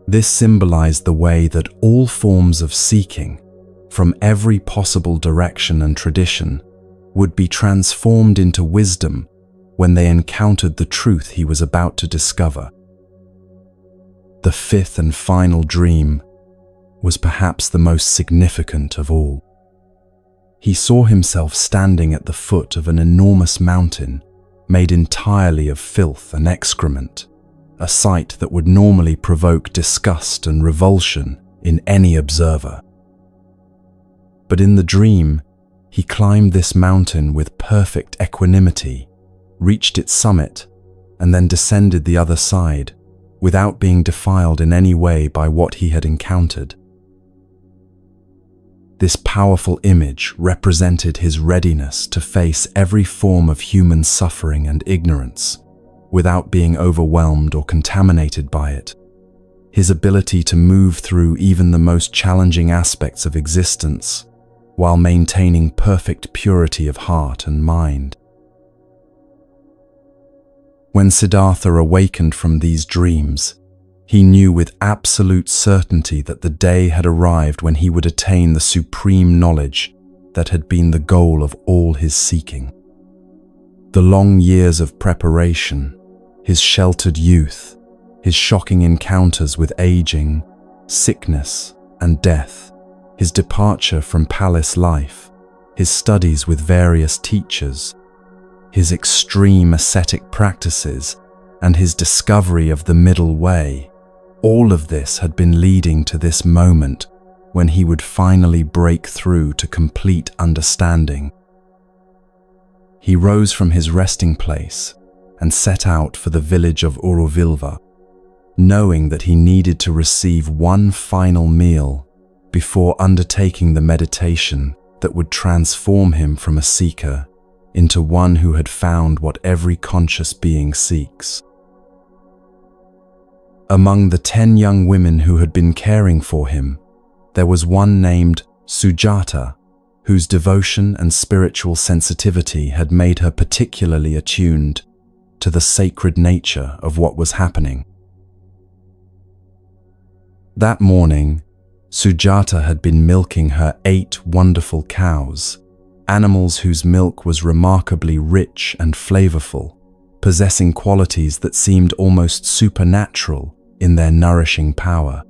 A: This symbolized the way that all forms of seeking, from every possible direction and tradition, would be transformed into wisdom when they encountered the truth he was about to discover. The fifth and final dream was perhaps the most significant of all. He saw himself standing at the foot of an enormous mountain made entirely of filth and excrement, a sight that would normally provoke disgust and revulsion in any observer. But in the dream, he climbed this mountain with perfect equanimity, reached its summit, and then descended the other side without being defiled in any way by what he had encountered. This powerful image represented his readiness to face every form of human suffering and ignorance without being overwhelmed or contaminated by it. His ability to move through even the most challenging aspects of existence while maintaining perfect purity of heart and mind. When Siddhartha awakened from these dreams, he knew with absolute certainty that the day had arrived when he would attain the supreme knowledge that had been the goal of all his seeking. The long years of preparation, his sheltered youth, his shocking encounters with aging, sickness, and death, his departure from palace life, his studies with various teachers, his extreme ascetic practices, and his discovery of the middle way, all of this had been leading to this moment when he would finally break through to complete understanding. He rose from his resting place and set out for the village of Aurovilva, knowing that he needed to receive one final meal before undertaking the meditation that would transform him from a seeker into one who had found what every conscious being seeks. Among the 10 young women who had been caring for him, there was one named Sujata, whose devotion and spiritual sensitivity had made her particularly attuned to the sacred nature of what was happening. That morning, Sujata had been milking her 8 wonderful cows, animals whose milk was remarkably rich and flavorful, possessing qualities that seemed almost supernatural in their nourishing power.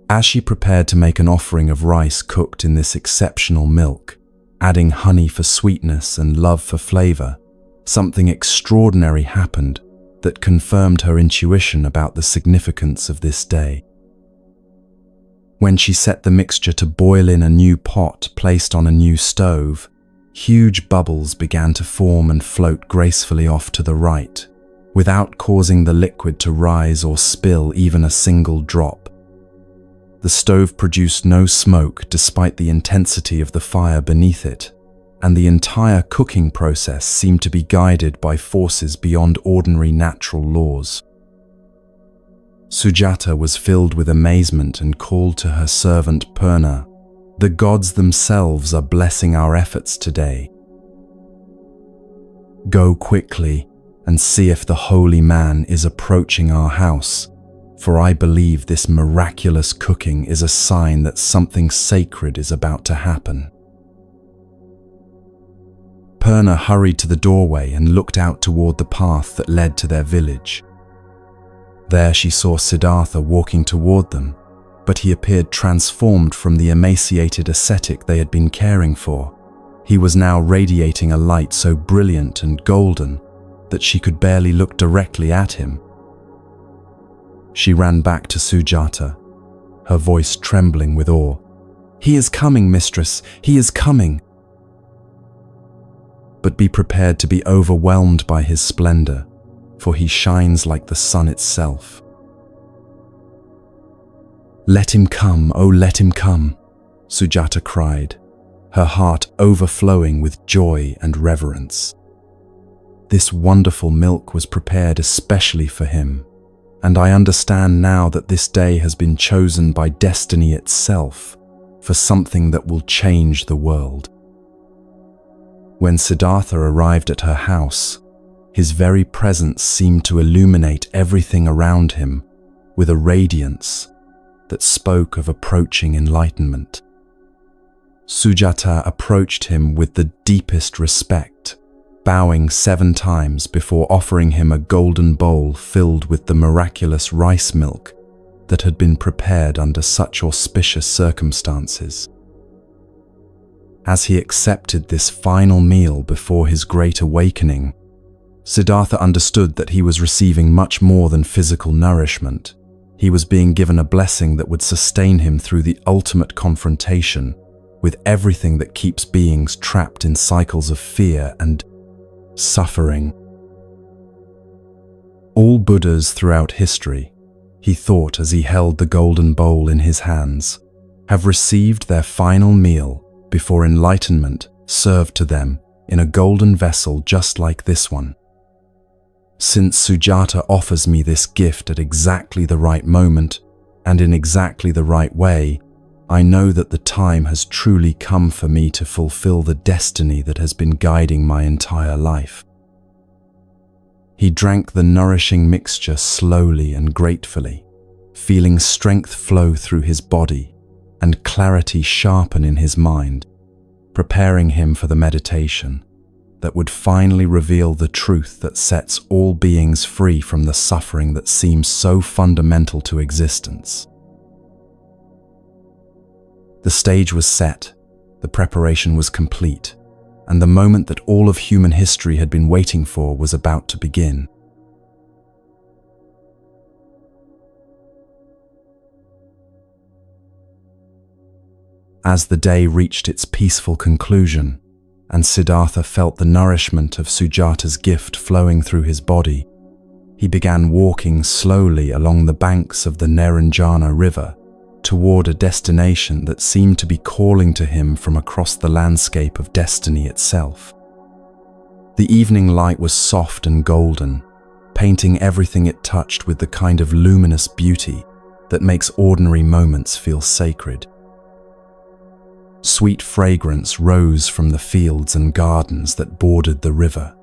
A: As she prepared to make an offering of rice cooked in this exceptional milk, adding honey for sweetness and love for flavor, something extraordinary happened that confirmed her intuition about the significance of this day. When she set the mixture to boil in a new pot placed on a new stove, huge bubbles began to form and float gracefully off to the right, without causing the liquid to rise or spill even a single drop. The stove produced no smoke despite the intensity of the fire beneath it, and the entire cooking process seemed to be guided by forces beyond ordinary natural laws. Sujata was filled with amazement and called to her servant Purna, "The gods themselves are blessing our efforts today. Go quickly and see if the holy man is approaching our house, for I believe this miraculous cooking is a sign that something sacred is about to happen." Purna hurried to the doorway and looked out toward the path that led to their village. There she saw Siddhartha walking toward them, but he appeared transformed from the emaciated ascetic they had been caring for. He was now radiating a light so brilliant and golden that she could barely look directly at him. She ran back to Sujata, her voice trembling with awe. "He is coming, mistress, he is coming." But be prepared to be overwhelmed by his splendor, for he shines like the sun itself. "Let him come, oh let him come," Sujata cried, her heart overflowing with joy and reverence. This wonderful milk was prepared especially for him, and I understand now that this day has been chosen by destiny itself for something that will change the world. When Siddhartha arrived at her house, his very presence seemed to illuminate everything around him with a radiance that spoke of approaching enlightenment. Sujata approached him with the deepest respect, bowing 7 times before offering him a golden bowl filled with the miraculous rice milk that had been prepared under such auspicious circumstances. As he accepted this final meal before his great awakening, Siddhartha understood that he was receiving much more than physical nourishment. He was being given a blessing that would sustain him through the ultimate confrontation with everything that keeps beings trapped in cycles of fear and suffering. All Buddhas throughout history, he thought as he held the golden bowl in his hands, have received their final meal before enlightenment served to them in a golden vessel just like this one. Since Sujata offers me this gift at exactly the right moment and in exactly the right way, I know that the time has truly come for me to fulfill the destiny that has been guiding my entire life. He drank the nourishing mixture slowly and gratefully, feeling strength flow through his body and clarity sharpen in his mind, preparing him for the meditation that would finally reveal the truth that sets all beings free from the suffering that seems so fundamental to existence. The stage was set, the preparation was complete, and the moment that all of human history had been waiting for was about to begin. As the day reached its peaceful conclusion, and Siddhartha felt the nourishment of Sujata's gift flowing through his body, he began walking slowly along the banks of the Naranjana River toward a destination that seemed to be calling to him from across the landscape of destiny itself. The evening light was soft and golden, painting everything it touched with the kind of luminous beauty that makes ordinary moments feel sacred. Sweet fragrance rose from the fields and gardens that bordered the river,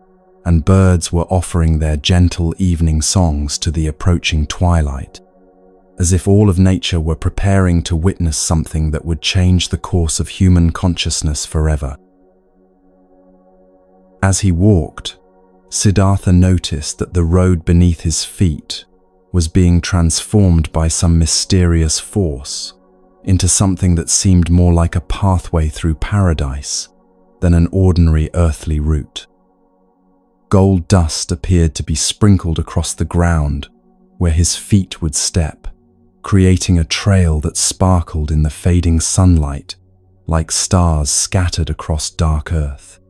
A: and birds were offering their gentle evening songs to the approaching twilight, as if all of nature were preparing to witness something that would change the course of human consciousness forever. As he walked, Siddhartha noticed that the road beneath his feet was being transformed by some mysterious force into something that seemed more like a pathway through paradise than an ordinary earthly route. Gold dust appeared to be sprinkled across the ground where his feet would step, creating a trail that sparkled in the fading sunlight like stars scattered across dark earth.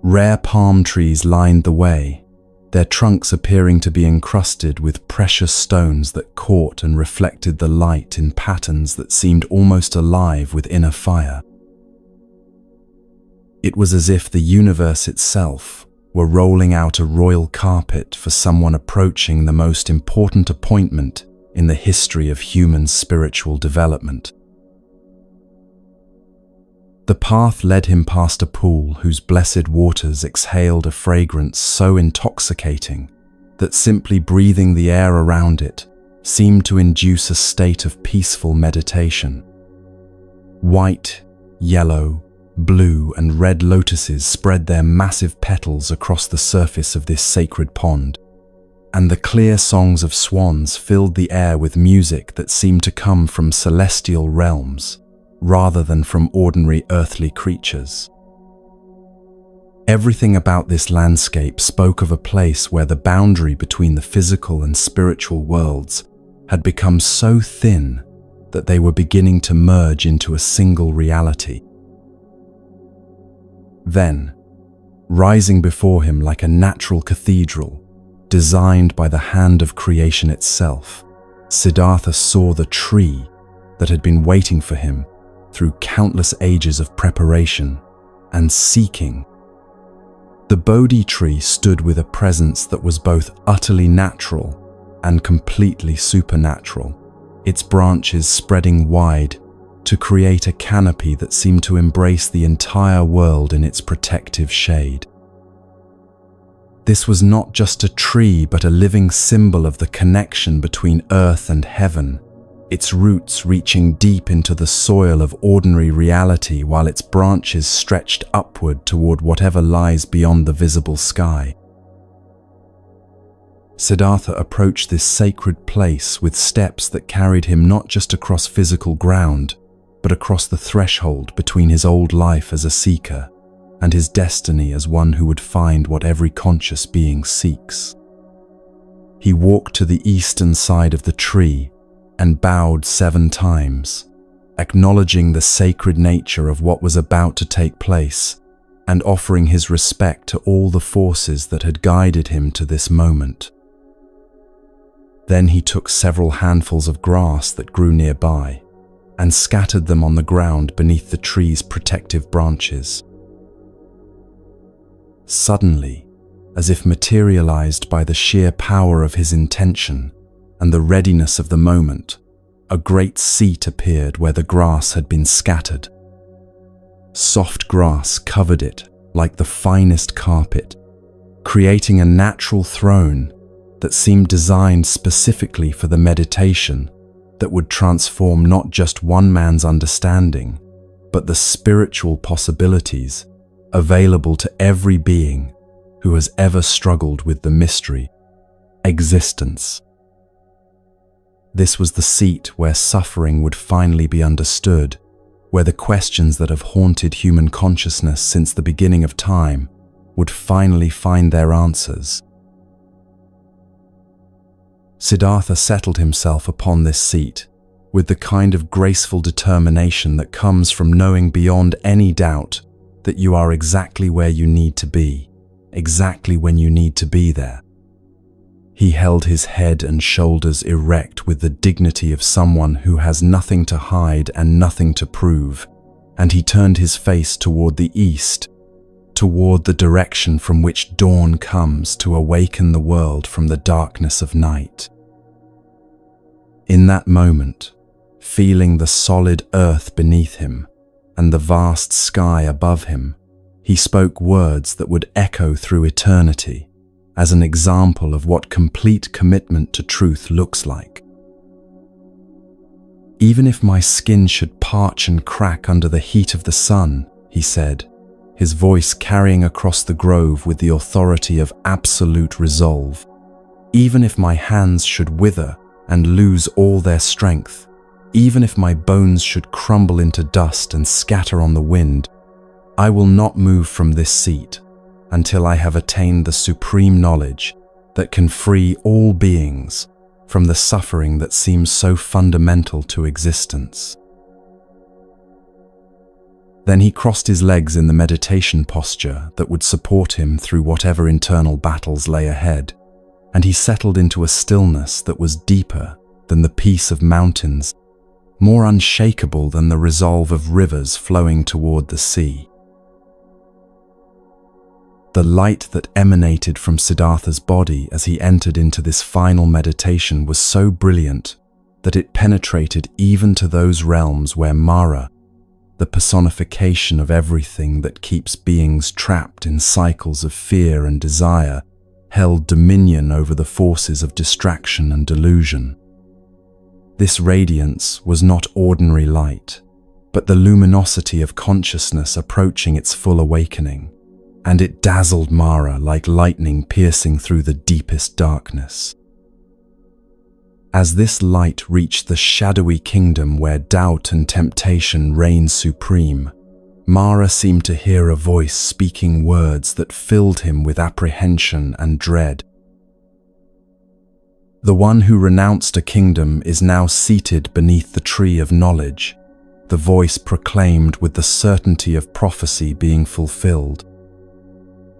A: Rare palm trees lined the way, their trunks appearing to be encrusted with precious stones that caught and reflected the light in patterns that seemed almost alive with inner fire. It was as if the universe itself were rolling out a royal carpet for someone approaching the most important appointment in the history of human spiritual development. The path led him past a pool whose blessed waters exhaled a fragrance so intoxicating that simply breathing the air around it seemed to induce a state of peaceful meditation. White, yellow, blue, and red lotuses spread their massive petals across the surface of this sacred pond, and the clear songs of swans filled the air with music that seemed to come from celestial realms rather than from ordinary earthly creatures. Everything about this landscape spoke of a place where the boundary between the physical and spiritual worlds had become so thin that they were beginning to merge into a single reality. Then, rising before him like a natural cathedral, designed by the hand of creation itself, Siddhartha saw the tree that had been waiting for him through countless ages of preparation and seeking. The Bodhi tree stood with a presence that was both utterly natural and completely supernatural, its branches spreading wide to create a canopy that seemed to embrace the entire world in its protective shade. This was not just a tree, but a living symbol of the connection between earth and heaven, its roots reaching deep into the soil of ordinary reality while its branches stretched upward toward whatever lies beyond the visible sky. Siddhartha approached this sacred place with steps that carried him not just across physical ground, but across the threshold between his old life as a seeker and his destiny as one who would find what every conscious being seeks. He walked to the eastern side of the tree and bowed 7 times, acknowledging the sacred nature of what was about to take place and offering his respect to all the forces that had guided him to this moment. Then he took several handfuls of grass that grew nearby and scattered them on the ground beneath the tree's protective branches. Suddenly, as if materialized by the sheer power of his intention and the readiness of the moment, a great seat appeared where the grass had been scattered. Soft grass covered it like the finest carpet, creating a natural throne that seemed designed specifically for the meditation that would transform not just one man's understanding, but the spiritual possibilities available to every being who has ever struggled with the mystery, existence. This was the seat where suffering would finally be understood, where the questions that have haunted human consciousness since the beginning of time would finally find their answers. Siddhartha settled himself upon this seat with the kind of graceful determination that comes from knowing beyond any doubt that you are exactly where you need to be, exactly when you need to be there. He held his head and shoulders erect with the dignity of someone who has nothing to hide and nothing to prove, and he turned his face toward the east, toward the direction from which dawn comes to awaken the world from the darkness of night. In that moment, feeling the solid earth beneath him and the vast sky above him, he spoke words that would echo through eternity as an example of what complete commitment to truth looks like. "Even if my skin should parch and crack under the heat of the sun," he said, his voice carrying across the grove with the authority of absolute resolve, Even if my hands should wither and lose all their strength, even if my bones should crumble into dust and scatter on the wind, I will not move from this seat until I have attained the supreme knowledge that can free all beings from the suffering that seems so fundamental to existence. Then he crossed his legs in the meditation posture that would support him through whatever internal battles lay ahead, and he settled into a stillness that was deeper than the peace of mountains, more unshakable than the resolve of rivers flowing toward the sea. The light that emanated from Siddhartha's body as he entered into this final meditation was so brilliant that it penetrated even to those realms where Mara, the personification of everything that keeps beings trapped in cycles of fear and desire, held dominion over the forces of distraction and delusion. This radiance was not ordinary light, but the luminosity of consciousness approaching its full awakening, and it dazzled Mara like lightning piercing through the deepest darkness. As this light reached the shadowy kingdom where doubt and temptation reign supreme, Mara seemed to hear a voice speaking words that filled him with apprehension and dread. The one who renounced a kingdom is now seated beneath the tree of knowledge, the voice proclaimed with the certainty of prophecy being fulfilled.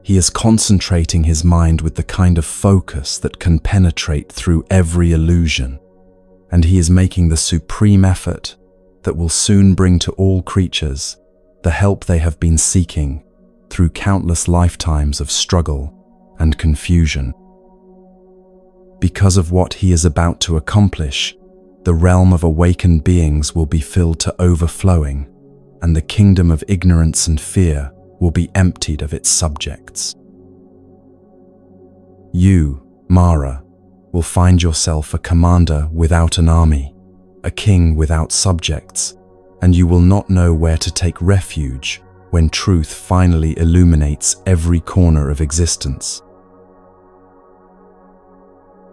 A: He is concentrating his mind with the kind of focus that can penetrate through every illusion, and he is making the supreme effort that will soon bring to all creatures the help they have been seeking through countless lifetimes of struggle and confusion. Because of what he is about to accomplish, the realm of awakened beings will be filled to overflowing, and the kingdom of ignorance and fear will be emptied of its subjects. You, Mara, will find yourself a commander without an army, a king without subjects, and you will not know where to take refuge when truth finally illuminates every corner of existence.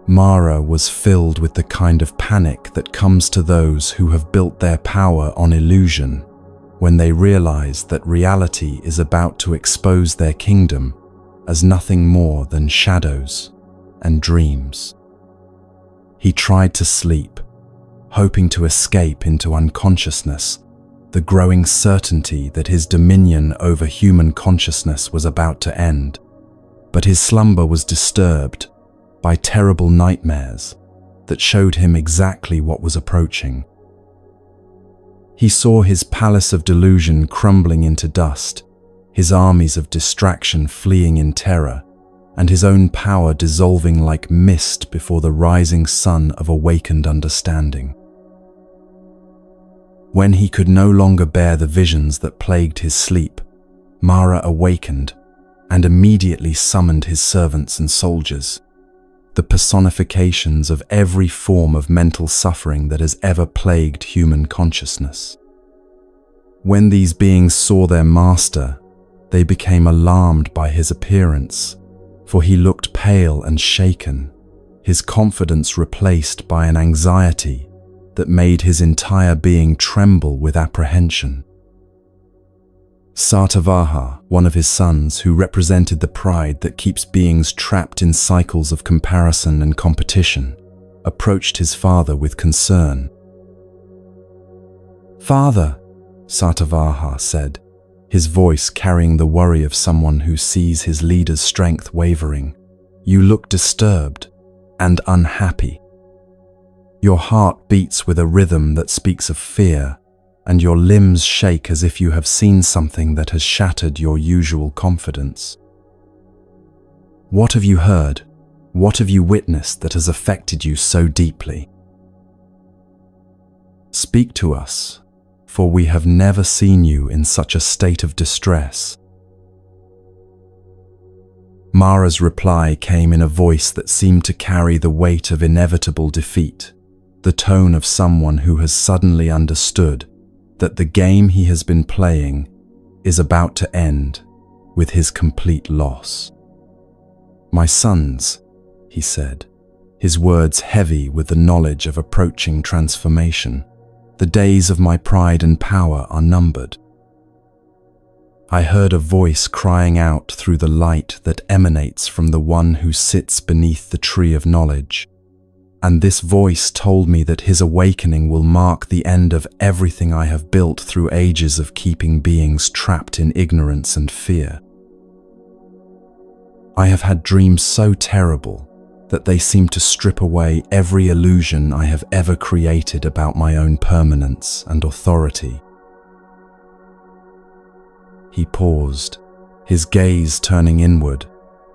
A: Mara was filled with the kind of panic that comes to those who have built their power on illusion when they realize that reality is about to expose their kingdom as nothing more than shadows and dreams. He tried to sleep, hoping to escape into unconsciousness, the growing certainty that his dominion over human consciousness was about to end. But his slumber was disturbed by terrible nightmares that showed him exactly what was approaching. He saw his palace of delusion crumbling into dust, his armies of distraction fleeing in terror, and his own power dissolving like mist before the rising sun of awakened understanding. When he could no longer bear the visions that plagued his sleep, Mara awakened and immediately summoned his servants and soldiers, the personifications of every form of mental suffering that has ever plagued human consciousness. When these beings saw their master, they became alarmed by his appearance, for he looked pale and shaken, his confidence replaced by an anxiety that made his entire being tremble with apprehension. Sartavaha, one of his sons who represented the pride that keeps beings trapped in cycles of comparison and competition, approached his father with concern. "Father," Sartavaha said, his voice carrying the worry of someone who sees his leader's strength wavering, "you look disturbed and unhappy. Your heart beats with a rhythm that speaks of fear, and your limbs shake as if you have seen something that has shattered your usual confidence. What have you heard? What have you witnessed that has affected you so deeply? Speak to us, for we have never seen you in such a state of distress." Mara's reply came in a voice that seemed to carry the weight of inevitable defeat, the tone of someone who has suddenly understood that the game he has been playing is about to end with his complete loss. "My sons," he said, his words heavy with the knowledge of approaching transformation. The days of my pride and power are numbered. I heard a voice crying out through the light that emanates from the one who sits beneath the tree of knowledge. And this voice told me that his awakening will mark the end of everything I have built through ages of keeping beings trapped in ignorance and fear. I have had dreams so terrible that they seem to strip away every illusion I have ever created about my own permanence and authority. He paused, his gaze turning inward,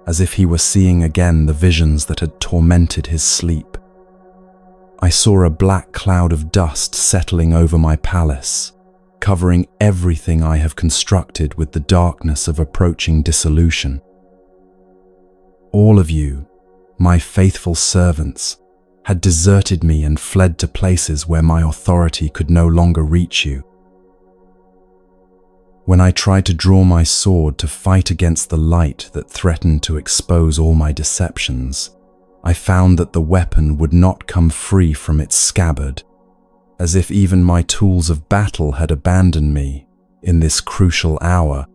A: as if he were seeing again the visions that had tormented his sleep. I saw a black cloud of dust settling over my palace, covering everything I have constructed with the darkness of approaching dissolution. All of you, my faithful servants, had deserted me and fled to places where my authority could no longer reach you. When I tried to draw my sword to fight against the light that threatened to expose all my deceptions, I found that the weapon would not come free from its scabbard, as if even my tools of battle had abandoned me in this crucial hour.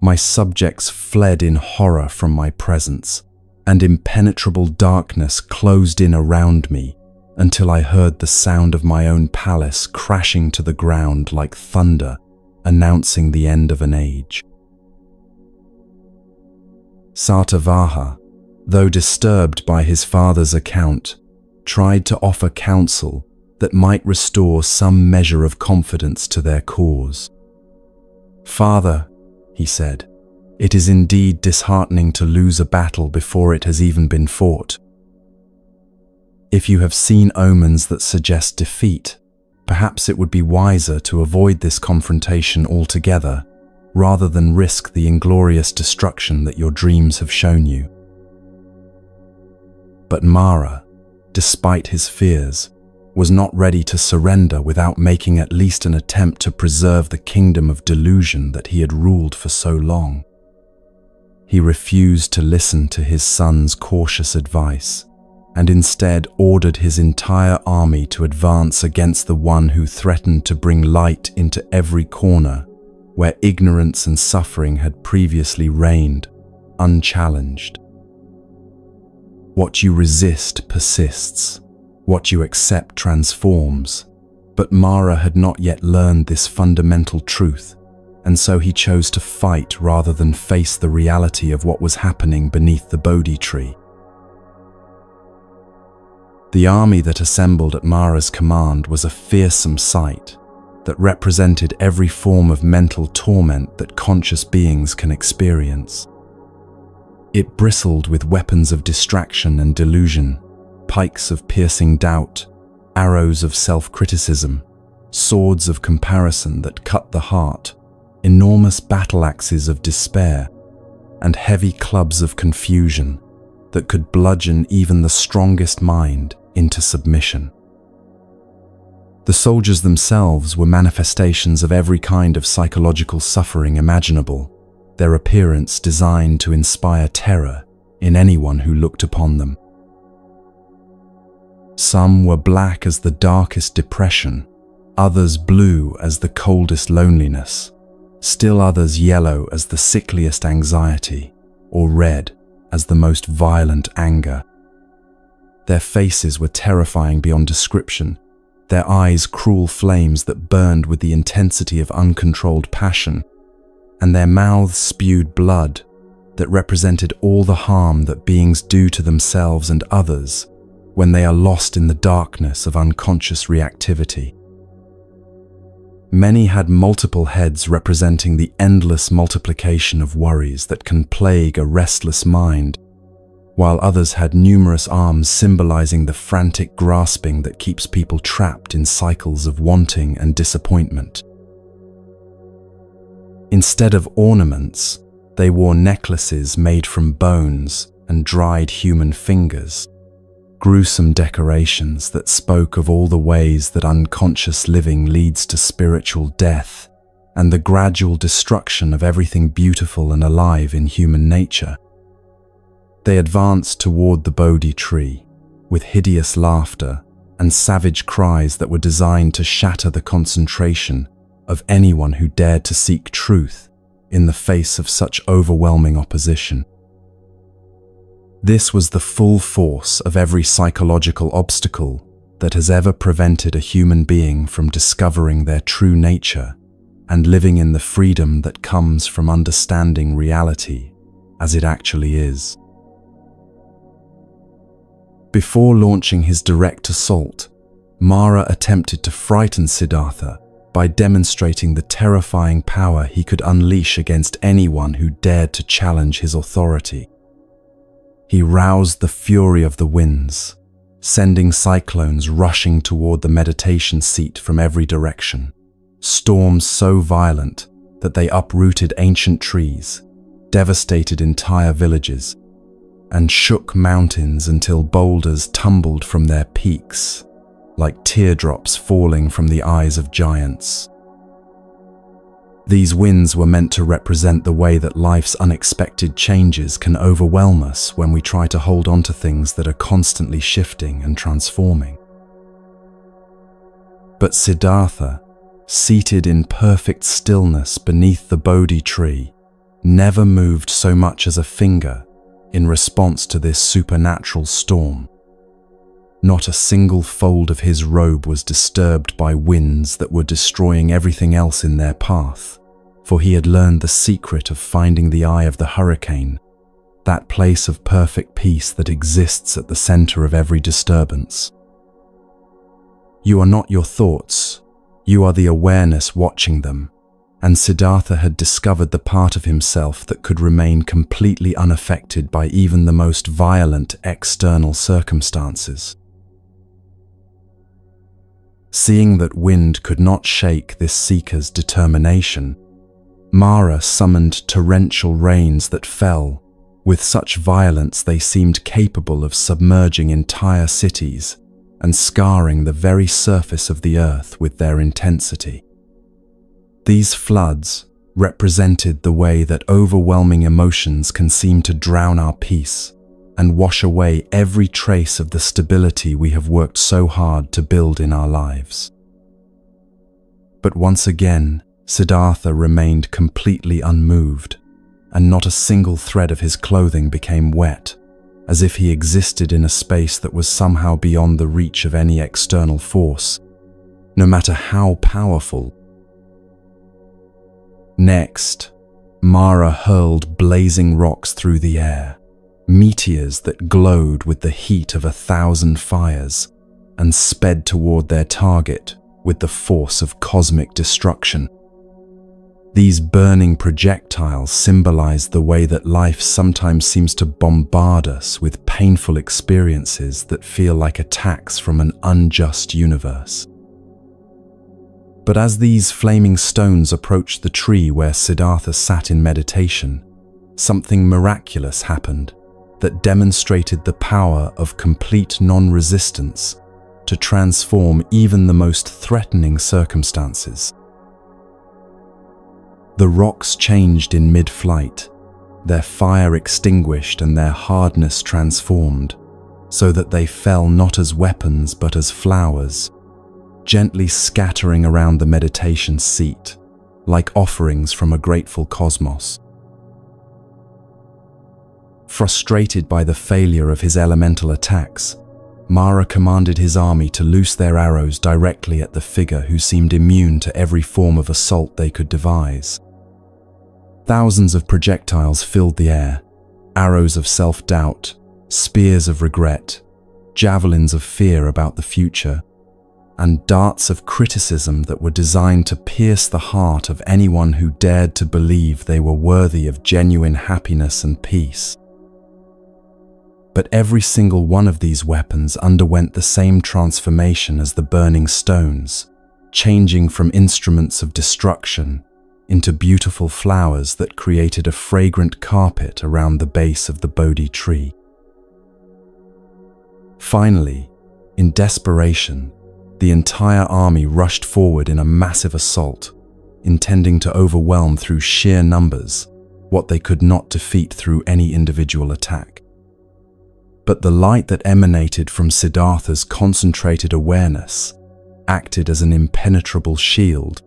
A: My subjects fled in horror from my presence, and impenetrable darkness closed in around me until I heard the sound of my own palace crashing to the ground like thunder, announcing the end of an age. Satavaha, though disturbed by his father's account, tried to offer counsel that might restore some measure of confidence to their cause. "Father," he said, "it is indeed disheartening to lose a battle before it has even been fought. If you have seen omens that suggest defeat, perhaps it would be wiser to avoid this confrontation altogether, rather than risk the inglorious destruction that your dreams have shown you." But Mara, despite his fears, was not ready to surrender without making at least an attempt to preserve the kingdom of delusion that he had ruled for so long. He refused to listen to his son's cautious advice, and instead ordered his entire army to advance against the one who threatened to bring light into every corner where ignorance and suffering had previously reigned, unchallenged. What you resist persists, what you accept transforms, but Mara had not yet learned this fundamental truth, and so he chose to fight rather than face the reality of what was happening beneath the Bodhi tree. The army that assembled at Mara's command was a fearsome sight that represented every form of mental torment that conscious beings can experience. It bristled with weapons of distraction and delusion, pikes of piercing doubt, arrows of self-criticism, swords of comparison that cut the heart, enormous battle axes of despair, and heavy clubs of confusion that could bludgeon even the strongest mind into submission. The soldiers themselves were manifestations of every kind of psychological suffering imaginable, their appearance designed to inspire terror in anyone who looked upon them. Some were black as the darkest depression, others blue as the coldest loneliness, still others yellow as the sickliest anxiety, or red as the most violent anger. Their faces were terrifying beyond description, their eyes cruel flames that burned with the intensity of uncontrolled passion, and their mouths spewed blood that represented all the harm that beings do to themselves and others when they are lost in the darkness of unconscious reactivity. Many had multiple heads representing the endless multiplication of worries that can plague a restless mind, while others had numerous arms symbolizing the frantic grasping that keeps people trapped in cycles of wanting and disappointment. Instead of ornaments, they wore necklaces made from bones and dried human fingers, gruesome decorations that spoke of all the ways that unconscious living leads to spiritual death and the gradual destruction of everything beautiful and alive in human nature. They advanced toward the Bodhi tree, with hideous laughter and savage cries that were designed to shatter the concentration of anyone who dared to seek truth in the face of such overwhelming opposition. This was the full force of every psychological obstacle that has ever prevented a human being from discovering their true nature and living in the freedom that comes from understanding reality as it actually is. Before launching his direct assault, Mara attempted to frighten Siddhartha by demonstrating the terrifying power he could unleash against anyone who dared to challenge his authority. He roused the fury of the winds, sending cyclones rushing toward the meditation seat from every direction, storms so violent that they uprooted ancient trees, devastated entire villages, and shook mountains until boulders tumbled from their peaks, like teardrops falling from the eyes of giants. These winds were meant to represent the way that life's unexpected changes can overwhelm us when we try to hold on to things that are constantly shifting and transforming. But Siddhartha, seated in perfect stillness beneath the Bodhi tree, never moved so much as a finger in response to this supernatural storm. Not a single fold of his robe was disturbed by winds that were destroying everything else in their path, for he had learned the secret of finding the eye of the hurricane, that place of perfect peace that exists at the center of every disturbance. You are not your thoughts, you are the awareness watching them, and Siddhartha had discovered the part of himself that could remain completely unaffected by even the most violent external circumstances. Seeing that wind could not shake this seeker's determination, Mara summoned torrential rains that fell with such violence they seemed capable of submerging entire cities and scarring the very surface of the earth with their intensity. These floods represented the way that overwhelming emotions can seem to drown our peace and wash away every trace of the stability we have worked so hard to build in our lives. But once again, Siddhartha remained completely unmoved, and not a single thread of his clothing became wet, as if he existed in a space that was somehow beyond the reach of any external force, no matter how powerful. Next, Mara hurled blazing rocks through the air, meteors that glowed with the heat of 1,000 fires, and sped toward their target with the force of cosmic destruction. These burning projectiles symbolized the way that life sometimes seems to bombard us with painful experiences that feel like attacks from an unjust universe. But as these flaming stones approached the tree where Siddhartha sat in meditation, something miraculous happened that demonstrated the power of complete non-resistance to transform even the most threatening circumstances. The rocks changed in mid-flight, their fire extinguished and their hardness transformed, so that they fell not as weapons but as flowers, gently scattering around the meditation seat, like offerings from a grateful cosmos. Frustrated by the failure of his elemental attacks, Mara commanded his army to loose their arrows directly at the figure who seemed immune to every form of assault they could devise. Thousands of projectiles filled the air, arrows of self-doubt, spears of regret, javelins of fear about the future, and darts of criticism that were designed to pierce the heart of anyone who dared to believe they were worthy of genuine happiness and peace. But every single one of these weapons underwent the same transformation as the burning stones, changing from instruments of destruction into beautiful flowers that created a fragrant carpet around the base of the Bodhi tree. Finally, in desperation, the entire army rushed forward in a massive assault, intending to overwhelm through sheer numbers what they could not defeat through any individual attack. But the light that emanated from Siddhartha's concentrated awareness acted as an impenetrable shield,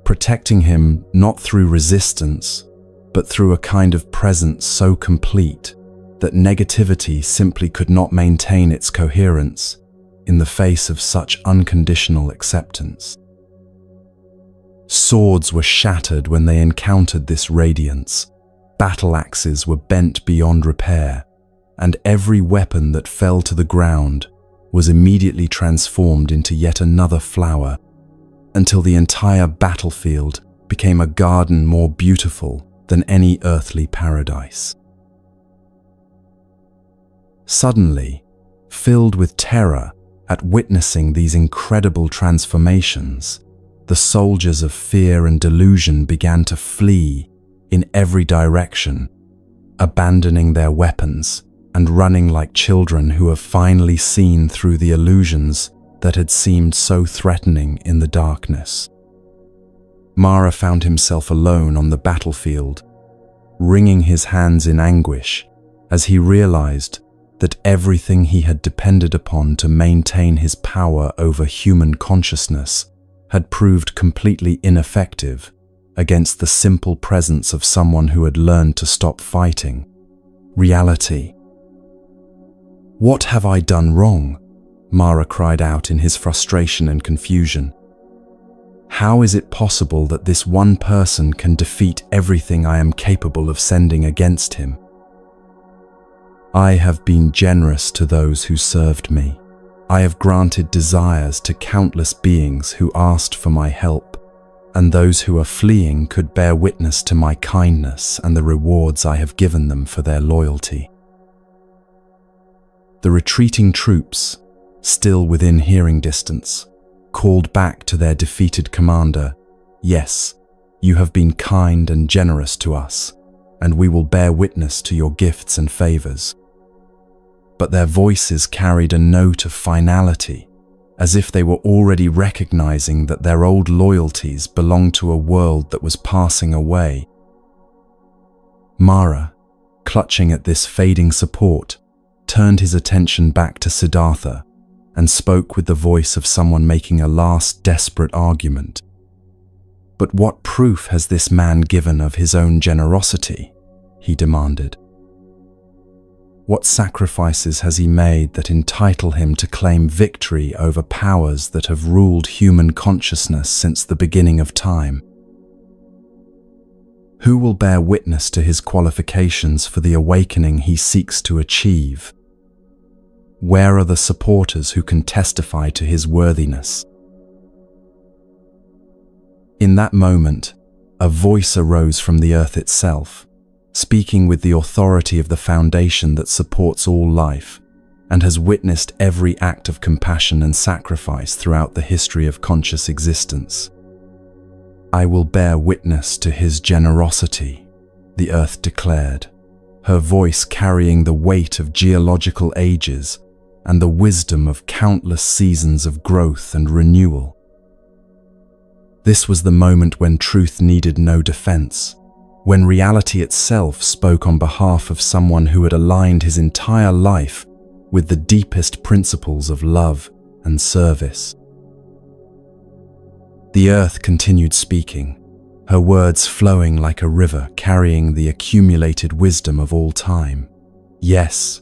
A: protecting him not through resistance, but through a kind of presence so complete that negativity simply could not maintain its coherence in the face of such unconditional acceptance. Swords were shattered when they encountered this radiance, battle axes were bent beyond repair, and every weapon that fell to the ground was immediately transformed into yet another flower, until the entire battlefield became a garden more beautiful than any earthly paradise. Suddenly, filled with terror at witnessing these incredible transformations, the soldiers of fear and delusion began to flee in every direction, abandoning their weapons and running like children who have finally seen through the illusions that had seemed so threatening in the darkness. Mara found himself alone on the battlefield, wringing his hands in anguish as he realized that everything he had depended upon to maintain his power over human consciousness had proved completely ineffective against the simple presence of someone who had learned to stop fighting. Reality. "What have I done wrong?" Mara cried out in his frustration and confusion. "How is it possible that this one person can defeat everything I am capable of sending against him? I have been generous to those who served me. I have granted desires to countless beings who asked for my help, and those who are fleeing could bear witness to my kindness and the rewards I have given them for their loyalty." The retreating troops, still within hearing distance, called back to their defeated commander, "Yes, you have been kind and generous to us, and we will bear witness to your gifts and favors." But their voices carried a note of finality, as if they were already recognizing that their old loyalties belonged to a world that was passing away. Mara, clutching at this fading support, turned his attention back to Siddhartha and spoke with the voice of someone making a last desperate argument. "But what proof has this man given of his own generosity?" he demanded. "What sacrifices has he made that entitle him to claim victory over powers that have ruled human consciousness since the beginning of time? Who will bear witness to his qualifications for the awakening he seeks to achieve? Where are the supporters who can testify to his worthiness?" In that moment, a voice arose from the earth itself, speaking with the authority of the foundation that supports all life and has witnessed every act of compassion and sacrifice throughout the history of conscious existence. "I will bear witness to his generosity," the earth declared, her voice carrying the weight of geological ages and the wisdom of countless seasons of growth and renewal. This was the moment when truth needed no defense, when reality itself spoke on behalf of someone who had aligned his entire life with the deepest principles of love and service. The earth continued speaking, her words flowing like a river carrying the accumulated wisdom of all time. "Yes,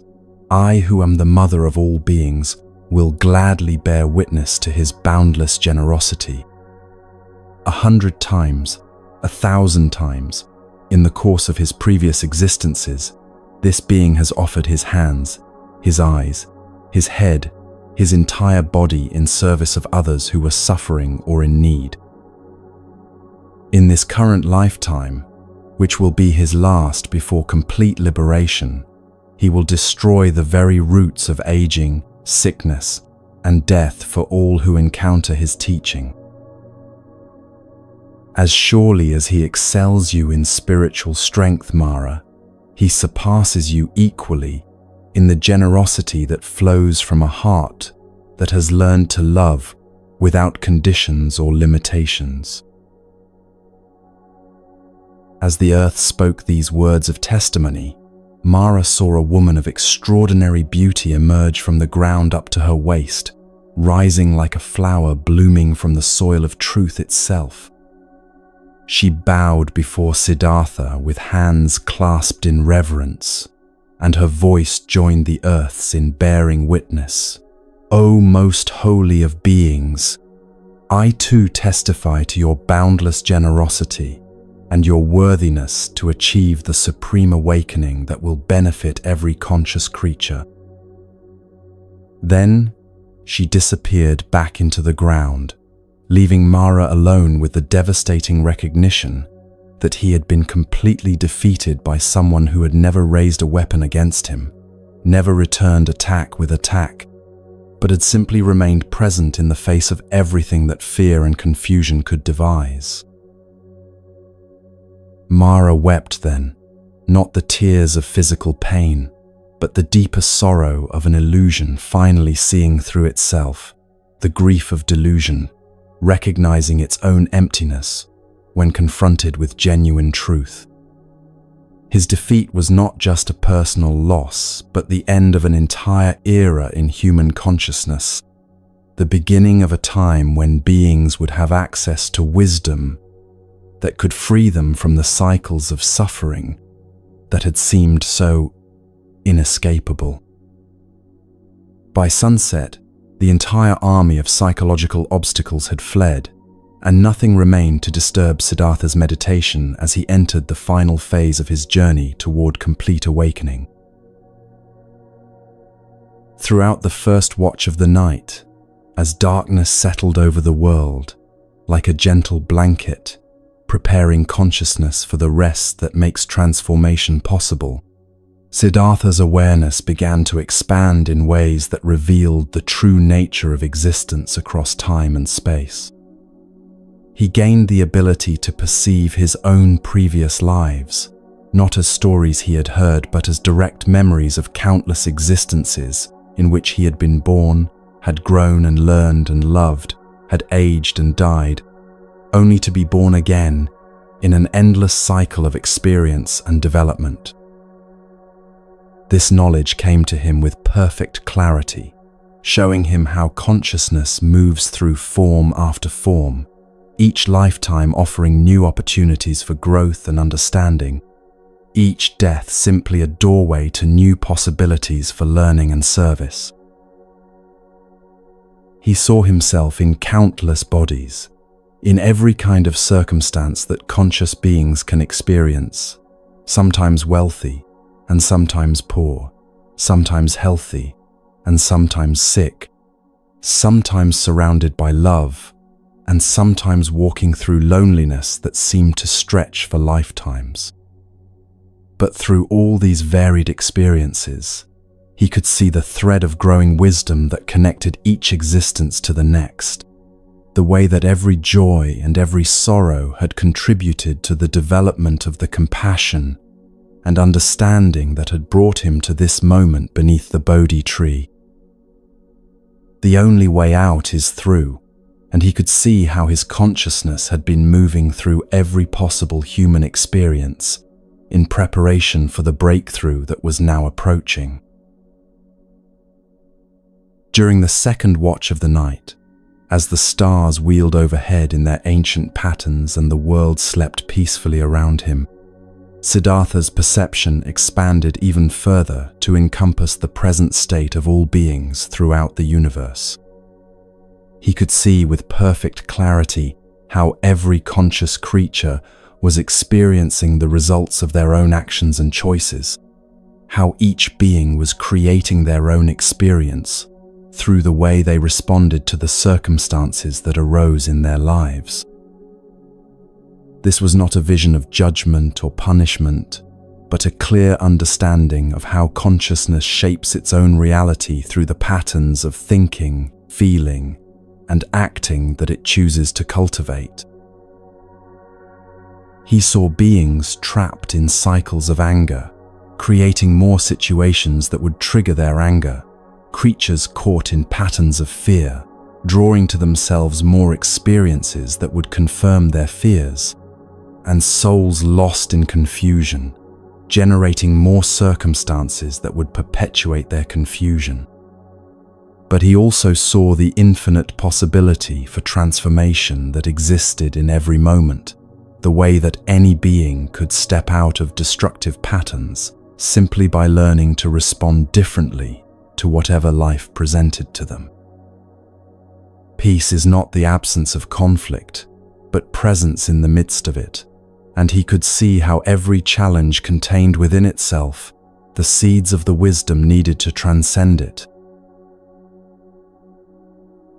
A: I, who am the mother of all beings, will gladly bear witness to his boundless generosity. 100 times, 1,000 times, in the course of his previous existences, this being has offered his hands, his eyes, his head, his entire body in service of others who were suffering or in need. In this current lifetime, which will be his last before complete liberation, he will destroy the very roots of aging, sickness, and death for all who encounter his teaching. As surely as he excels you in spiritual strength, Mara, he surpasses you equally in the generosity that flows from a heart that has learned to love without conditions or limitations." As the earth spoke these words of testimony, Mara saw a woman of extraordinary beauty emerge from the ground up to her waist, rising like a flower blooming from the soil of truth itself. She bowed before Siddhartha with hands clasped in reverence, and her voice joined the earth's in bearing witness. O most holy of beings, I too testify to your boundless generosity and your worthiness to achieve the supreme awakening that will benefit every conscious creature. Then she disappeared back into the ground, leaving Mara alone with the devastating recognition that he had been completely defeated by someone who had never raised a weapon against him, never returned attack with attack, but had simply remained present in the face of everything that fear and confusion could devise. Mara wept then, not the tears of physical pain, but the deeper sorrow of an illusion finally seeing through itself, the grief of delusion, recognizing its own emptiness when confronted with genuine truth. His defeat was not just a personal loss, but the end of an entire era in human consciousness, the beginning of a time when beings would have access to wisdom that could free them from the cycles of suffering that had seemed so inescapable. By sunset, the entire army of psychological obstacles had fled, and nothing remained to disturb Siddhartha's meditation as he entered the final phase of his journey toward complete awakening. Throughout the first watch of the night, as darkness settled over the world, like a gentle blanket, preparing consciousness for the rest that makes transformation possible, Siddhartha's awareness began to expand in ways that revealed the true nature of existence across time and space. He gained the ability to perceive his own previous lives, not as stories he had heard, but as direct memories of countless existences in which he had been born, had grown and learned and loved, had aged and died, only to be born again in an endless cycle of experience and development. This knowledge came to him with perfect clarity, showing him how consciousness moves through form after form, each lifetime offering new opportunities for growth and understanding, each death simply a doorway to new possibilities for learning and service. He saw himself in countless bodies, in every kind of circumstance that conscious beings can experience, sometimes wealthy and sometimes poor, sometimes healthy and sometimes sick, sometimes surrounded by love, and sometimes walking through loneliness that seemed to stretch for lifetimes. But through all these varied experiences, he could see the thread of growing wisdom that connected each existence to the next, the way that every joy and every sorrow had contributed to the development of the compassion and understanding that had brought him to this moment beneath the Bodhi tree. The only way out is through, and he could see how his consciousness had been moving through every possible human experience in preparation for the breakthrough that was now approaching. During the second watch of the night, as the stars wheeled overhead in their ancient patterns and the world slept peacefully around him, Siddhartha's perception expanded even further to encompass the present state of all beings throughout the universe. He could see with perfect clarity how every conscious creature was experiencing the results of their own actions and choices, how each being was creating their own experience through the way they responded to the circumstances that arose in their lives. This was not a vision of judgment or punishment, but a clear understanding of how consciousness shapes its own reality through the patterns of thinking, feeling, and acting that it chooses to cultivate. He saw beings trapped in cycles of anger, creating more situations that would trigger their anger, creatures caught in patterns of fear, drawing to themselves more experiences that would confirm their fears, and souls lost in confusion, generating more circumstances that would perpetuate their confusion. But he also saw the infinite possibility for transformation that existed in every moment, the way that any being could step out of destructive patterns simply by learning to respond differently to whatever life presented to them. Peace is not the absence of conflict, but presence in the midst of it, and he could see how every challenge contained within itself the seeds of the wisdom needed to transcend it.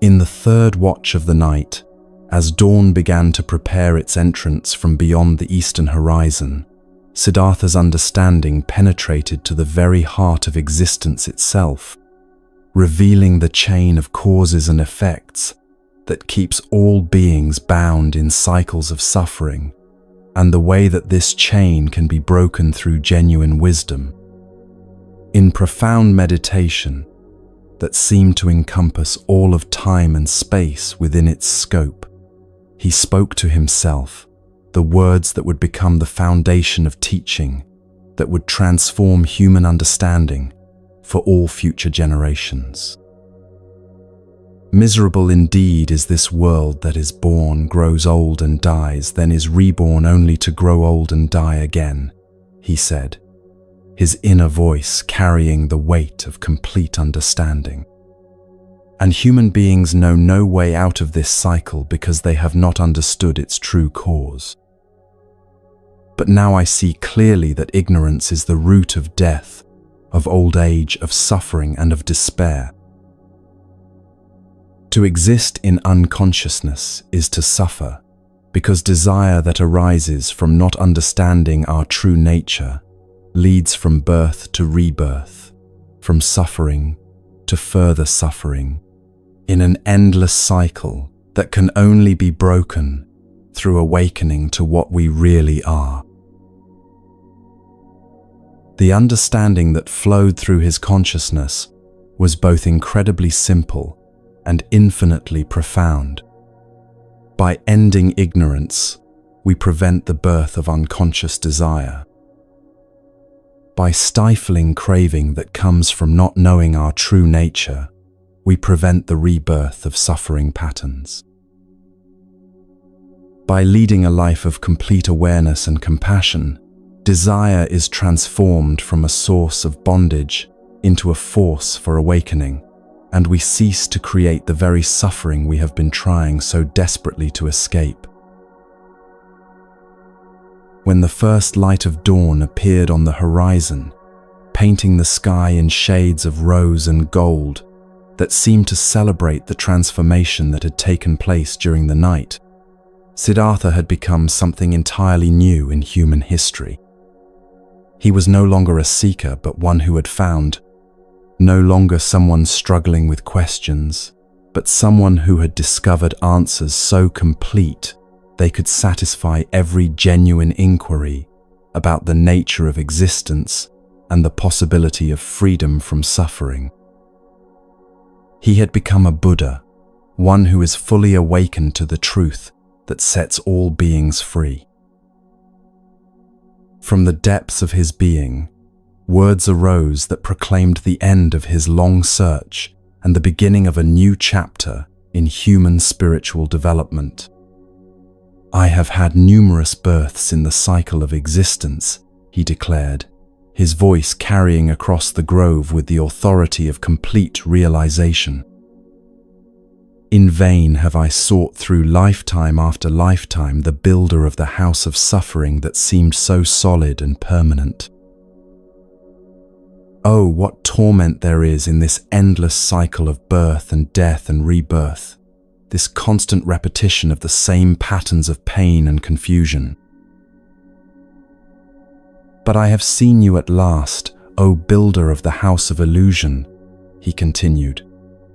A: In the third watch of the night, as dawn began to prepare its entrance from beyond the eastern horizon, Siddhartha's understanding penetrated to the very heart of existence itself, revealing the chain of causes and effects that keeps all beings bound in cycles of suffering, and the way that this chain can be broken through genuine wisdom. In profound meditation that seemed to encompass all of time and space within its scope, he spoke to himself the words that would become the foundation of teaching that would transform human understanding for all future generations. Miserable indeed is this world that is born, grows old and dies, then is reborn only to grow old and die again, he said, his inner voice carrying the weight of complete understanding. And human beings know no way out of this cycle because they have not understood its true cause. But now I see clearly that ignorance is the root of death, of old age, of suffering, and of despair. To exist in unconsciousness is to suffer, because desire that arises from not understanding our true nature leads from birth to rebirth, from suffering to further suffering, in an endless cycle that can only be broken through awakening to what we really are. The understanding that flowed through his consciousness was both incredibly simple and infinitely profound. By ending ignorance, we prevent the birth of unconscious desire. By stifling craving that comes from not knowing our true nature, we prevent the rebirth of suffering patterns. By leading a life of complete awareness and compassion, desire is transformed from a source of bondage into a force for awakening, and we cease to create the very suffering we have been trying so desperately to escape. When the first light of dawn appeared on the horizon, painting the sky in shades of rose and gold that seemed to celebrate the transformation that had taken place during the night, Siddhartha had become something entirely new in human history. He was no longer a seeker, but one who had found, no longer someone struggling with questions, but someone who had discovered answers so complete they could satisfy every genuine inquiry about the nature of existence and the possibility of freedom from suffering. He had become a Buddha, one who is fully awakened to the truth that sets all beings free. From the depths of his being, words arose that proclaimed the end of his long search and the beginning of a new chapter in human spiritual development. I have had numerous births in the cycle of existence, he declared, his voice carrying across the grove with the authority of complete realization. In vain have I sought through lifetime after lifetime the builder of the house of suffering that seemed so solid and permanent. Oh, what torment there is in this endless cycle of birth and death and rebirth, this constant repetition of the same patterns of pain and confusion. But I have seen you at last, O builder of the house of illusion, he continued,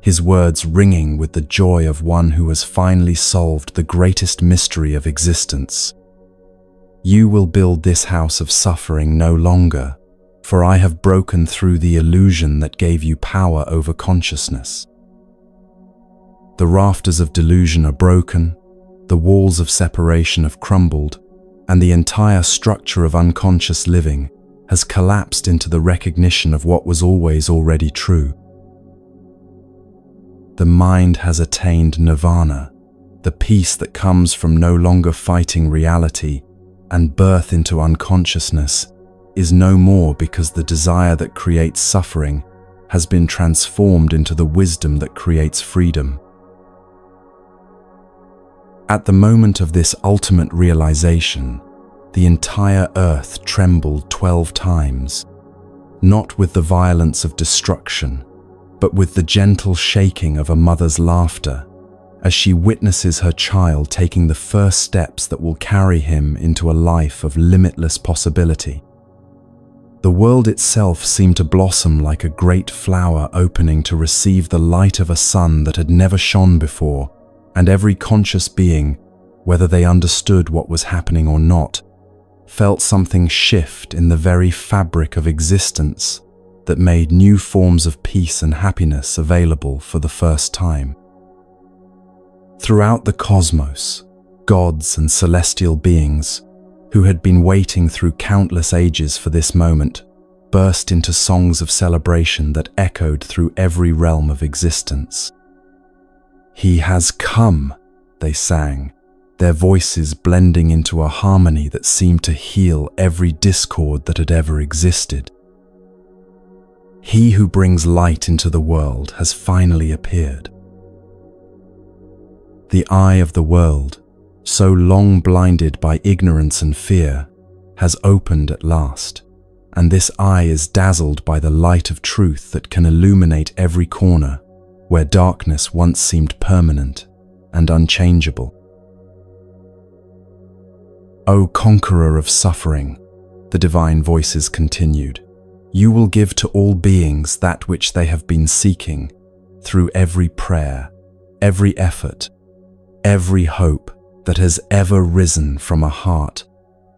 A: his words ringing with the joy of one who has finally solved the greatest mystery of existence. You will build this house of suffering no longer, for I have broken through the illusion that gave you power over consciousness. The rafters of delusion are broken, the walls of separation have crumbled, and the entire structure of unconscious living has collapsed into the recognition of what was always already true. The mind has attained nirvana, the peace that comes from no longer fighting reality, and birth into unconsciousness is no more because the desire that creates suffering has been transformed into the wisdom that creates freedom. At the moment of this ultimate realization, the entire earth trembled 12 times, not with the violence of destruction, but with the gentle shaking of a mother's laughter, as she witnesses her child taking the first steps that will carry him into a life of limitless possibility. The world itself seemed to blossom like a great flower opening to receive the light of a sun that had never shone before, and every conscious being, whether they understood what was happening or not, felt something shift in the very fabric of existence that made new forms of peace and happiness available for the first time. Throughout the cosmos, gods and celestial beings, who had been waiting through countless ages for this moment, burst into songs of celebration that echoed through every realm of existence. "He has come," they sang, their voices blending into a harmony that seemed to heal every discord that had ever existed. "He who brings light into the world has finally appeared." The eye of the world, so long blinded by ignorance and fear, has opened at last, and this eye is dazzled by the light of truth that can illuminate every corner where darkness once seemed permanent and unchangeable. "O conqueror of suffering," the divine voices continued, "you will give to all beings that which they have been seeking through every prayer, every effort, every hope that has ever risen from a heart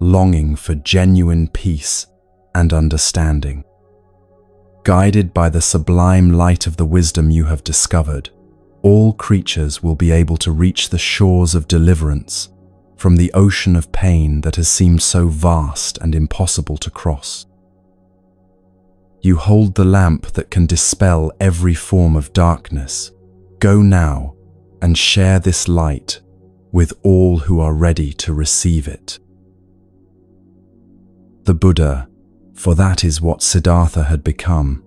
A: longing for genuine peace and understanding. Guided by the sublime light of the wisdom you have discovered, all creatures will be able to reach the shores of deliverance from the ocean of pain that has seemed so vast and impossible to cross. You hold the lamp that can dispel every form of darkness. Go now and share this light with all who are ready to receive it." The Buddha, for that is what Siddhartha had become,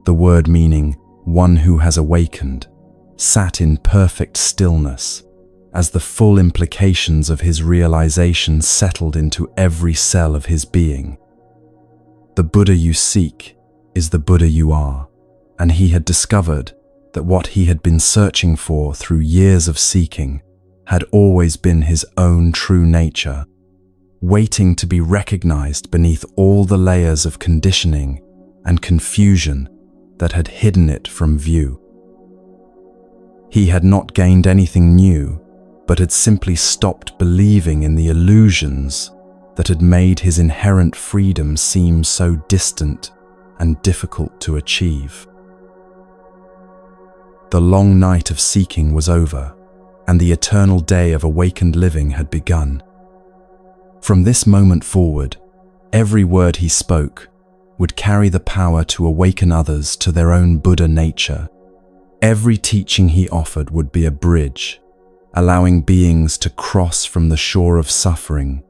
A: the word meaning one who has awakened, sat in perfect stillness as the full implications of his realization settled into every cell of his being. The Buddha you seek is the Buddha you are, and he had discovered that what he had been searching for through years of seeking had always been his own true nature, waiting to be recognized beneath all the layers of conditioning and confusion that had hidden it from view. He had not gained anything new, but had simply stopped believing in the illusions that had made his inherent freedom seem so distant and difficult to achieve. The long night of seeking was over, and the eternal day of awakened living had begun. From this moment forward, every word he spoke would carry the power to awaken others to their own Buddha nature. Every teaching he offered would be a bridge, allowing beings to cross from the shore of suffering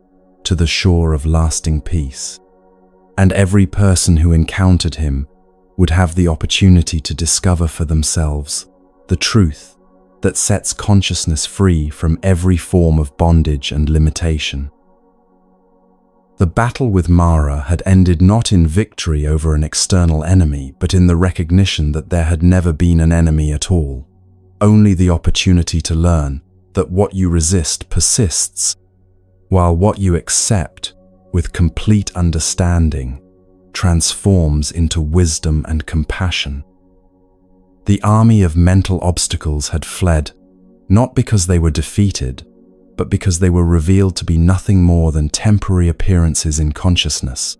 A: to the shore of lasting peace. And every person who encountered him would have the opportunity to discover for themselves the truth that sets consciousness free from every form of bondage and limitation. The battle with Mara had ended not in victory over an external enemy, but in the recognition that there had never been an enemy at all, only the opportunity to learn that what you resist persists, while what you accept with complete understanding transforms into wisdom and compassion. The army of mental obstacles had fled, not because they were defeated, but because they were revealed to be nothing more than temporary appearances in consciousness,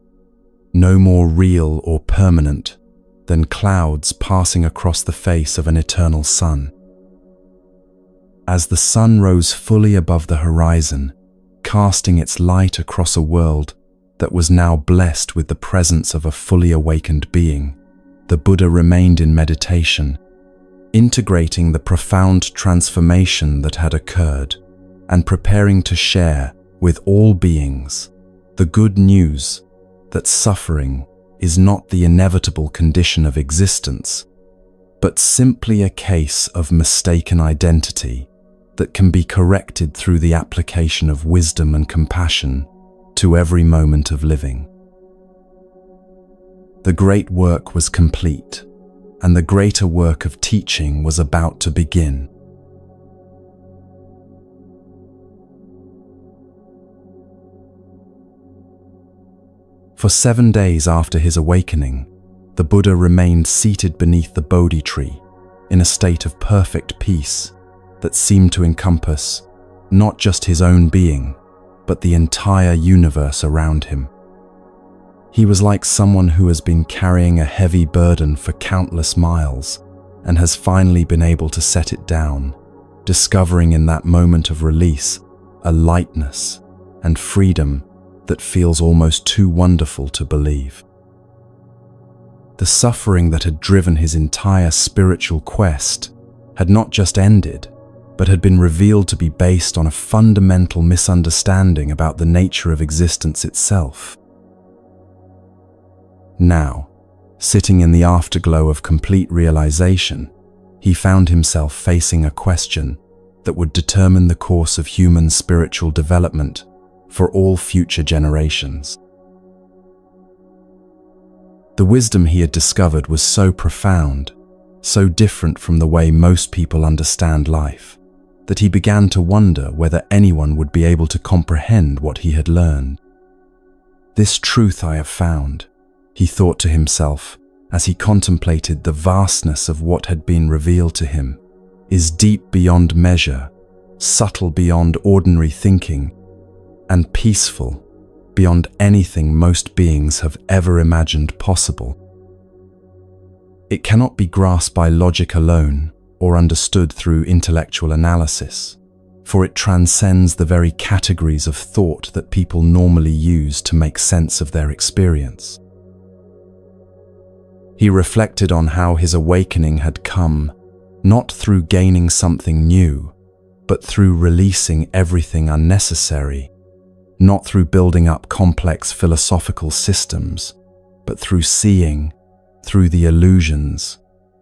A: no more real or permanent than clouds passing across the face of an eternal sun. As the sun rose fully above the horizon, casting its light across a world that was now blessed with the presence of a fully awakened being, the Buddha remained in meditation, integrating the profound transformation that had occurred and preparing to share with all beings the good news that suffering is not the inevitable condition of existence, but simply a case of mistaken identity that can be corrected through the application of wisdom and compassion to every moment of living. The great work was complete, and the greater work of teaching was about to begin. For 7 days after his awakening, the Buddha remained seated beneath the Bodhi tree in a state of perfect peace that seemed to encompass not just his own being, but the entire universe around him. He was like someone who has been carrying a heavy burden for countless miles and has finally been able to set it down, discovering in that moment of release a lightness and freedom that feels almost too wonderful to believe. The suffering that had driven his entire spiritual quest had not just ended, but had been revealed to be based on a fundamental misunderstanding about the nature of existence itself. Now, sitting in the afterglow of complete realization, he found himself facing a question that would determine the course of human spiritual development for all future generations. The wisdom he had discovered was so profound, so different from the way most people understand life, that he began to wonder whether anyone would be able to comprehend what he had learned. "This truth I have found," he thought to himself as he contemplated the vastness of what had been revealed to him, "is deep beyond measure, subtle beyond ordinary thinking, and peaceful beyond anything most beings have ever imagined possible. It cannot be grasped by logic alone or understood through intellectual analysis, for it transcends the very categories of thought that people normally use to make sense of their experience." He reflected on how his awakening had come not through gaining something new, but through releasing everything unnecessary, not through building up complex philosophical systems, but through seeing through the illusions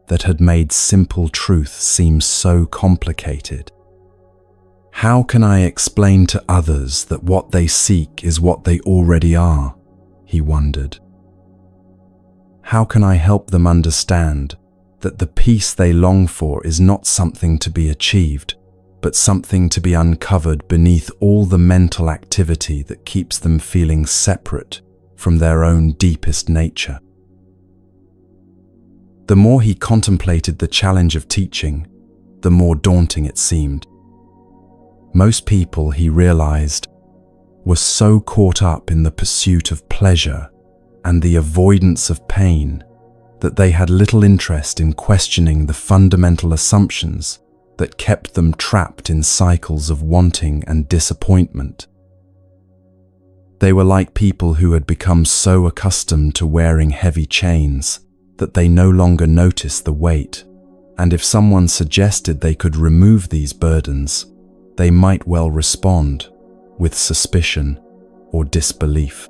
A: that had made simple truth seem so complicated. "How can I explain to others that what they seek is what they already are?" he wondered. "How can I help them understand that the peace they long for is not something to be achieved, but something to be uncovered beneath all the mental activity that keeps them feeling separate from their own deepest nature?" The more he contemplated the challenge of teaching, the more daunting it seemed. Most people, he realized, were so caught up in the pursuit of pleasure and the avoidance of pain that they had little interest in questioning the fundamental assumptions that kept them trapped in cycles of wanting and disappointment. They were like people who had become so accustomed to wearing heavy chains that they no longer noticed the weight, and if someone suggested they could remove these burdens, they might well respond with suspicion or disbelief.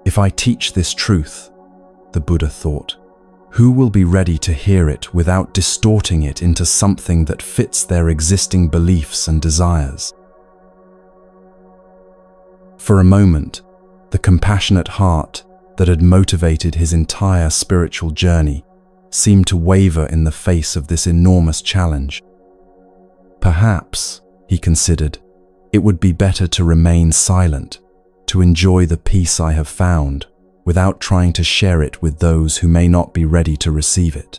A: "If I teach this truth," the Buddha thought, "who will be ready to hear it without distorting it into something that fits their existing beliefs and desires?" For a moment, the compassionate heart that had motivated his entire spiritual journey seemed to waver in the face of this enormous challenge. Perhaps, he considered, it would be better to remain silent, to enjoy the peace I have found, without trying to share it with those who may not be ready to receive it.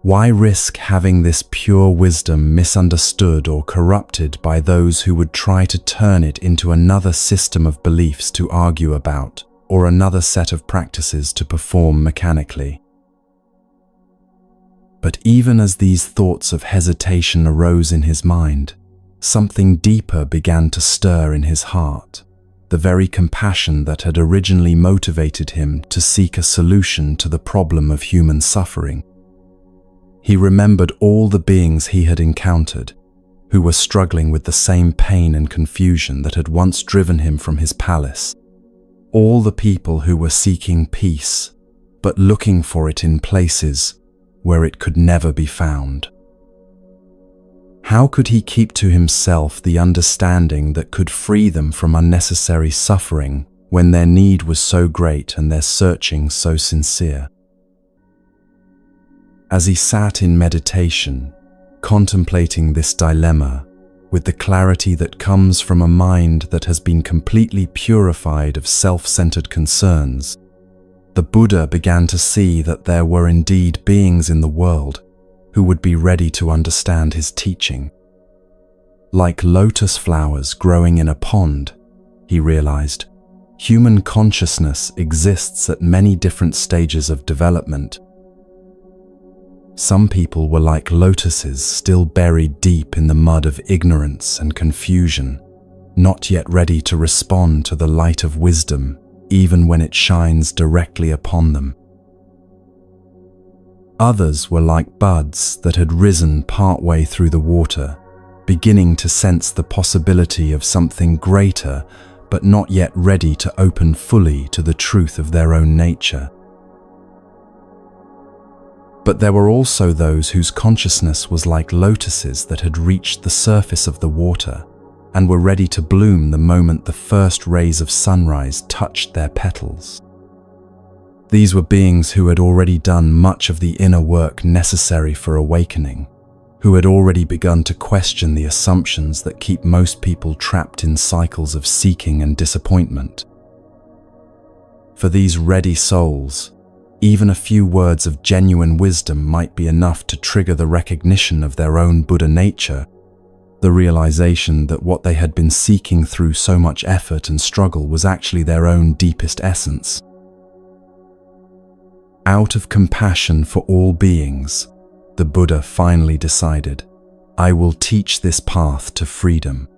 A: Why risk having this pure wisdom misunderstood or corrupted by those who would try to turn it into another system of beliefs to argue about, or another set of practices to perform mechanically? But even as these thoughts of hesitation arose in his mind, something deeper began to stir in his heart, the very compassion that had originally motivated him to seek a solution to the problem of human suffering. He remembered all the beings he had encountered, who were struggling with the same pain and confusion that had once driven him from his palace. All the people who were seeking peace, but looking for it in places where it could never be found. How could he keep to himself the understanding that could free them from unnecessary suffering when their need was so great and their searching so sincere? As he sat in meditation, contemplating this dilemma, with the clarity that comes from a mind that has been completely purified of self-centered concerns, the Buddha began to see that there were indeed beings in the world who would be ready to understand his teaching. Like lotus flowers growing in a pond, he realized, human consciousness exists at many different stages of development. Some people were like lotuses still buried deep in the mud of ignorance and confusion, not yet ready to respond to the light of wisdom, even when it shines directly upon them. Others were like buds that had risen partway through the water, beginning to sense the possibility of something greater, but not yet ready to open fully to the truth of their own nature. But there were also those whose consciousness was like lotuses that had reached the surface of the water and were ready to bloom the moment the first rays of sunrise touched their petals. These were beings who had already done much of the inner work necessary for awakening, who had already begun to question the assumptions that keep most people trapped in cycles of seeking and disappointment. For these ready souls, even a few words of genuine wisdom might be enough to trigger the recognition of their own Buddha nature, the realization that what they had been seeking through so much effort and struggle was actually their own deepest essence. Out of compassion for all beings, the Buddha finally decided, I will teach this path to freedom.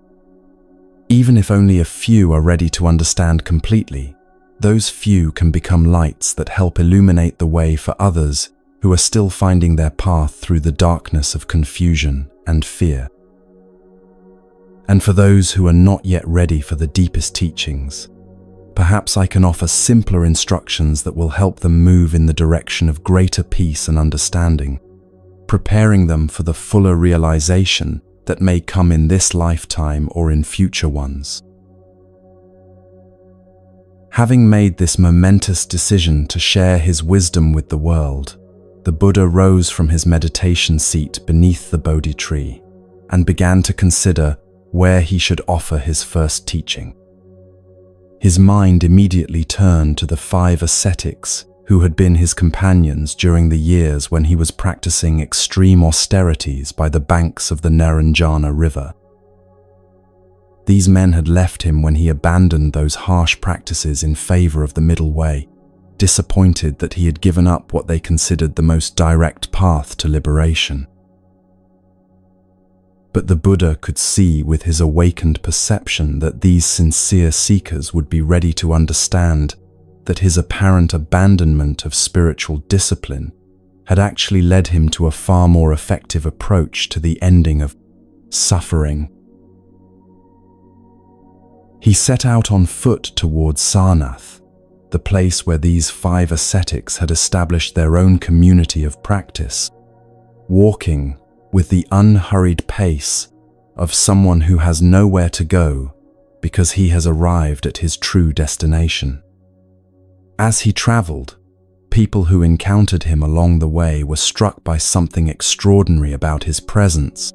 A: Even if only a few are ready to understand completely, those few can become lights that help illuminate the way for others who are still finding their path through the darkness of confusion and fear. And for those who are not yet ready for the deepest teachings, perhaps I can offer simpler instructions that will help them move in the direction of greater peace and understanding, preparing them for the fuller realization that may come in this lifetime or in future ones. Having made this momentous decision to share his wisdom with the world, the Buddha rose from his meditation seat beneath the Bodhi tree and began to consider where he should offer his first teaching. His mind immediately turned to the 5 ascetics who had been his companions during the years when he was practicing extreme austerities by the banks of the Naranjana River. These men had left him when he abandoned those harsh practices in favor of the middle way, disappointed that he had given up what they considered the most direct path to liberation. But the Buddha could see with his awakened perception that these sincere seekers would be ready to understand that his apparent abandonment of spiritual discipline had actually led him to a far more effective approach to the ending of suffering. He set out on foot towards Sarnath, the place where these 5 ascetics had established their own community of practice, walking with the unhurried pace of someone who has nowhere to go because he has arrived at his true destination. As he traveled, people who encountered him along the way were struck by something extraordinary about his presence,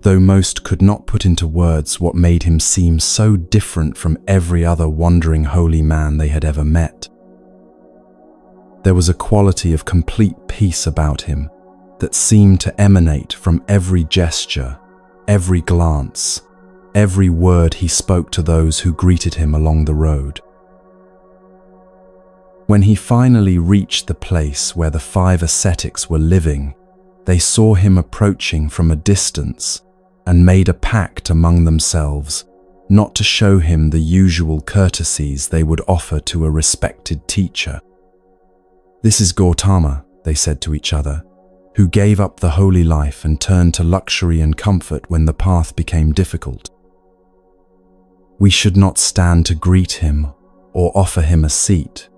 A: though most could not put into words what made him seem so different from every other wandering holy man they had ever met. There was a quality of complete peace about him that seemed to emanate from every gesture, every glance, every word he spoke to those who greeted him along the road. When he finally reached the place where the 5 ascetics were living, they saw him approaching from a distance and made a pact among themselves not to show him the usual courtesies they would offer to a respected teacher. "This is Gautama," they said to each other, "who gave up the holy life and turned to luxury and comfort when the path became difficult. We should not stand to greet him or offer him a seat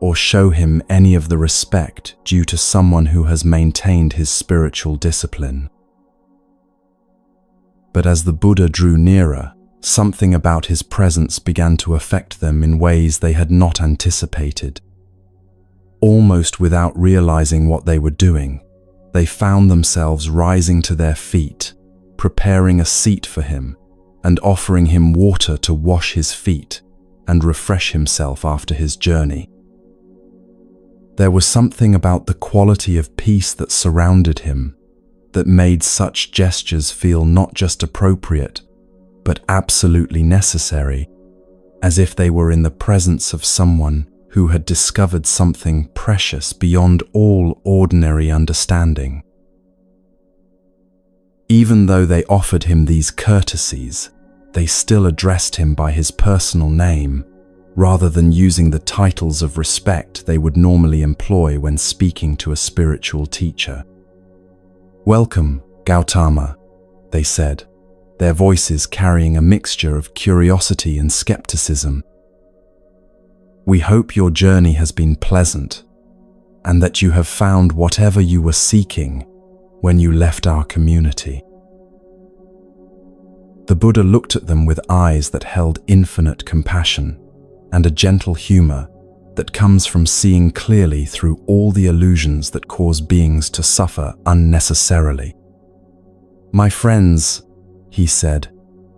A: or show him any of the respect due to someone who has maintained his spiritual discipline." But as the Buddha drew nearer, something about his presence began to affect them in ways they had not anticipated. Almost without realizing what they were doing, they found themselves rising to their feet, preparing a seat for him, and offering him water to wash his feet and refresh himself after his journey. There was something about the quality of peace that surrounded him that made such gestures feel not just appropriate, but absolutely necessary, as if they were in the presence of someone who had discovered something precious beyond all ordinary understanding. Even though they offered him these courtesies, they still addressed him by his personal name, rather than using the titles of respect they would normally employ when speaking to a spiritual teacher. "Welcome, Gautama," they said, their voices carrying a mixture of curiosity and skepticism. "We hope your journey has been pleasant, and that you have found whatever you were seeking when you left our community." The Buddha looked at them with eyes that held infinite compassion and a gentle humor that comes from seeing clearly through all the illusions that cause beings to suffer unnecessarily. "My friends," he said,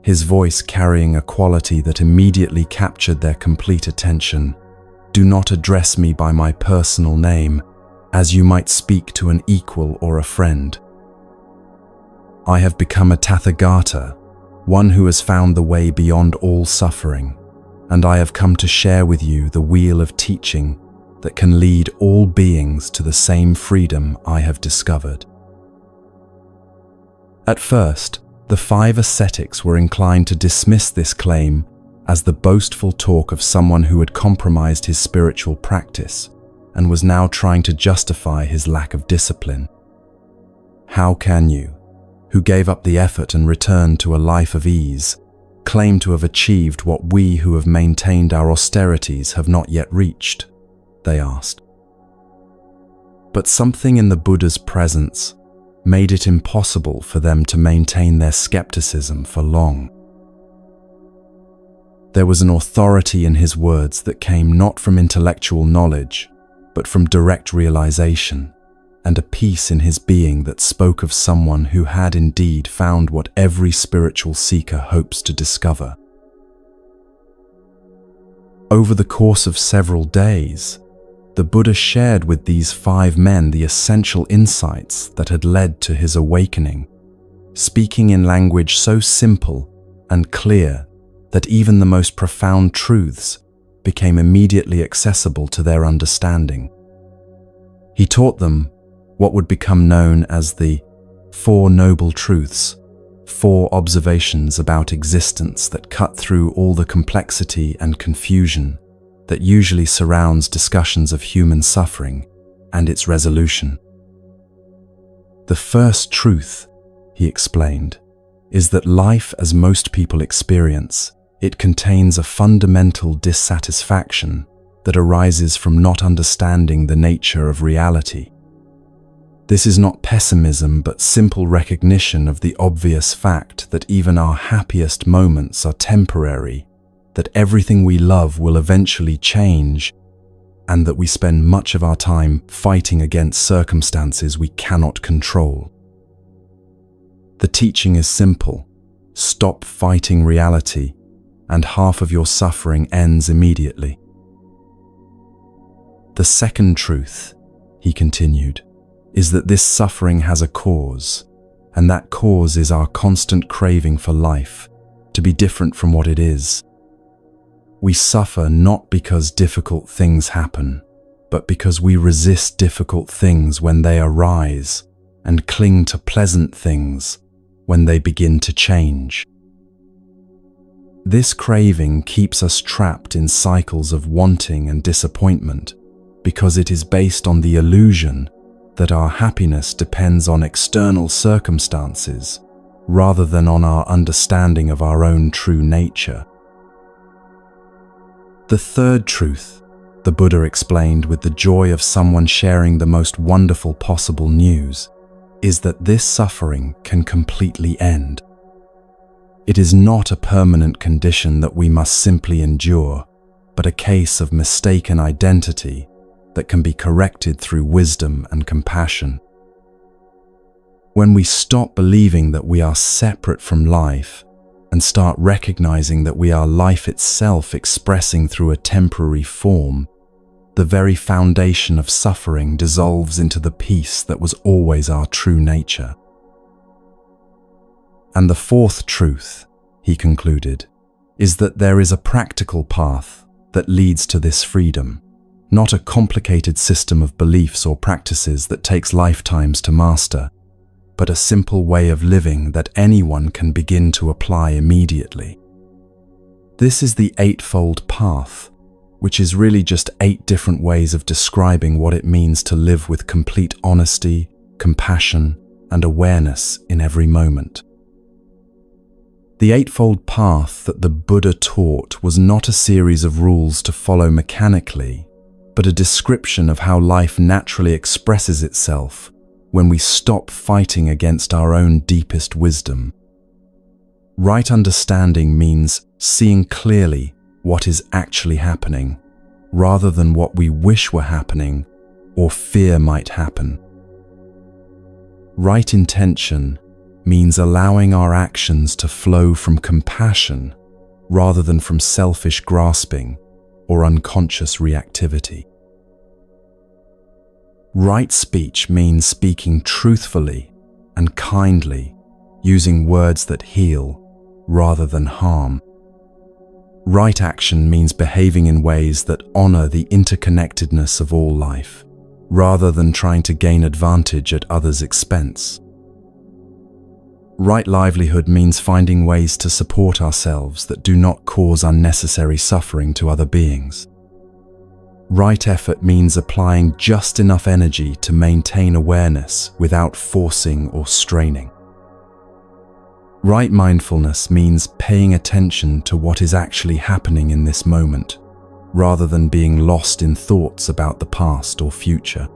A: his voice carrying a quality that immediately captured their complete attention, "do not address me by my personal name, as you might speak to an equal or a friend. I have become a Tathagata, one who has found the way beyond all suffering, and I have come to share with you the wheel of teaching that can lead all beings to the same freedom I have discovered." At first, the 5 ascetics were inclined to dismiss this claim as the boastful talk of someone who had compromised his spiritual practice and was now trying to justify his lack of discipline. "How can you, who gave up the effort and returned to a life of ease, claim to have achieved what we who have maintained our austerities have not yet reached?" they asked. But something in the Buddha's presence made it impossible for them to maintain their skepticism for long. There was an authority in his words that came not from intellectual knowledge, but from direct realization, and a peace in his being that spoke of someone who had indeed found what every spiritual seeker hopes to discover. Over the course of several days, the Buddha shared with these 5 men the essential insights that had led to his awakening, speaking in language so simple and clear that even the most profound truths became immediately accessible to their understanding. He taught them what would become known as the 4 Noble Truths, 4 observations about existence that cut through all the complexity and confusion that usually surrounds discussions of human suffering and its resolution. The first truth, he explained, is that life as most people experience, it contains a fundamental dissatisfaction that arises from not understanding the nature of reality. This is not pessimism, but simple recognition of the obvious fact that even our happiest moments are temporary, that everything we love will eventually change, and that we spend much of our time fighting against circumstances we cannot control. The teaching is simple: stop fighting reality, and half of your suffering ends immediately. The second truth, he continued, is that this suffering has a cause, and that cause is our constant craving for life, to be different from what it is. We suffer not because difficult things happen, but because we resist difficult things when they arise and cling to pleasant things when they begin to change. This craving keeps us trapped in cycles of wanting and disappointment because it is based on the illusion that our happiness depends on external circumstances rather than on our understanding of our own true nature. The third truth, the Buddha explained with the joy of someone sharing the most wonderful possible news, is that this suffering can completely end. It is not a permanent condition that we must simply endure, but a case of mistaken identity that can be corrected through wisdom and compassion. When we stop believing that we are separate from life and start recognizing that we are life itself expressing through a temporary form, the very foundation of suffering dissolves into the peace that was always our true nature. And the fourth truth, he concluded, is that there is a practical path that leads to this freedom, not a complicated system of beliefs or practices that takes lifetimes to master, but a simple way of living that anyone can begin to apply immediately. This is the Eightfold Path, which is really just 8 different ways of describing what it means to live with complete honesty, compassion, and awareness in every moment. The Eightfold Path that the Buddha taught was not a series of rules to follow mechanically, but a description of how life naturally expresses itself when we stop fighting against our own deepest wisdom. Right understanding means seeing clearly what is actually happening, rather than what we wish were happening or fear might happen. Right intention means allowing our actions to flow from compassion rather than from selfish grasping or unconscious reactivity. Right speech means speaking truthfully and kindly, using words that heal rather than harm. Right action means behaving in ways that honor the interconnectedness of all life, rather than trying to gain advantage at others' expense. Right livelihood means finding ways to support ourselves that do not cause unnecessary suffering to other beings. Right effort means applying just enough energy to maintain awareness without forcing or straining. Right mindfulness means paying attention to what is actually happening in this moment, rather than being lost in thoughts about the past or future.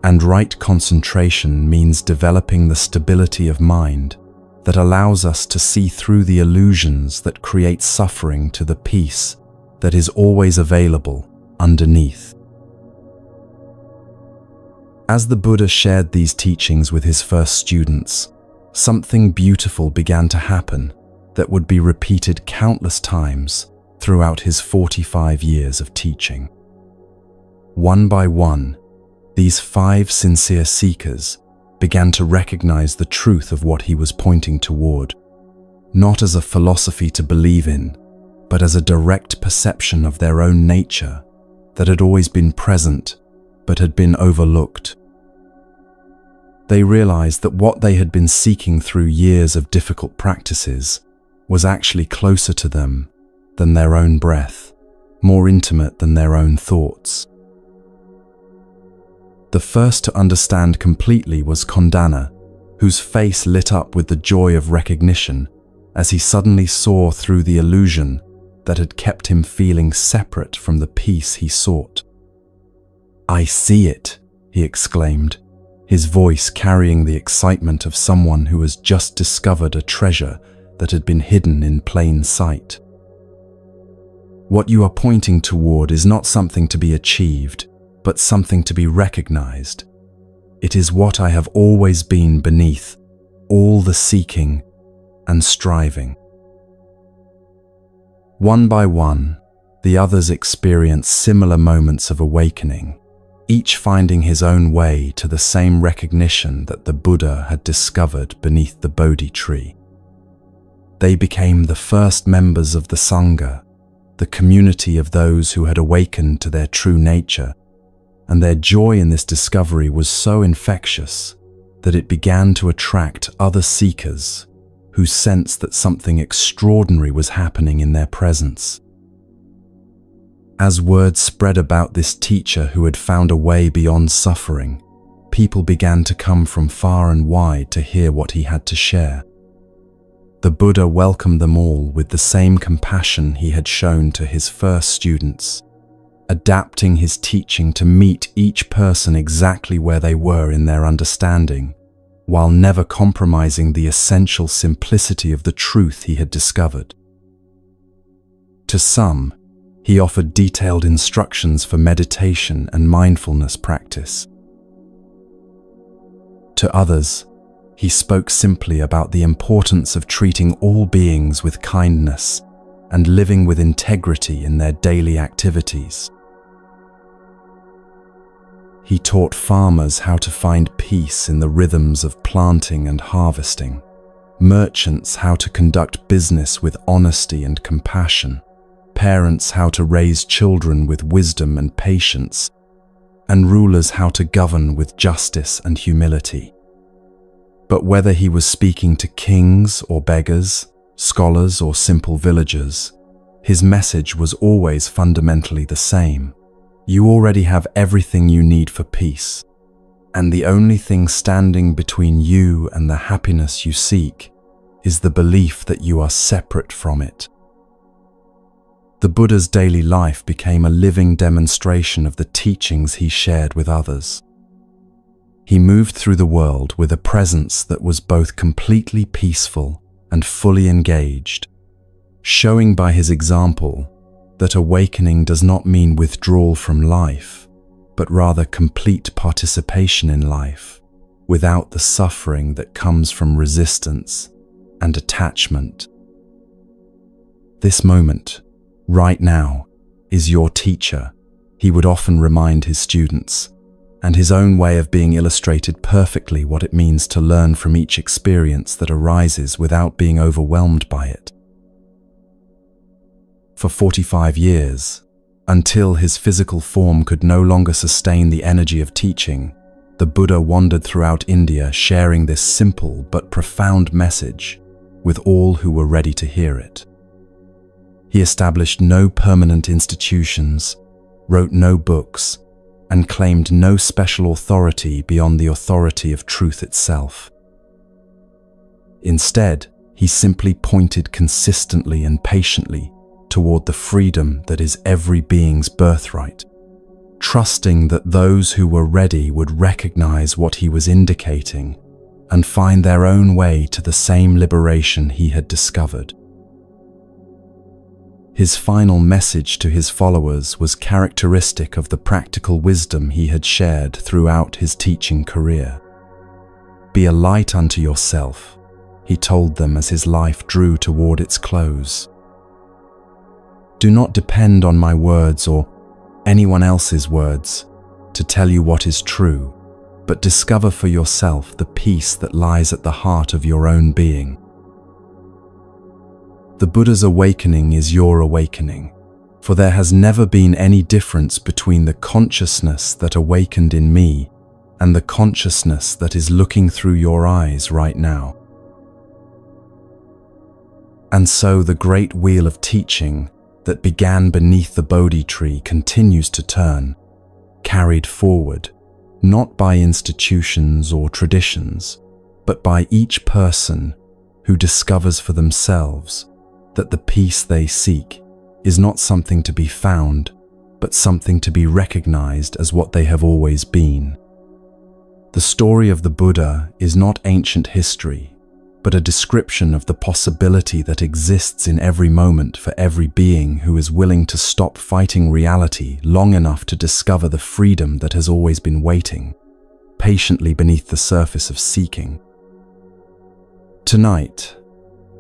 A: And right concentration means developing the stability of mind that allows us to see through the illusions that create suffering to the peace that is always available underneath. As the Buddha shared these teachings with his first students, something beautiful began to happen that would be repeated countless times throughout his 45 years of teaching. One by one, these 5 sincere seekers began to recognize the truth of what he was pointing toward, not as a philosophy to believe in, but as a direct perception of their own nature that had always been present but had been overlooked. They realized that what they had been seeking through years of difficult practices was actually closer to them than their own breath, more intimate than their own thoughts. The first to understand completely was Kondana, whose face lit up with the joy of recognition as he suddenly saw through the illusion that had kept him feeling separate from the peace he sought. "I see it," he exclaimed, his voice carrying the excitement of someone who has just discovered a treasure that had been hidden in plain sight. "What you are pointing toward is not something to be achieved, but something to be recognized. It is what I have always been beneath all the seeking and striving." One by one, the others experienced similar moments of awakening, each finding his own way to the same recognition that the Buddha had discovered beneath the Bodhi tree. They became the first members of the Sangha, the community of those who had awakened to their true nature, and their joy in this discovery was so infectious that it began to attract other seekers who sensed that something extraordinary was happening in their presence. As word spread about this teacher who had found a way beyond suffering, people began to come from far and wide to hear what he had to share. The Buddha welcomed them all with the same compassion he had shown to his first students, adapting his teaching to meet each person exactly where they were in their understanding, while never compromising the essential simplicity of the truth he had discovered. To some, he offered detailed instructions for meditation and mindfulness practice. To others, he spoke simply about the importance of treating all beings with kindness and living with integrity in their daily activities. He taught farmers how to find peace in the rhythms of planting and harvesting, merchants how to conduct business with honesty and compassion, parents how to raise children with wisdom and patience, and rulers how to govern with justice and humility. But whether he was speaking to kings or beggars, scholars or simple villagers, his message was always fundamentally the same. You already have everything you need for peace, and the only thing standing between you and the happiness you seek is the belief that you are separate from it. The Buddha's daily life became a living demonstration of the teachings he shared with others. He moved through the world with a presence that was both completely peaceful and fully engaged, showing by his example that awakening does not mean withdrawal from life, but rather complete participation in life, without the suffering that comes from resistance and attachment. This moment, right now, is your teacher, he would often remind his students, and his own way of being illustrated perfectly what it means to learn from each experience that arises without being overwhelmed by it. For 45 years, until his physical form could no longer sustain the energy of teaching, the Buddha wandered throughout India sharing this simple but profound message with all who were ready to hear it. He established no permanent institutions, wrote no books, and claimed no special authority beyond the authority of truth itself. Instead, he simply pointed consistently and patiently toward the freedom that is every being's birthright, trusting that those who were ready would recognize what he was indicating and find their own way to the same liberation he had discovered. His final message to his followers was characteristic of the practical wisdom he had shared throughout his teaching career. "Be a light unto yourself," he told them as his life drew toward its close. "Do not depend on my words or anyone else's words to tell you what is true, but discover for yourself the peace that lies at the heart of your own being." The Buddha's awakening is your awakening, for there has never been any difference between the consciousness that awakened in me and the consciousness that is looking through your eyes right now. And so the great wheel of teaching that began beneath the Bodhi tree continues to turn, carried forward, not by institutions or traditions, but by each person who discovers for themselves that the peace they seek is not something to be found, but something to be recognized as what they have always been. The story of the Buddha is not ancient history, but a description of the possibility that exists in every moment for every being who is willing to stop fighting reality long enough to discover the freedom that has always been waiting, patiently beneath the surface of seeking. Tonight,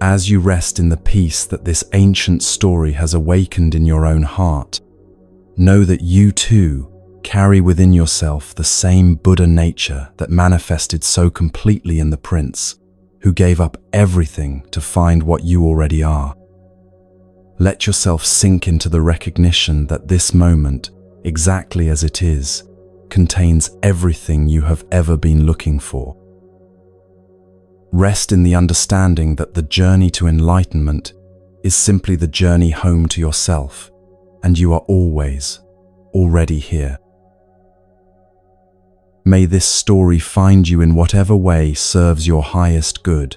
A: as you rest in the peace that this ancient story has awakened in your own heart, know that you too carry within yourself the same Buddha nature that manifested so completely in the Prince, who gave up everything to find what you already are. Let yourself sink into the recognition that this moment, exactly as it is, contains everything you have ever been looking for, Rest in the understanding that the journey to enlightenment is simply the journey home to yourself, and you are already here. May this story find you in whatever way serves your highest good,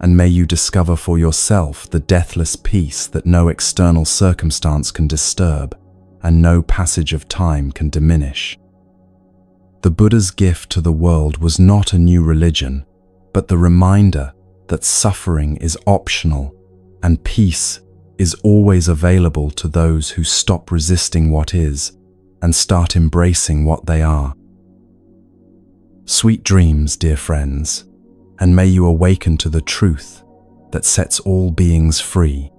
A: and may you discover for yourself the deathless peace that no external circumstance can disturb and no passage of time can diminish. The Buddha's gift to the world was not a new religion, but the reminder that suffering is optional and peace is always available to those who stop resisting what is and start embracing what they are. Sweet dreams, dear friends, and may you awaken to the truth that sets all beings free.